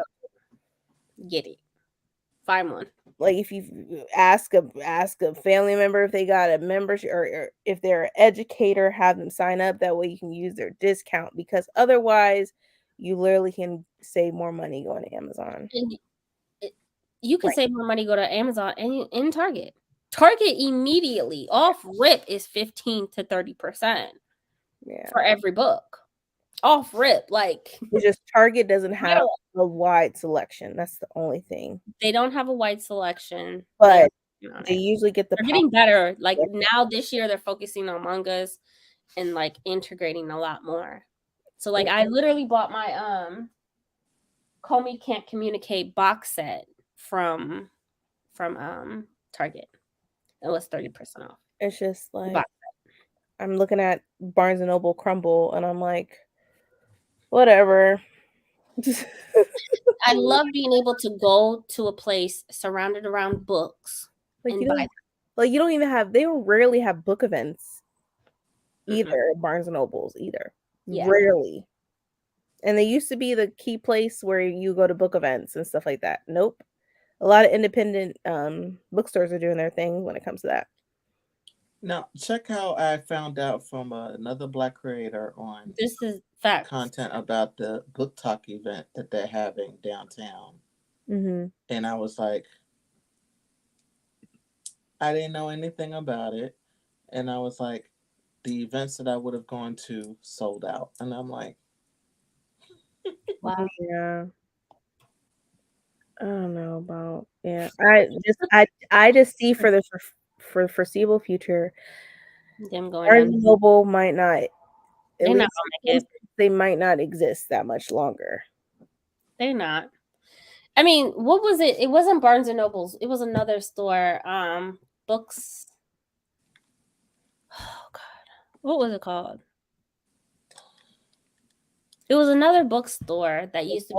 get it. Find one. Like, if you ask a family member if they got a membership, or if they're an educator, have them sign up. That way you can use their discount, because otherwise you literally can save more money going to Amazon. And you can save more money go to Amazon and in Target. Target immediately off rip is 15 to 30% for every book. Off rip, like, it's just Target doesn't have a wide selection. That's the only thing. They don't have a wide selection, but they usually get they're getting better. Like, now this year they're focusing on mangas and like integrating a lot more. So like, I literally bought my Call Me Can't Communicate box set from Target. It was 30% off. It's just like, I'm looking at Barnes and Noble crumble and I'm like, whatever. I love being able to go to a place surrounded around books and buy them. Like, you don't even have, they rarely have book events either, Barnes and Nobles either. Rarely. And they used to be the key place where you go to book events and stuff like that. Nope. A lot of independent bookstores are doing their thing when it comes to that. Now, check how I found out from another Black creator on This is facts. content about the book talk event that they're having downtown. Mm-hmm. And I was like, I didn't know anything about it. And I was like, the events that I would have gone to sold out. And I'm like, Wow. Yeah. I don't know about I just see for for foreseeable future, Them going Barnes down. and Noble might not, at They're not least gonna make it. they might not exist that much longer. They're not. I mean, what was it? It wasn't Barnes and Nobles. It was another store. Books. Oh God, what was it called? It was another bookstore that used to be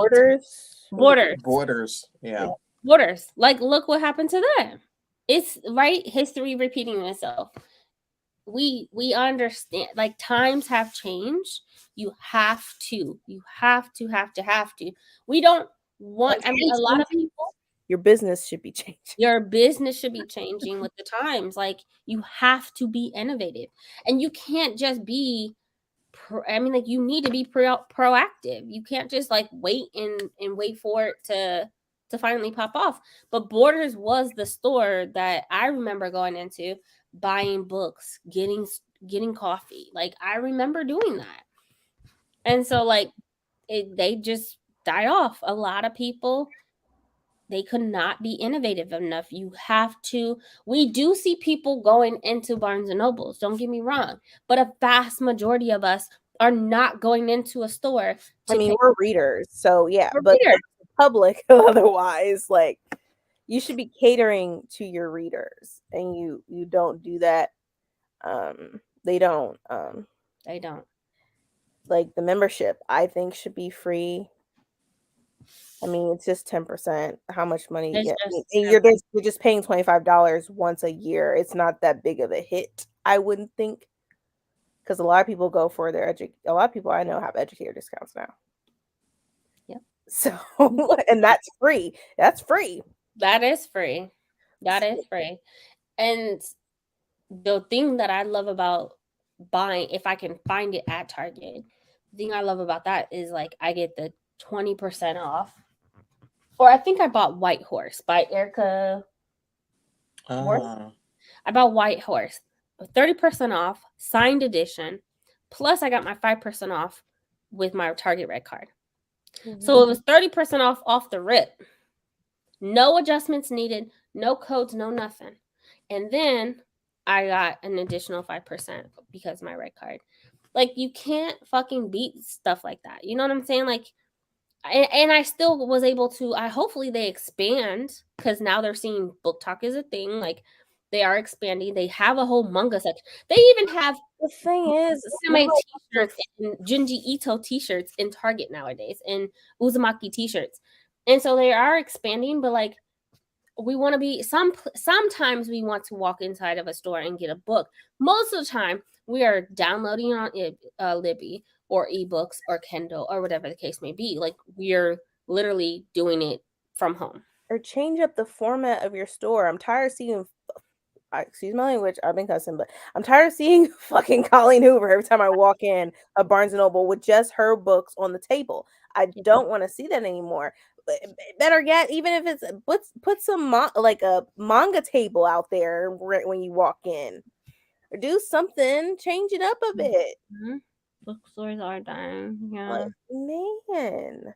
Borders. Borders. Yeah. Borders. Like, look what happened to them. It's right. History repeating itself. We understand. Like, times have changed. You have to. You have to. Have to. We don't want. I mean, a lot of people. Your business should be changed. Your business should be changing with the times. Like, you have to be innovative, and you can't just be. I mean, like, you need to be proactive. You can't just like wait and wait for it to finally pop off. But Borders was the store that I remember going into, buying books, getting coffee. Like, I remember doing that, and so like they just died off. A lot of people, they could not be innovative enough. You have to. We do see people going into Barnes and Nobles, don't get me wrong, but a vast majority of us are not going into a store to I mean, pay. we're readers, so yeah, We're but readers. the public otherwise, like, you should be catering to your readers, and you don't do that. They don't. They don't. Like, the membership, I think, should be free. I mean, it's just 10%. How much money you It's get? just And you're just paying $25 once a year. It's not that big of a hit, I wouldn't think, because a lot of people go for their a lot of people I know have educator discounts now. Yep. So, and that's free. That's free. That is free. That is free. And the thing that I love about buying, if I can find it at Target, the thing I love about that is like I get the 20% off. Or I think I bought White Horse by Erica Worth. I bought White Horse, 30% off, signed edition. Plus, I got my 5% off with my Target Red card. So it was 30% off the rip. No adjustments needed, no codes, no nothing. And then I got an additional 5% because of my red card. Like, you can't fucking beat stuff like that. You know what I'm saying? Like, and I still was able to. Hopefully they expand, because now they're seeing book talk is a thing. Like, they are expanding. They have a whole manga section. They even have The thing is, anime t-shirts and Junji Ito t-shirts in Target nowadays, and Uzumaki t-shirts. And so they are expanding, but like, we want to be sometimes we want to walk inside of a store and get a book. Most of the time we are downloading on Libby or ebooks or Kindle or whatever the case may be. Like, we're literally doing it from home. or change up the format of your store. I'm tired of seeing, excuse my language, I've been cussing, but I'm tired of seeing fucking Colleen Hoover every time I walk in a Barnes and Noble with just her books on the table. I don't want to see that anymore. Better yet, even if it's put some like a manga table out there when you walk in, or do something, change it up a bit. Mm-hmm. Bookstores are dying. Yeah. Like, man.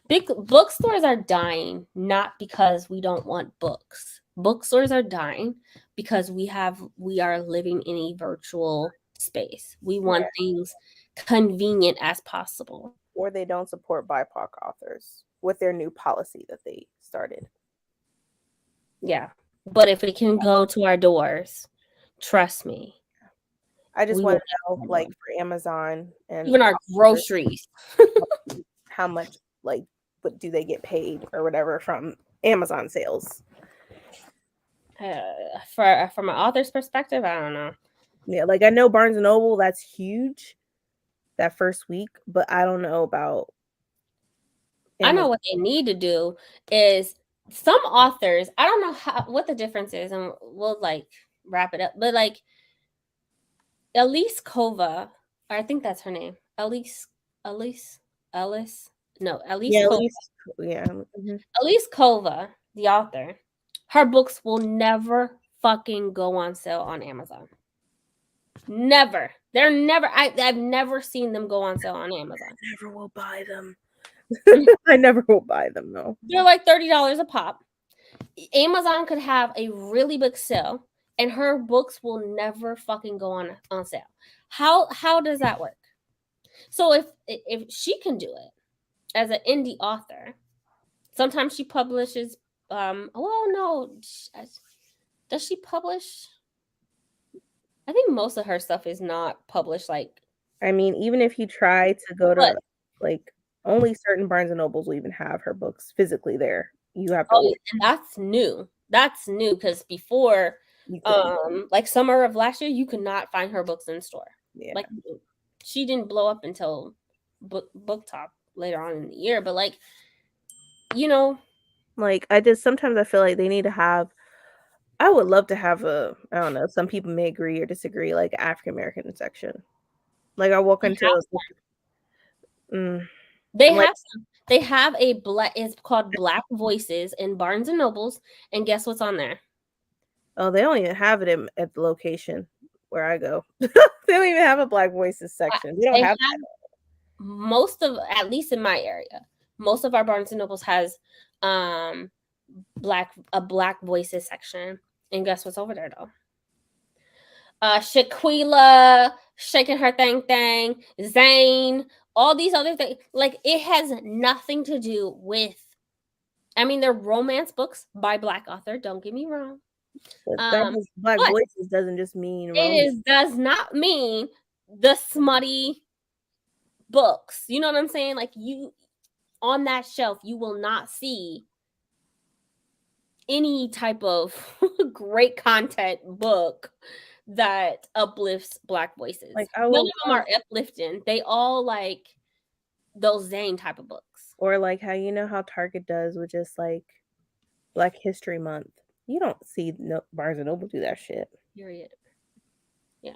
Big bookstores are dying not because we don't want books. Bookstores are dying because we are living in a virtual space. We want things convenient as possible. Or they don't support BIPOC authors with their new policy that they started. Yeah. But if it can go to our doors, trust me. I just want to know, like, for Amazon and even our groceries, how much, like, what do they get paid or whatever from Amazon sales? From an author's perspective, I don't know. Yeah, like, I know Barnes and Noble, that's huge that first week, but I don't know about Amazon. I know what they need to do is some authors, I don't know what the difference is, and we'll like wrap it up. But like Elise Kova, I think that's her name. Elise. No, Elise Yeah, at Kova. least, yeah. Mhm. Elise Kova, the author, her books will never fucking go on sale on Amazon. Never. They're never. I've never seen them go on sale on Amazon. I never will buy them. I never will buy them though. They're like $30 a pop. Amazon could have a really big sale, and her books will never fucking go on sale. How does that work? So if she can do it as an indie author, sometimes she publishes. Well, no, does she publish? I think most of her stuff is not published. Like, I mean, even if you try to go but to like only certain Barnes and Nobles will even have her books physically there. You have to oh, order. and that's new. That's new because before, You couldn't. like summer of last year, you could not find her books in store. Yeah. Like, she didn't blow up until book talk later on in the year. But like, you know, Like I just sometimes I feel like they need to have. I would love to have a. I don't know. Some people may agree or disagree. Like African American section. Like I walk into. they like have some. They have a black. It's called Black Voices in Barnes and Nobles, and guess what's on there? oh, they don't even have it at the location where I go. They don't even have a Black Voices section. They don't They have have most of, at least in my area, most of our Barnes and Nobles has a Black Voices section, and guess what's over there though? Shaquila shaking her thing, Zane, all these other things. Like, it has nothing to do with. I mean, they're romance books by Black author. Don't get me wrong. Black but Voices doesn't just mean romance. does not mean the smutty books. You know what I'm saying? Like, you on that shelf, you will not see any type of great content book that uplifts Black voices. Like None of them are uplifting. They all like those Zane type of books. Or like how you know how Target does with just like Black History Month. You don't see Barnes and Noble do that shit. Period. Yeah.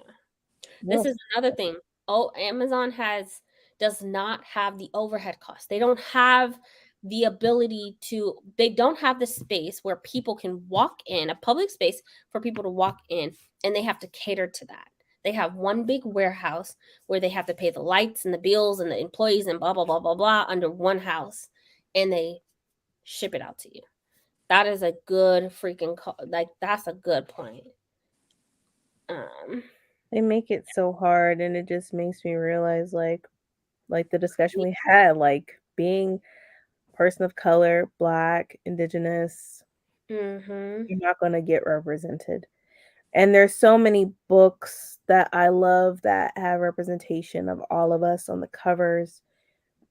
No. This is another thing. Oh, Amazon does not have the overhead costs. They don't have the ability to, they don't have the space where people can walk in, a public space for people to walk in, and they have to cater to that. They have one big warehouse where they have to pay the lights and the bills and the employees and blah, blah, blah, blah, blah under one house, and they ship it out to you. That is a good freaking, like, that's a good point. They make it so hard, and it just makes me realize like the discussion we had, like being person of color, Black, Indigenous, you're not going to get represented. And there's so many books that I love that have representation of all of us on the covers.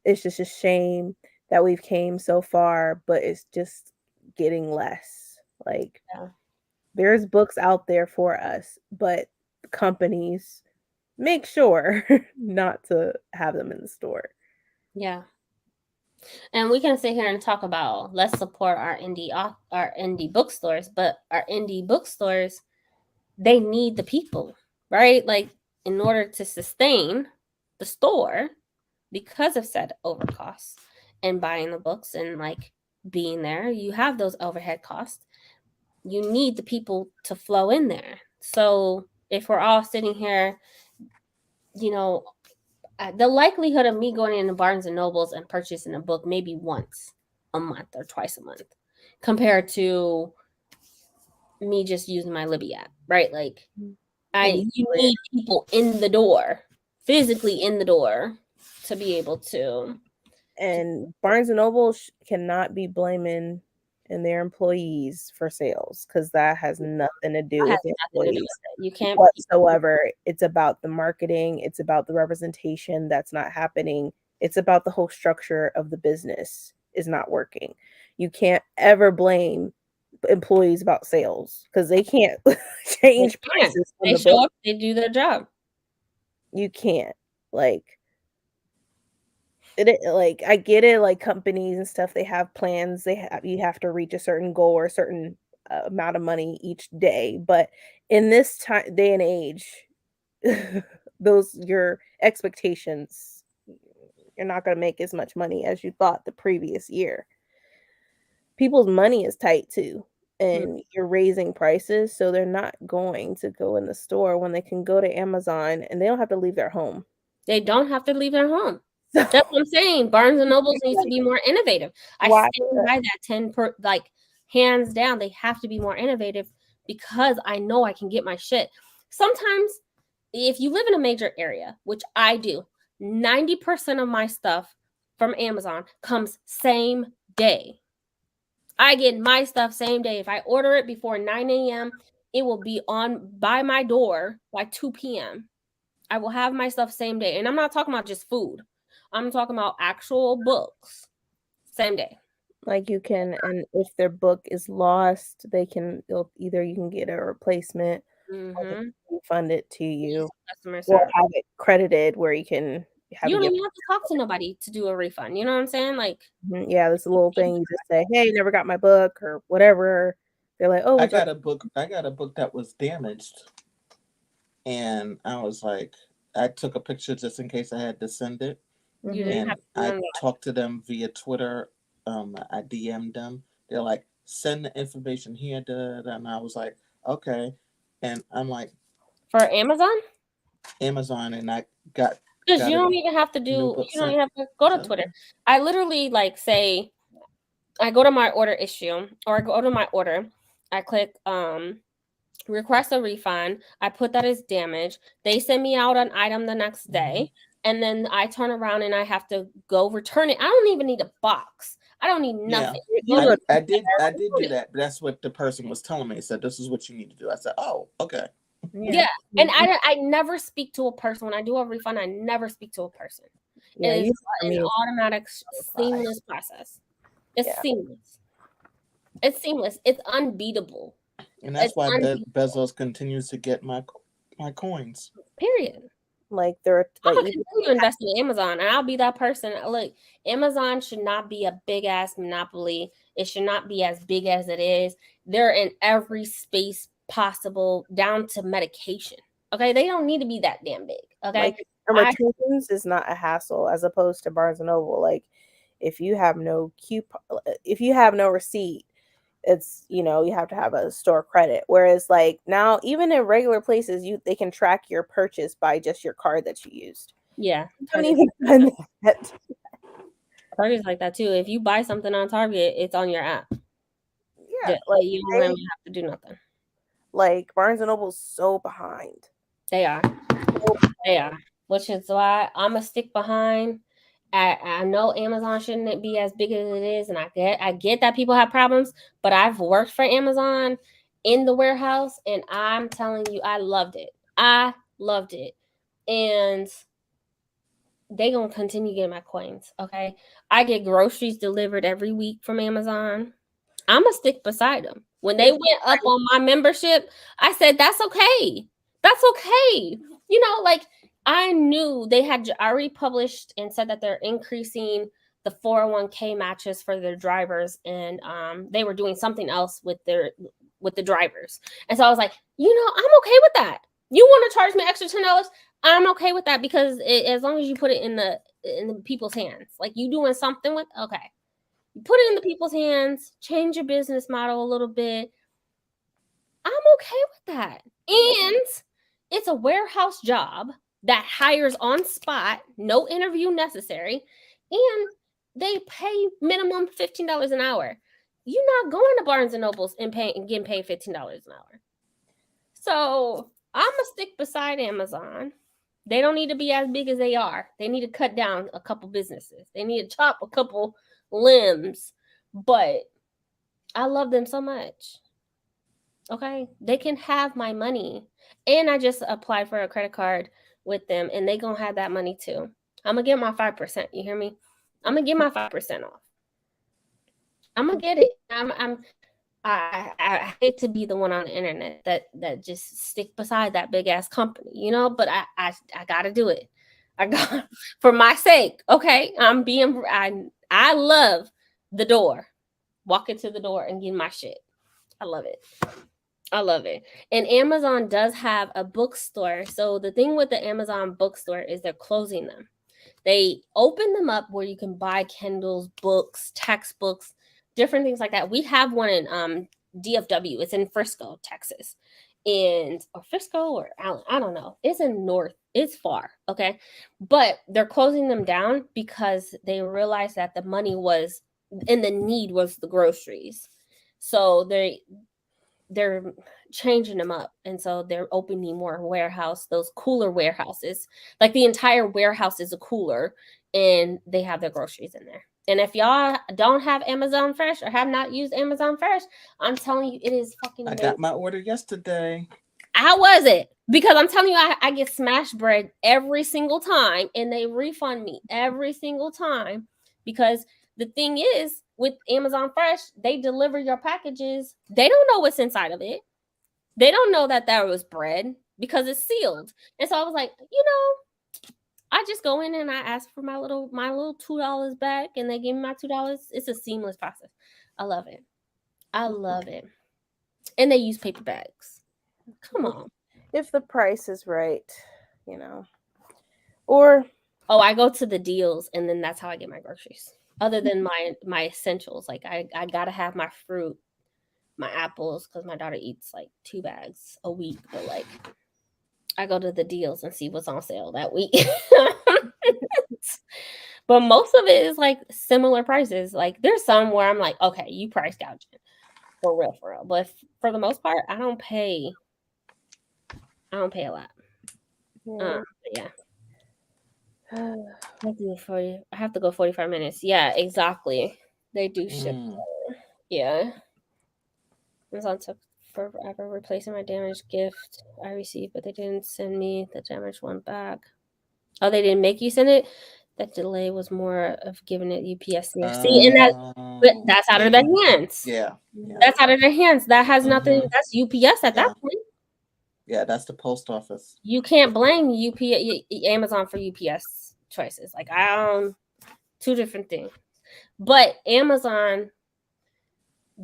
It's just a shame that we've came so far, but it's just getting less. Like, there's books out there for us, but companies make sure not to have them in the store. Yeah. And we can sit here and talk about let's support our indie bookstores, but our indie bookstores, they need the people, right? Like, in order to sustain the store, because of said overcosts and buying the books and like being there, you have those overhead costs. You need the people to flow in there. So if we're all sitting here, you know, the likelihood of me going into Barnes and Nobles and purchasing a book maybe once a month or twice a month compared to me just using my Libby app, right? Like, you need people in the door, physically in the door, to be able to. And Barnes and Noble cannot be blaming and their employees for sales, because that has nothing to do with the employees. You can't whatsoever. It's about the marketing. It's about the representation that's not happening. It's about the whole structure of the business is not working. You can't ever blame employees about sales because they can't change prices. They show up, they do their job. You can't, like, like, I get it, like companies and stuff, they have plans, you have to reach a certain goal or a certain amount of money each day. But in this day and age, those your expectations, you're not going to make as much money as you thought the previous year. People's money is tight too, and you're raising prices, so they're not going to go in the store when they can go to Amazon and they don't have to leave their home. They don't have to leave their home. That's what I'm saying. Barnes and Nobles needs to be more innovative. I stand by that 10 per, like, hands down. They have to be more innovative because I know I can get my shit. Sometimes if you live in a major area, which I do, 90% of my stuff from Amazon comes same day. I get my stuff same day. If I order it before 9 a.m., it will be on by my door by 2 p.m. I will have my stuff same day. And I'm not talking about just food. I'm talking about actual books. Same day. Like you can, and if their book is lost, you can get a replacement, or refund it to you, or have it credited where you can you don't even have to talk to nobody to do a refund. You know what I'm saying? Like, yeah, this little thing you just say, "Hey, never got my book," or whatever. They're like, "Oh, I got a book that was damaged, and I was like, I took a picture just in case I had to send it, and I talked to them via Twitter. I DM'd them. They're like, send the information here, and I was like, okay, and I'm like, for Amazon, and I got. Because you don't even have to you don't even have to go to Twitter. I literally like say, I go to my order issue, or I go to my order, I click request a refund, I put that as damage, they send me out an item the next day, and then I turn around and I have to go return it. I don't even need a box. I don't need nothing. Yeah, I did do that, but that's what the person was telling me. He said, this is what you need to do. I said, oh, okay. Yeah. And I never speak to a person. When I do a refund, I never speak to a person. Yeah, it is an automatic, seamless process. It's seamless. It's seamless. It's unbeatable. And that's why Bezos continues to get my coins. Period. Like they're I'm gonna continue to invest in Amazon, and I'll be that person. Look, Amazon should not be a big ass monopoly. It should not be as big as it is. They're in every space possible, down to medication. Okay, they don't need to be that damn big. Okay, like returns is not a hassle as opposed to Barnes and Noble. Like if you have no if you have no receipt, it's you have to have a store credit. Whereas like now, even in regular places, they can track your purchase by just your card that you used. Yeah, don't even done that. Target's like that too. If you buy something on Target, it's on your app. Yeah, like you don't even have to do nothing. Like Barnes and Noble's so behind. They are. They are. Which is why I'm a stick behind. I know Amazon shouldn't be as big as it is, and I get that people have problems, but I've worked for Amazon in the warehouse, and I'm telling you, I loved it. I loved it. And they gonna continue getting my coins, okay? I get groceries delivered every week from Amazon. I'm a stick beside them. When they went up on my membership, I said, that's okay. That's okay. Like I knew they had already published and said that they're increasing the 401k matches for their drivers, and they were doing something else with the drivers. And so I was like, I'm okay with that. You want to charge me extra $10? I'm okay with that, because as long as you put it in the people's hands, like you doing something with, okay. You put it in the people's hands, change your business model a little bit. I'm okay with that. And it's a warehouse job that hires on spot, no interview necessary, and they pay minimum $15 an hour. You're not going to Barnes and Nobles and getting paid $15 an hour. So I'm going to stick beside Amazon. They don't need to be as big as they are. They need to cut down a couple businesses. They need to chop a couple limbs. But I love them so much. Okay, they can have my money, and I just applied for a credit card with them, and they gonna have that money too. I'm gonna get my 5%. You hear me? I'm gonna get my 5% off. I'm gonna get it. I hate to be the one on the internet that just stick beside that big ass company, but I gotta do it. I got for my sake. Okay, I love the door. Walk into the door and get my shit. I love it. I love it. And Amazon does have a bookstore. So the thing with the Amazon bookstore is they're closing them. They open them up where you can buy Kindles, books, textbooks, different things like that. We have one in DFW. It's in Frisco, Texas. Or Frisco or Allen, I don't know. It's in North. It's far, okay? But they're closing them down because they realized that the money was and the need was the groceries. So they're changing them up, and so they're opening more warehouse, those cooler warehouses. Like the entire warehouse is a cooler, and they have their groceries in there. And if y'all don't have Amazon Fresh or have not used Amazon Fresh, I'm telling you, it is fucking amazing. I got my order yesterday. How was it? Because I'm telling you, I get smash bread every single time, and they refund me every single time. Because the thing is, with Amazon Fresh, they deliver your packages. They don't know what's inside of it. They don't know that was bread because it's sealed. And so I was like, I just go in and I ask for my little $2 back, and they give me my $2. It's a seamless process. I love it. I love it. And they use paper bags. Come on. If the price is right, Or I go to the deals, and then that's how I get my groceries. Other than my essentials, like I gotta have my fruit, my apples, because my daughter eats like 2 bags a week. But like, I go to the deals and see what's on sale that week. But most of it is like similar prices. Like there's some where I'm like, okay, you price gouging for real. But for the most part, I don't pay a lot. Yeah. I have to go 45 minutes. Yeah, exactly. They do ship. Yeah. Amazon took forever replacing my damaged gift I received, but they didn't send me the damaged one back. Oh, they didn't make you send it? That delay was more of giving it UPS near. See, and that's out of their hands. Yeah. That's out of their hands. That has nothing. That's UPS at that point. Yeah, that's the post office. You can't blame Amazon for UPS choices. Like two different things. But Amazon,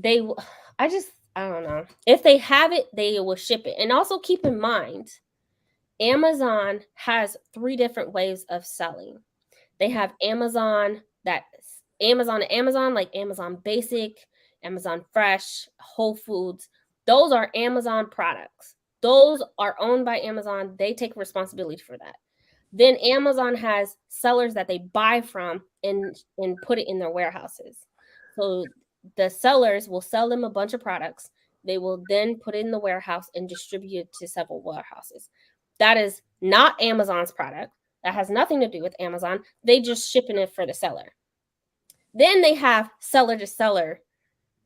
I don't know. If they have it, they will ship it. And also keep in mind, Amazon has 3 different ways of selling. They have Amazon to Amazon, like Amazon Basic, Amazon Fresh, Whole Foods. Those are Amazon products. Those are owned by Amazon. They take responsibility for that. Then Amazon has sellers that they buy from and put it in their warehouses. So the sellers will sell them a bunch of products. They will then put it in the warehouse and distribute it to several warehouses. That is not Amazon's product. That has nothing to do with Amazon. They just shipping it for the seller. Then they have seller to seller.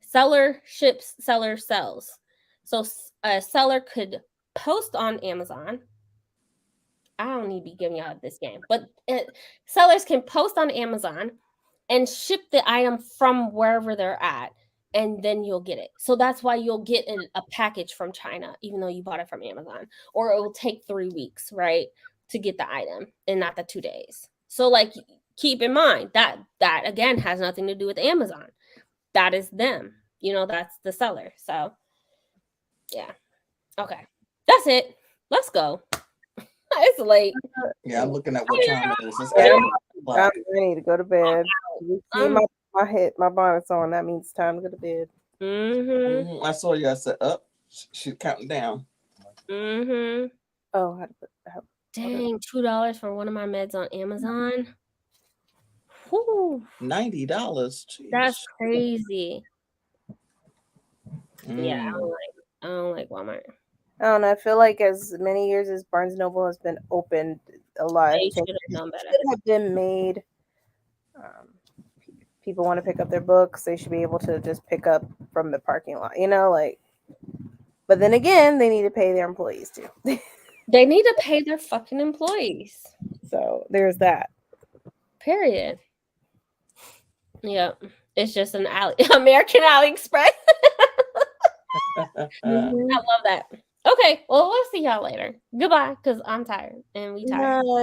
Seller ships, seller sells. So a seller could post on Amazon. I don't need to be giving y'all this game, but sellers can post on Amazon and ship the item from wherever they're at, and then you'll get it. So that's why you'll get a package from China, even though you bought it from Amazon, or it will take 3 weeks, right, to get the item and not the 2 days. So like, keep in mind that again has nothing to do with Amazon. That is them. That's the seller. So yeah. Okay. That's it. Let's go. It's late. Yeah, I'm looking at what time it is. It's I'm ready to go to bed. My bonnet's on. That means time to go to bed. Mm-hmm. I saw you. I said, up. She's counting down. Mm-hmm. Oh, dang, $2 for one of my meds on Amazon. Whew. $90. That's crazy. Yeah, I don't like Walmart. I don't know. I feel like as many years as Barnes & Noble has been opened, a lot of things should have been made. People want to pick up their books. They should be able to just pick up from the parking lot, But then again, they need to pay their employees too. They need to pay their fucking employees. So there's that. Period. Yeah. It's just an American AliExpress. I love that. Okay, well, we'll see y'all later. Goodbye, because I'm tired and we tired. Bye.